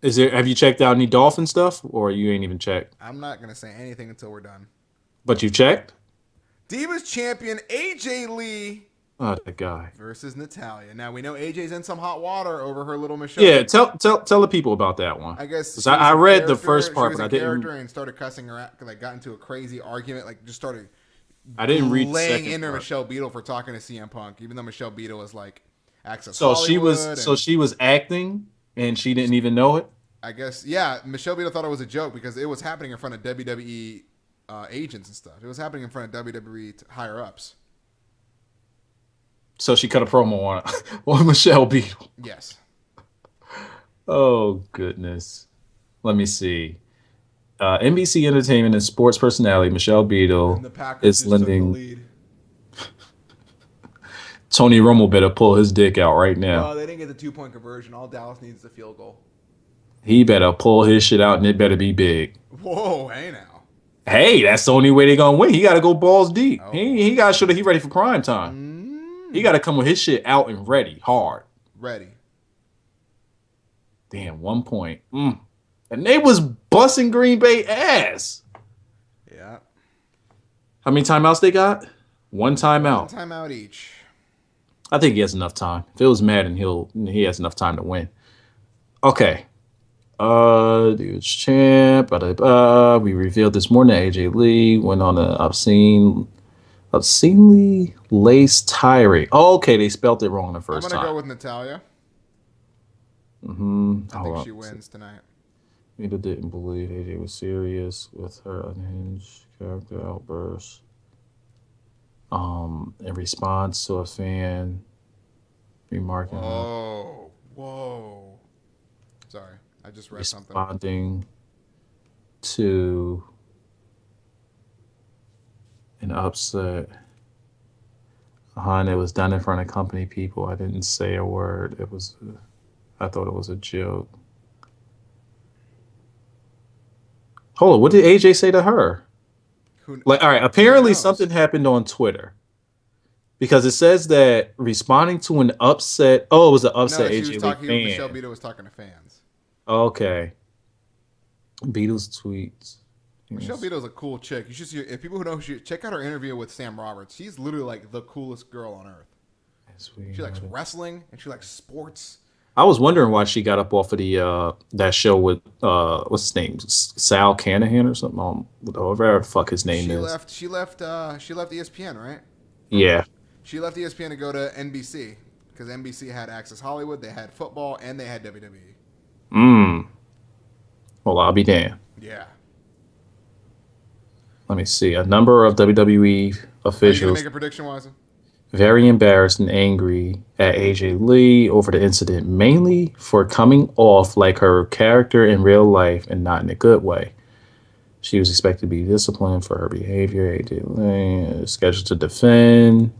Have you checked out any Dolphin stuff, or you ain't even checked? I'm not going to say anything until we're done. But you checked? Divas champion AJ Lee. Oh, that guy. Versus Natalya. Now we know AJ's in some hot water over her little Michelle. Yeah, tell the people about that one. I guess I read the first part, but I didn't. And started cussing her out because I got into a crazy argument. Like just started. I didn't read laying the into part. Michelle Beadle for talking to CM Punk, even though Michelle Beadle was like Access So Hollywood. she was acting and she didn't even know it. I guess yeah. Michelle Beadle thought it was a joke because it was happening in front of WWE agents and stuff. It was happening in front of WWE higher ups. So she cut a promo on Michelle Beadle. Yes. Oh, goodness. Let me see. NBC Entertainment and sports personality Michelle Beadle is lending. Tony Romo better pull his dick out right now. They didn't get the 2-point conversion. All Dallas needs is a field goal. He better pull his shit out and it better be big. Whoa, hey now. Hey, that's the only way they're going to win. He got to go balls deep. Oh. He got to show that he's ready for prime time. He got to come with his shit out and ready, hard. Ready. Damn, 1 point. And they was busting Green Bay ass. Yeah. How many timeouts they got? 1 timeout. 1 timeout each. I think he has enough time. If it was Madden, he has enough time to win. Okay. Dude's champ. We revealed this morning that AJ Lee went on an obscenely laced tirade. Oh, okay, they spelled it wrong the first time. I'm gonna go with Natalya. I think she wins tonight. Neither didn't believe AJ was serious with her unhinged character outburst. In response to a fan remarking. Whoa. Sorry, I just read something. Responding to an upset. It was done in front of company people. I didn't say a word. I thought it was a joke. Hold on, what did AJ say to her? All right, apparently something happened on Twitter. Because it says that responding to an upset. Oh, it was an upset AJ Lee fan. Michelle Beadle was talking to fans. Okay. Beatles tweets. Michelle Beadle's a cool chick. You should see if people who know check out her interview with Sam Roberts. She's literally like the coolest girl on earth. She likes wrestling and she likes sports. I was wondering why she got up off of the that show with what's his name, Sal Canahan or something. Whatever the fuck his name is. She left ESPN, right? Yeah. She left ESPN to go to NBC because NBC had Access Hollywood, they had football, and they had WWE. Well, I'll be damned. Yeah. Let me see. A number of WWE officials. Are you gonna make a prediction, Wazza? very embarrassed and angry at AJ Lee over the incident, mainly for coming off like her character in real life and not in a good way. She was expected to be disciplined for her behavior. AJ Lee is scheduled to defend.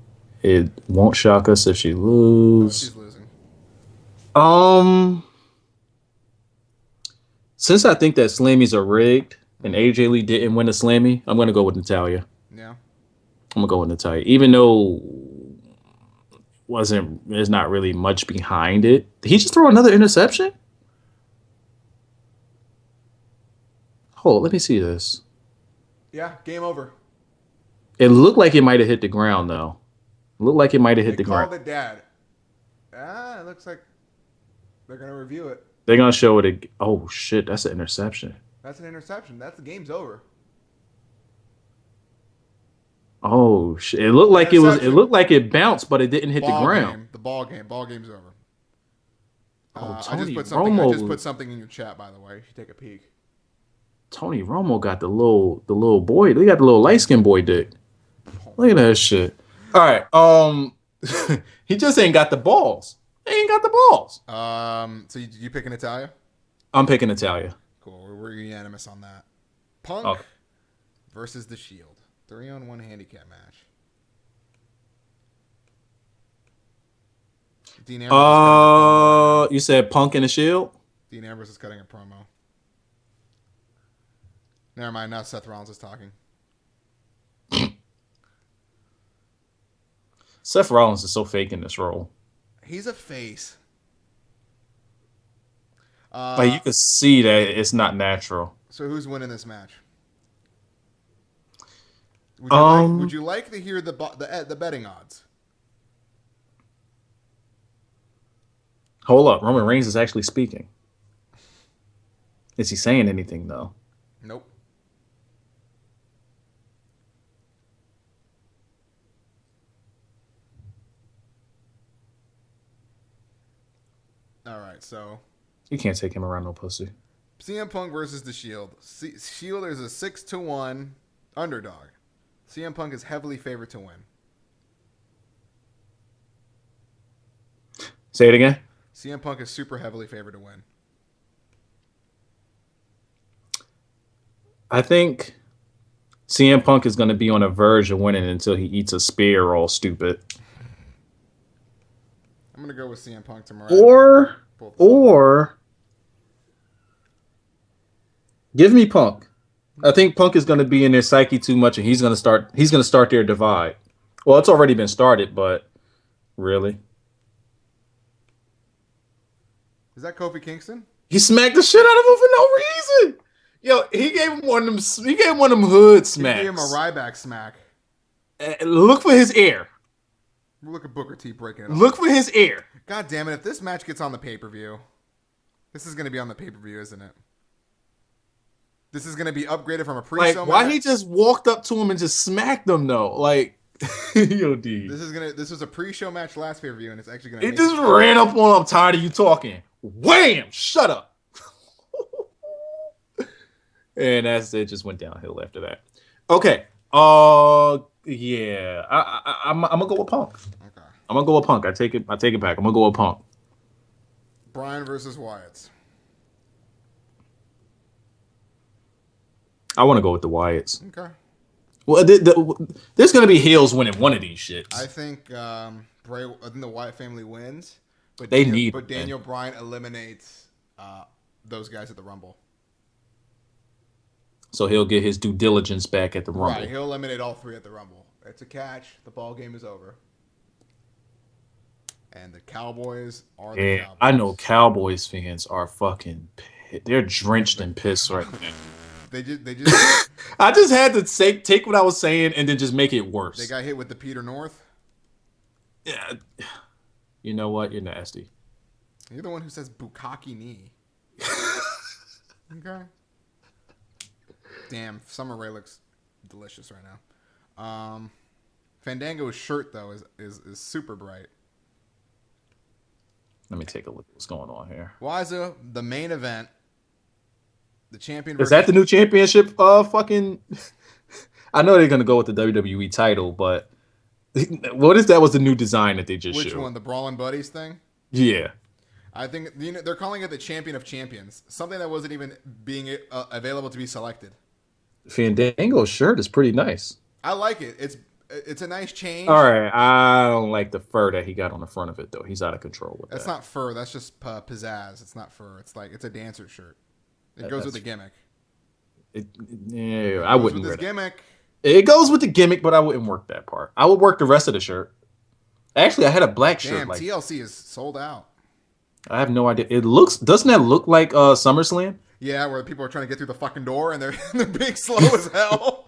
It won't shock us if she Oh, lose. she's losing. Since I think that Slammys are rigged and AJ Lee didn't win a Slammy, I'm gonna go with Natalia. Yeah. I'm gonna go with Natalia, even though there's not really much behind it. Did he just throw another interception? Hold, let me see this. Yeah, game over. It looked like it might have hit the ground though. It looked like it might have hit They the called ground. it dad. It looks like they're gonna review it. They're gonna show it. Oh shit, that's an interception. That's an interception. The game's over. Oh shit! It looked like it was. It Interception. looked like it bounced, but it didn't hit the ground. Game. The ball game. Ball game's over. Oh, I Tony just put something. Romo. I just put something in your chat, by the way. You should take a peek. Tony Romo got the little boy. They got the little light skinned boy dick. Look at that shit. All right. He just ain't got the balls. He ain't got the balls. So you picking Natalia? I'm picking Natalia. Cool. We're unanimous on that. Punk Okay. versus the Shield. 3-on-1 handicap match. Dean Ambrose is cutting a promo. You said Punk and the Shield? Dean Ambrose is cutting a promo. Never mind. Now Seth Rollins is talking. Seth Rollins is so fake in this role. He's a face. Like you can see that it's not natural. So who's winning this match? Would you like to hear the betting odds? Hold up, Roman Reigns is actually speaking. Is he saying anything though? Nope. All right, so You can't take him around no pussy. CM Punk versus the Shield. Shield is a 6-1 underdog. CM Punk is heavily favored to win. Say it again. CM Punk is super heavily favored to win. I think CM Punk is going to be on the verge of winning until he eats a spear all stupid. I'm going to go with CM Punk tomorrow. Or give me Punk. I think Punk is going to be in their psyche too much, and he's going to start their divide. Well, it's already been started, but really, Is that Kofi Kingston? he smacked the shit out of him for no reason. Yo, he gave him one of them. He gave him one of them hood smacks. He gave him a Ryback smack. Look for his ear. Look at Booker T breaking it up. Look for his ear. God damn it! If this match gets on the pay-per-view, this is going to be on the pay-per-view, isn't it? This is going to be upgraded from a pre-show Like, why match. he just walked up to him and just smacked him though? Like, yo, D. This was a pre-show match last pay-per-view, and it's actually going He to. just ran up on him. I'm tired of you talking. Wham! Shut up. And that's it. Just went downhill after that. Okay. Yeah. I'm gonna go with Punk. Okay. I'm gonna go with Punk. I take it back. I'm gonna go with Punk. Bryan versus Wyatt's. I want to go with the Wyatts. Okay. Well, there's gonna be heels winning one of these shits. I think I think the Wyatt family wins, but They Daniel, need but it, Daniel Bryan eliminates those guys at the Rumble. So he'll get his due diligence back at the Rumble. Right, he'll eliminate all three at the Rumble. It's a catch. The ball game is over. And the Cowboys are the Yeah, Cowboys. I know Cowboys fans are fucking. They're drenched in piss right now. They just I just had to take what I was saying and then just make it worse. they got hit with the Peter North. Yeah. You know what? You're nasty. You're the one who says Bukkake knee. Okay. Damn, Summer Rae looks delicious right now. Fandango's shirt though is super bright. Let me take a look at what's going on here. Waza, the main event. The champion Is that the new championship? Fucking. I know they're gonna go with the WWE title, but What if that was the new design that they just Which showed? one? The Brawling Buddies thing? Yeah. I think they're calling it the Champion of Champions. Something that wasn't even being available to be selected. Fandango's shirt is pretty nice. I like it. It's a nice change. All right, I don't like the fur that he got on the front of it though. He's out of control with That's that. not fur. That's just pizzazz. It's not fur. It's a dancer shirt. It goes with the gimmick. Yeah, I wouldn't wear With this that. gimmick. It goes with the gimmick, but I wouldn't work that part. I would work the rest of the shirt. Actually, I had a black shirt. Damn, Like TLC is sold out. I have no idea. Doesn't that look like SummerSlam? Yeah, where people are trying to get through the fucking door and they're being slow as hell.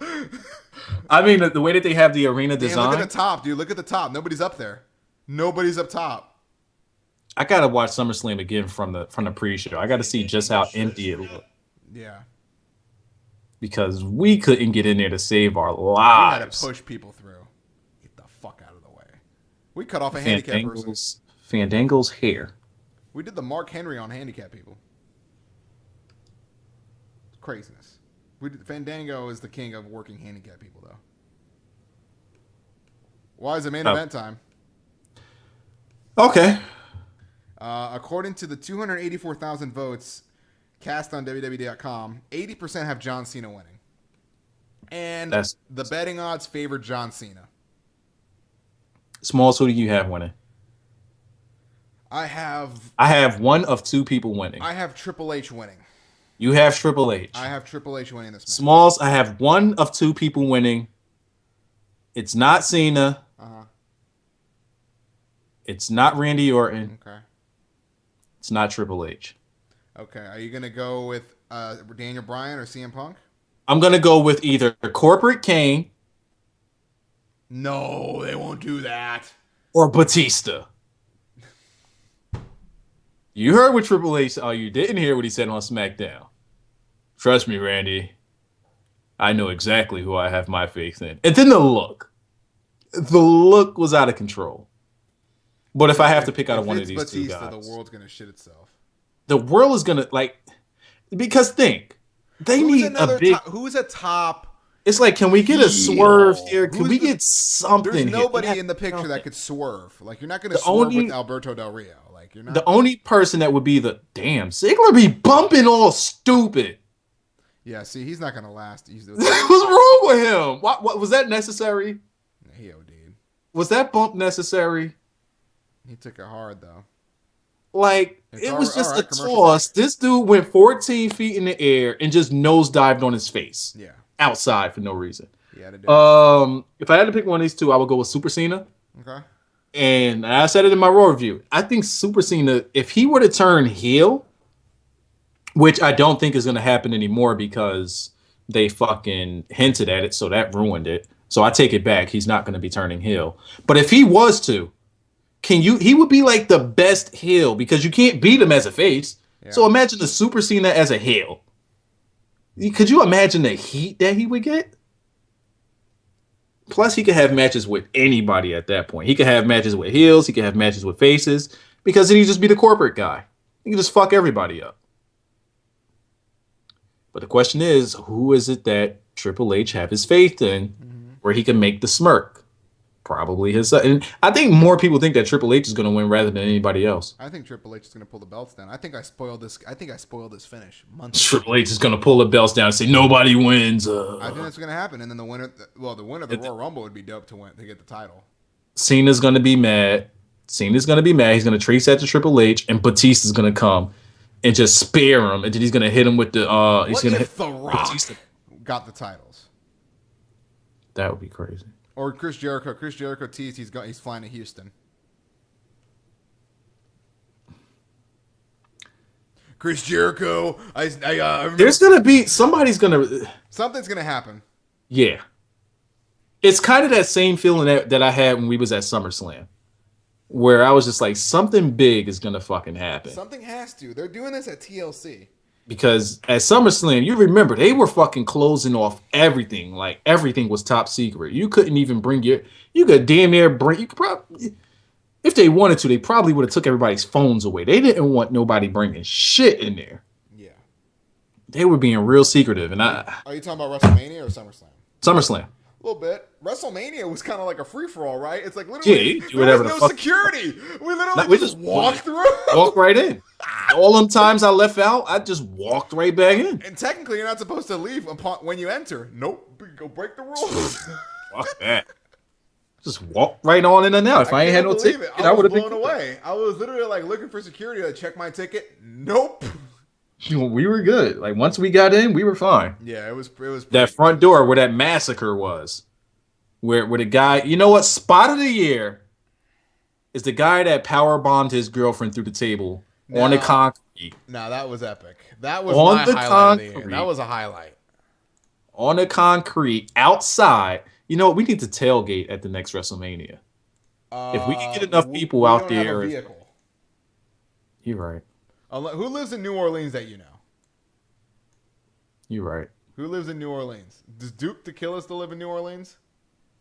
I mean, the way that they have the arena Damn, design. look at the top, dude. Look at the top. Nobody's up there. Nobody's up top. I gotta watch SummerSlam again from the pre-show. I gotta see just how empty it looked Yeah. because we couldn't get in there to save our We had lives. to push people through. Get the fuck out of the way. We cut off a handicap person. Fandango's hair. We did the Mark Henry on handicap people. Craziness. Fandango is the king of working handicap people, though. Why is it main event time? Okay. According to the 284,000 votes cast on WWE.com, 80% have John Cena winning. And the betting odds favor John Cena. Smalls, who do you have winning? I have one of two people winning. I have Triple H winning. You have Triple H. I have Triple H winning this match. Smalls, I have one of two people winning. It's not Cena. Uh-huh. It's not Randy Orton. Okay. It's not Triple H. Okay. Are you going to go with Daniel Bryan or CM Punk? I'm going to go with either Corporate Kane No, they won't do that. or Batista. You heard what Triple H. Oh, you didn't hear what he said on SmackDown. Trust me, Randy. I know exactly who I have my faith in. And then the look. The look was out of control. But if I have to pick out of one of these two Batista, guys, the world's gonna shit itself. the world is gonna because think they need a big. Who's a top? It's like, can we get a swerve here? Can we get There's something? nobody in the picture that could swerve. Like you're not gonna swerve with Alberto Del Rio. Like you're not. The only person that would be Ziggler be bumping all stupid. Yeah, see, he's not gonna last. What's What's wrong with him? What was that necessary? He OD'd. Was that bump necessary? He took it hard though. Like it was just a toss. This dude went 14 feet in the air and just nosedived on his face. Yeah. Outside for no reason. Yeah. To do if I had to pick one of these two, I would go with Super Cena. Okay. And I said it in my Raw review. I think Super Cena, if he were to turn heel, which I don't think is going to happen anymore because they fucking hinted at it, so that ruined it. So I take it back. He's not going to be turning heel. But if he was to, he would be like the best heel because you can't beat him as a face. Yeah. So imagine the Super Cena as a heel. Could you imagine the heat that he would get? Plus, he could have matches with anybody at that point. He could have matches with heels. He could have matches with faces because then he'd just be the corporate guy. He could just fuck everybody up. But the question is, who is it that Triple H have his faith in where he can make the smirk? Probably his son. And I think more people think that Triple H is going to win rather than anybody else. I think Triple H is going to pull the belts down. I think I spoiled this finish months ago. Triple H is going to pull the belts down and say nobody wins. I think that's going to happen. And then the winner of the Royal Rumble would be dope to get the title. Cena's going to be mad. He's going to trace that to Triple H, and Batista's going to come and just spare him, and then he's going to hit him with the. What if The Rock got the titles? That would be crazy. Or Chris Jericho. Chris Jericho teased he's flying to Houston. Chris Jericho. There's gonna be something's gonna happen. Yeah, it's kind of that same feeling that I had when we was at SummerSlam, where I was just like, something big is gonna fucking happen. Something has to. They're doing this at TLC. Because at SummerSlam, you remember, they were fucking closing off everything. Like, everything was top secret. You couldn't even you could damn near if they wanted to, they probably would have took everybody's phones away. They didn't want nobody bringing shit in there. Yeah. They were being real secretive. And Are you talking about WrestleMania or SummerSlam? SummerSlam. A little bit. WrestleMania was kind of like a free for all, right? It's like literally you do there whatever was the no fuck. security. We literally We just just walked through. Walk right in. All them times I left out, I just walked right back in. And technically, you're not supposed to leave when you enter. Nope. Go break the rules. Fuck that. Just walk right on in and out. If I ain't had no ticket, I would was have been blown away. I was literally like looking for security to check my ticket. Nope. We were good. Like once we got in, we were fine. Yeah, it was That front door where that massacre was, where the guy, you know what, spot of the year is the guy that power bombed his girlfriend through the table on the concrete. No, that was epic. That was On my the highlight of the year. concrete. That was a highlight. On the concrete outside. You know what? We need to tailgate at the next WrestleMania. If we can get enough people out don't have there, a vehicle. You're right. Who lives in New Orleans that you know? You're right. Who lives in New Orleans? Does Duke the Killer still live in New Orleans?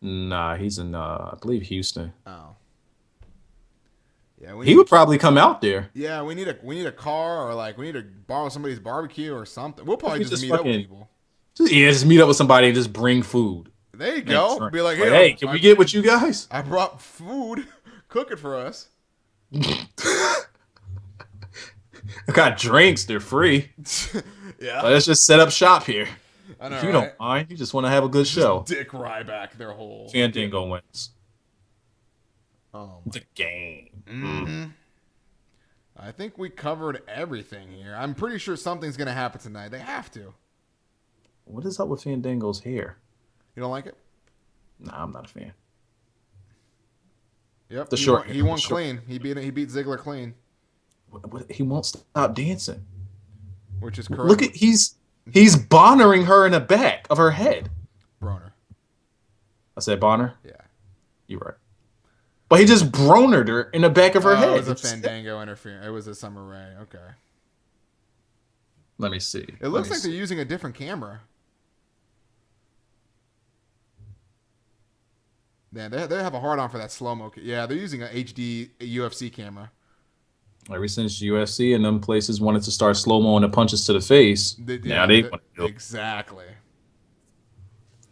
Nah, he's in I believe Houston. Oh. Yeah, He would probably come out there. Yeah, we need a car, or like we need to borrow somebody's barbecue or something. We'll probably just meet up fucking- with people. Just meet up with somebody and just bring food. There you go. Be like, hey, can we get with you guys? I brought food. Cook it for us. I got drinks. They're free. Yeah. Let's just set up shop here. I know, If you right? don't mind. You just want to have a good show. Dick Ryback, their whole Fandango wins. Oh, The game. mm-hmm. I think we covered everything here. I'm pretty sure something's gonna happen tonight. They have to. What is up with Fandango's hair? You don't like it? Nah, I'm not a fan. Yep. The short. He won the short- clean. He beat Ziggler clean, He won't stop dancing. which is correct. Look at he's bonnering her in the back of her head. Broner. I said Bonner. Yeah. You're right. But he just bronered her in the back of her head. It was a Fandango interference. It was a Summer Rae. Okay. Let me see. It looks like they're using a different camera. Yeah, they have a hard on for that slow mo. Yeah, they're using a HD UFC camera. Ever since UFC and them places wanted to start slow mo and the punches to the face, now they want to do it. Exactly.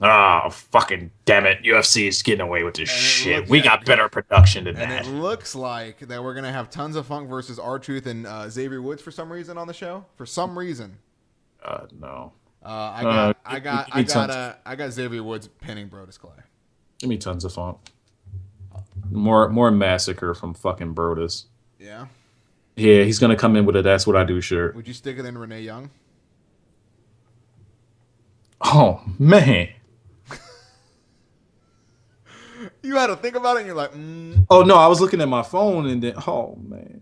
Oh, fucking damn it. UFC is getting away with this shit. We yeah, got better production than And that. it looks like that we're gonna have Tons of Funk versus R-Truth and Xavier Woods for some reason on the show. For some reason. No. I give me tons. got Xavier Woods pinning Brodus Clay. Give me tons of funk. More massacre from fucking Brodus. Yeah. Yeah, he's gonna come in with a "That's What I Do" shirt. Would you stick it in Renee Young? Oh man. You had to think about it, and you're like, Oh no, I was looking at my phone and then oh man.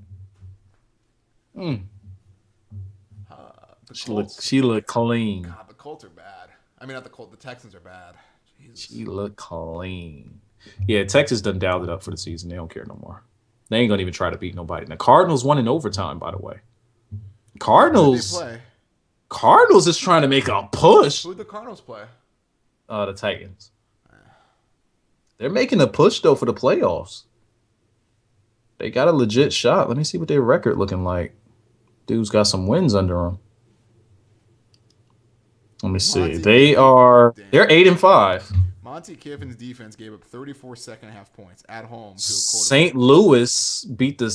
She looked clean. God, the Colts are bad. I mean, not the Colts. The Texans are bad. Jesus. She looked clean. Yeah, Texas done dialed it up for the season. They don't care no more. They ain't gonna even try to beat nobody. The Cardinals won in overtime, by the way. Who Cardinals. did they play? Cardinals is trying to make a push. Who did the Cardinals play? The Titans. They're making a push though for the playoffs. They got a legit shot. Let me see what their record looking like. Dude's got some wins under them. Let me see. They're 8-5. Monty Kiffin's defense gave up 34 second half points at home to a St. Louis beat the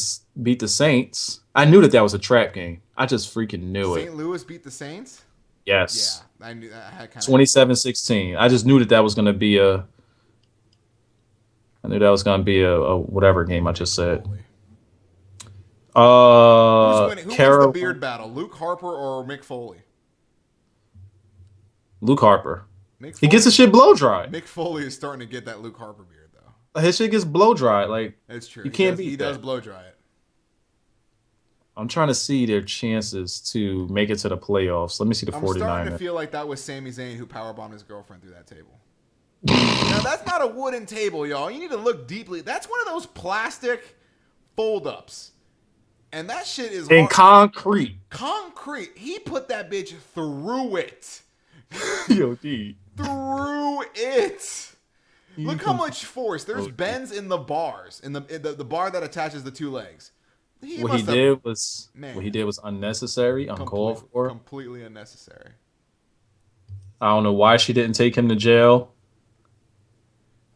Saints. I knew that was a trap game. I just freaking knew it. St. Louis beat the Saints? Yes. Yeah, I knew that. I had kind 27-16. I just knew that was going to be a whatever game I just said. Who wins the Carol, beard battle? Luke Harper or Mick Foley? Luke Harper. Mick Foley, He gets his shit blow dried. Mick Foley is starting to get that Luke Harper beard though. His shit gets blow dried. Like It's true. You can't beat He that. does blow dry it. I'm trying to see their chances to make it to the playoffs. Let me see the I'm 49ers. starting to feel like that was Sami Zayn who powerbombed his girlfriend through that table. Now that's not a wooden table, y'all. You need to look deeply. That's one of those plastic fold-ups, and that shit is In hard. concrete. Concrete. He put that bitch through it. Yo, D. Through it. Look how much force. There's bends in the bars, in the bar that attaches the two legs. What he did was unnecessary, uncalled for. Completely unnecessary. I don't know why she didn't take him to jail.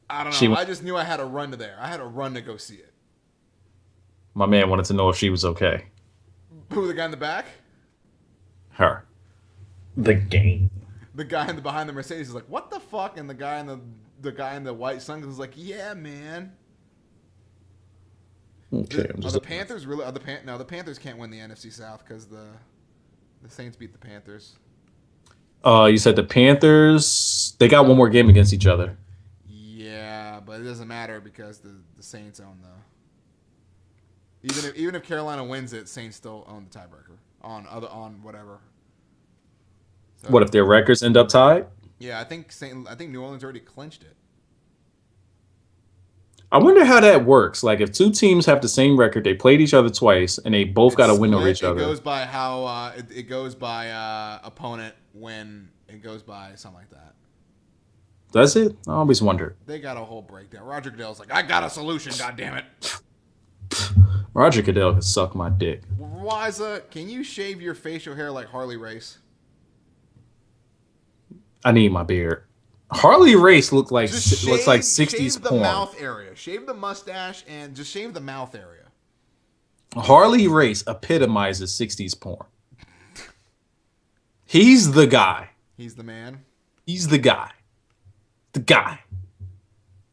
I don't She know. went- I just knew I had to run to there. I had to run to go see it. My man wanted to know if she was okay. Who, the guy in the back? Her. The game. The guy behind the Mercedes is like, "What the fuck?" And the guy in the white sunglasses is like, "Yeah, man." Okay, I'm Are just the Panthers really? No, the Panthers can't win the NFC South because the Saints beat the Panthers. You said the Panthers. They got one more game against each other. Yeah, but it doesn't matter because the Saints own the. Even if Carolina wins it, Saints still own the tiebreaker on whatever. So, What if their records end up tied? Yeah, I think New Orleans already clinched it. I wonder how that works. Like, if two teams have the same record, they played each other twice, and they both got to win over each other. It goes by how it goes by opponent when it goes by something like that. Does it? I always wondered. They got a whole breakdown. Roger Goodell's like, "I got a solution. God damn it." Roger Goodell could suck my dick. Liza, can you shave your facial hair like Harley Race? I need my beard. Harley Race looks like Just looks like 60s shave the porn. mouth area. Shave the mustache and just shave the mouth area. Harley Race epitomizes 60s porn. He's the guy. He's the man. He's the guy. The guy.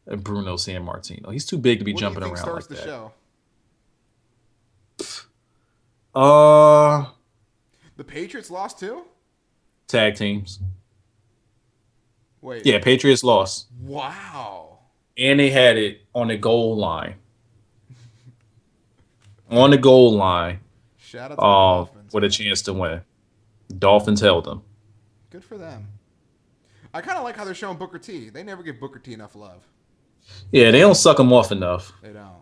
And Bruno Sammartino. He's too big to be What jumping do you think around starts like the that. show? The Patriots lost too? Tag teams. Wait. Yeah, Patriots lost. Wow. And they had it on the goal line. On the goal line. Shout out to the Dolphins. With a chance to win. Dolphins held them. Good for them. I kind of like how they're showing Booker T. They never give Booker T enough love. Yeah, they don't suck him off enough. They don't.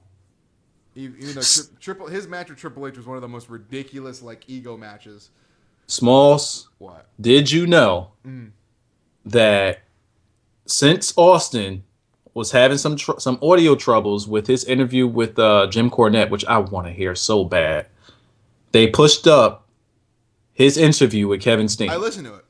Even though his match with Triple H was one of the most ridiculous ego matches. Smalls, What? did you know that since Austin was having some audio troubles with his interview with Jim Cornette, which I want to hear so bad, they pushed up his interview with Kevin Steen. I listened to it.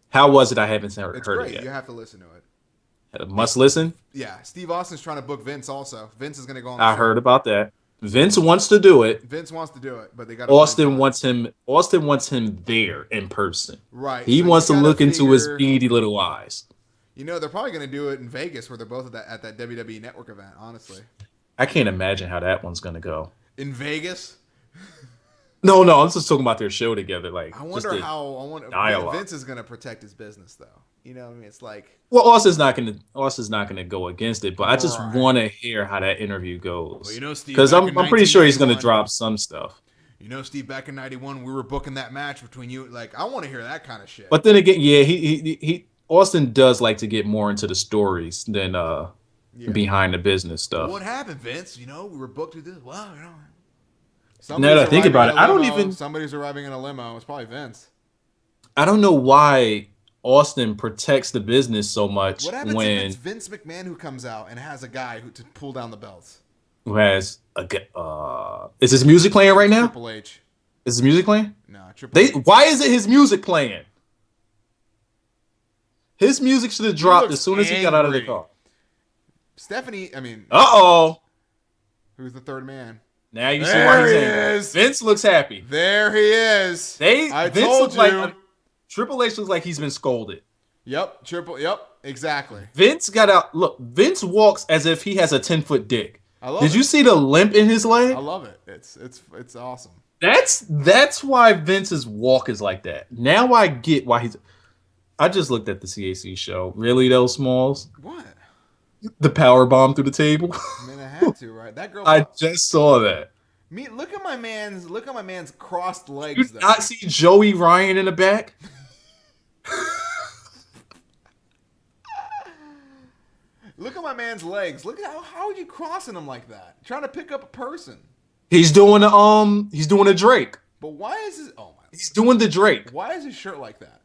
How was it? I haven't heard Great. it yet. You have to listen to it. Must listen. Yeah, Steve Austin's trying to book Vince also. Vince is going to go on the I show. heard about that. Vince wants to do it. Vince wants to do it, but they got Austin wants him there in person. Right. He so wants to you gotta look into his figure- beady little eyes. You know, they're probably going to do it in Vegas where they're both at that WWE Network event, honestly. I can't imagine how that one's gonna go. In Vegas? No, I'm just talking about their show together. Like, I wonder how dialogue. Vince is going to protect his business, though. You know what I mean? It's like... Well, Austin's not gonna go against it, but I just Right. want to hear how that interview goes. Well, you know, Steve, because back I'm in pretty sure he's gonna 1991 drop some stuff. You know, Steve, back in 91, we were booking that match between you. Like, I want to hear that kind of shit. But then again, yeah, he Austin does like to get more into the stories than behind the business stuff. What happened, Vince? You know, we were booked to this. Well, you know... Now that I think about it, I don't even... Somebody's arriving in a limo. It's probably Vince. I don't know why Austin protects the business so much What happens when if it's Vince McMahon who comes out and has a guy to pull down the belts? who has is his music playing right now? Triple H. Is his music playing? No, Triple H. Why is it his music playing? His music should have dropped looks as soon as he got out of the angry. car. Stephanie, I mean, Uh-oh. who's the third man? Now you see There why he's he angry. is. Vince looks happy. There he is. I Vince told looks you. like Triple H looks like he's been scolded. Yep, exactly. Vince got out. Look, Vince walks as if he has a 10-foot dick. I love Did it. you see the limp in his leg? I love it. It's awesome. That's why Vince's walk is like that. Now I get why he's. I just looked at the CAC show. Really, though, Smalls? What? The power bomb through the table. I mean, I had to, right? That girl. I just saw that. Look at my man's crossed You legs. Though. not see Joey Ryan in the back? Look at my man's legs. Look at how are you crossing them like that? Trying to pick up a person. He's doing a Drake. But why is his? Oh my! He's doing the Drake. Why is his shirt like that?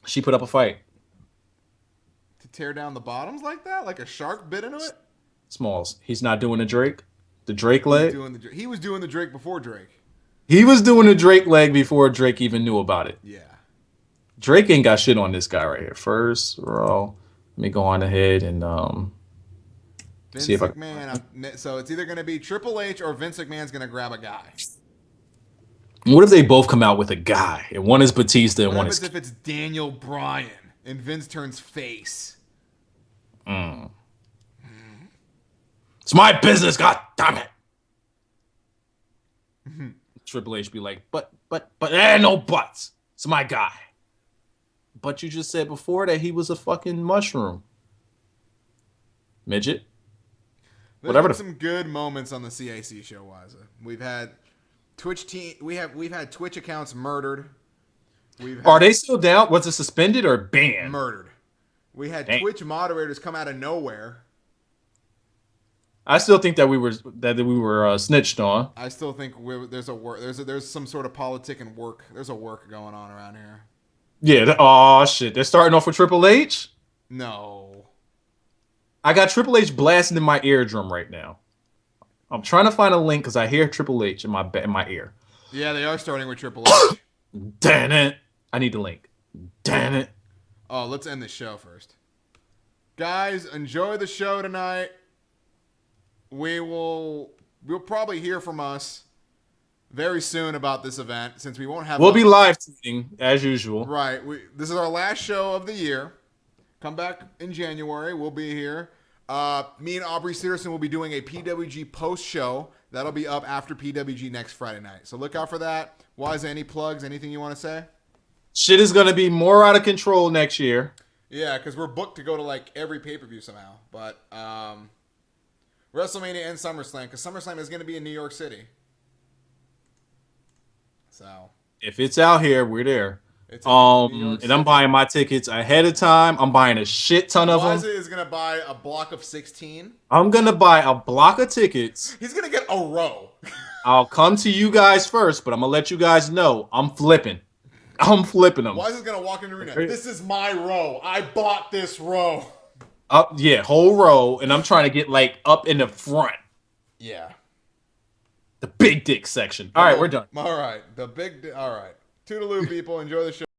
She put up a fight. To tear down the bottoms like that, like a shark bit into it. Smalls. He's not doing the Drake. The Drake leg. He was doing the Drake before Drake. He was doing the Drake leg before Drake even knew about it. Yeah. Drake ain't got shit on this guy right here. First row. Let me go on ahead and Vince see if I. McMahon. So it's either going to be Triple H or Vince McMahon's going to grab a guy. What if they both come out with a guy and one is Batista and What one happens is? if it's Daniel Bryan and Vince turns face? It's my business. God damn it. Triple H be like, but no buts. It's my guy. But you just said before that he was a fucking mushroom. Midget. There's Whatever been the- some good moments on the CAC show, Wiza. We've had we've had Twitch accounts murdered. Are they still down? Was it suspended or banned? murdered? We had Dang. Twitch moderators come out of nowhere. I still think that we were snitched on. I still think there's some sort of politic and work. There's a work going on around here. Yeah. Oh shit. They're starting off with Triple H. No. I got Triple H blasting in my eardrum right now. I'm trying to find a link because I hear Triple H in my ear. Yeah, they are starting with Triple H. Damn it! I need the link. Damn it! Oh, let's end the show first. Guys, enjoy the show tonight. We'll probably hear from us very soon about this event since we won't have. We'll be live tweeting as usual. Right. This is our last show of the year. Come back in January. We'll be here. Me and Aubrey Searson will be doing a PWG post show. That'll be up after PWG next Friday night. So look out for that. Wise, any plugs? Anything you want to say? Shit is gonna be more out of control next year. Yeah, because we're booked to go to like every pay-per-view somehow. But WrestleMania and SummerSlam, because SummerSlam is going to be in New York City. So If it's out here, we're there. it's in New York And I'm City. buying my tickets ahead of time. I'm buying a shit ton of them. Liza is going to buy a block of 16. I'm gonna buy a block of tickets. He's going to get a row. I'll come to you guys first, but I'm gonna let you guys know I'm flipping. I'm flipping them. Wise is going to walk in the arena. This is my row. I bought this row. Up, yeah, whole row, and I'm trying to get like up in the front, Yeah. the big dick section. All right, we're done. All right. All right. Toodaloo, people. Enjoy the show.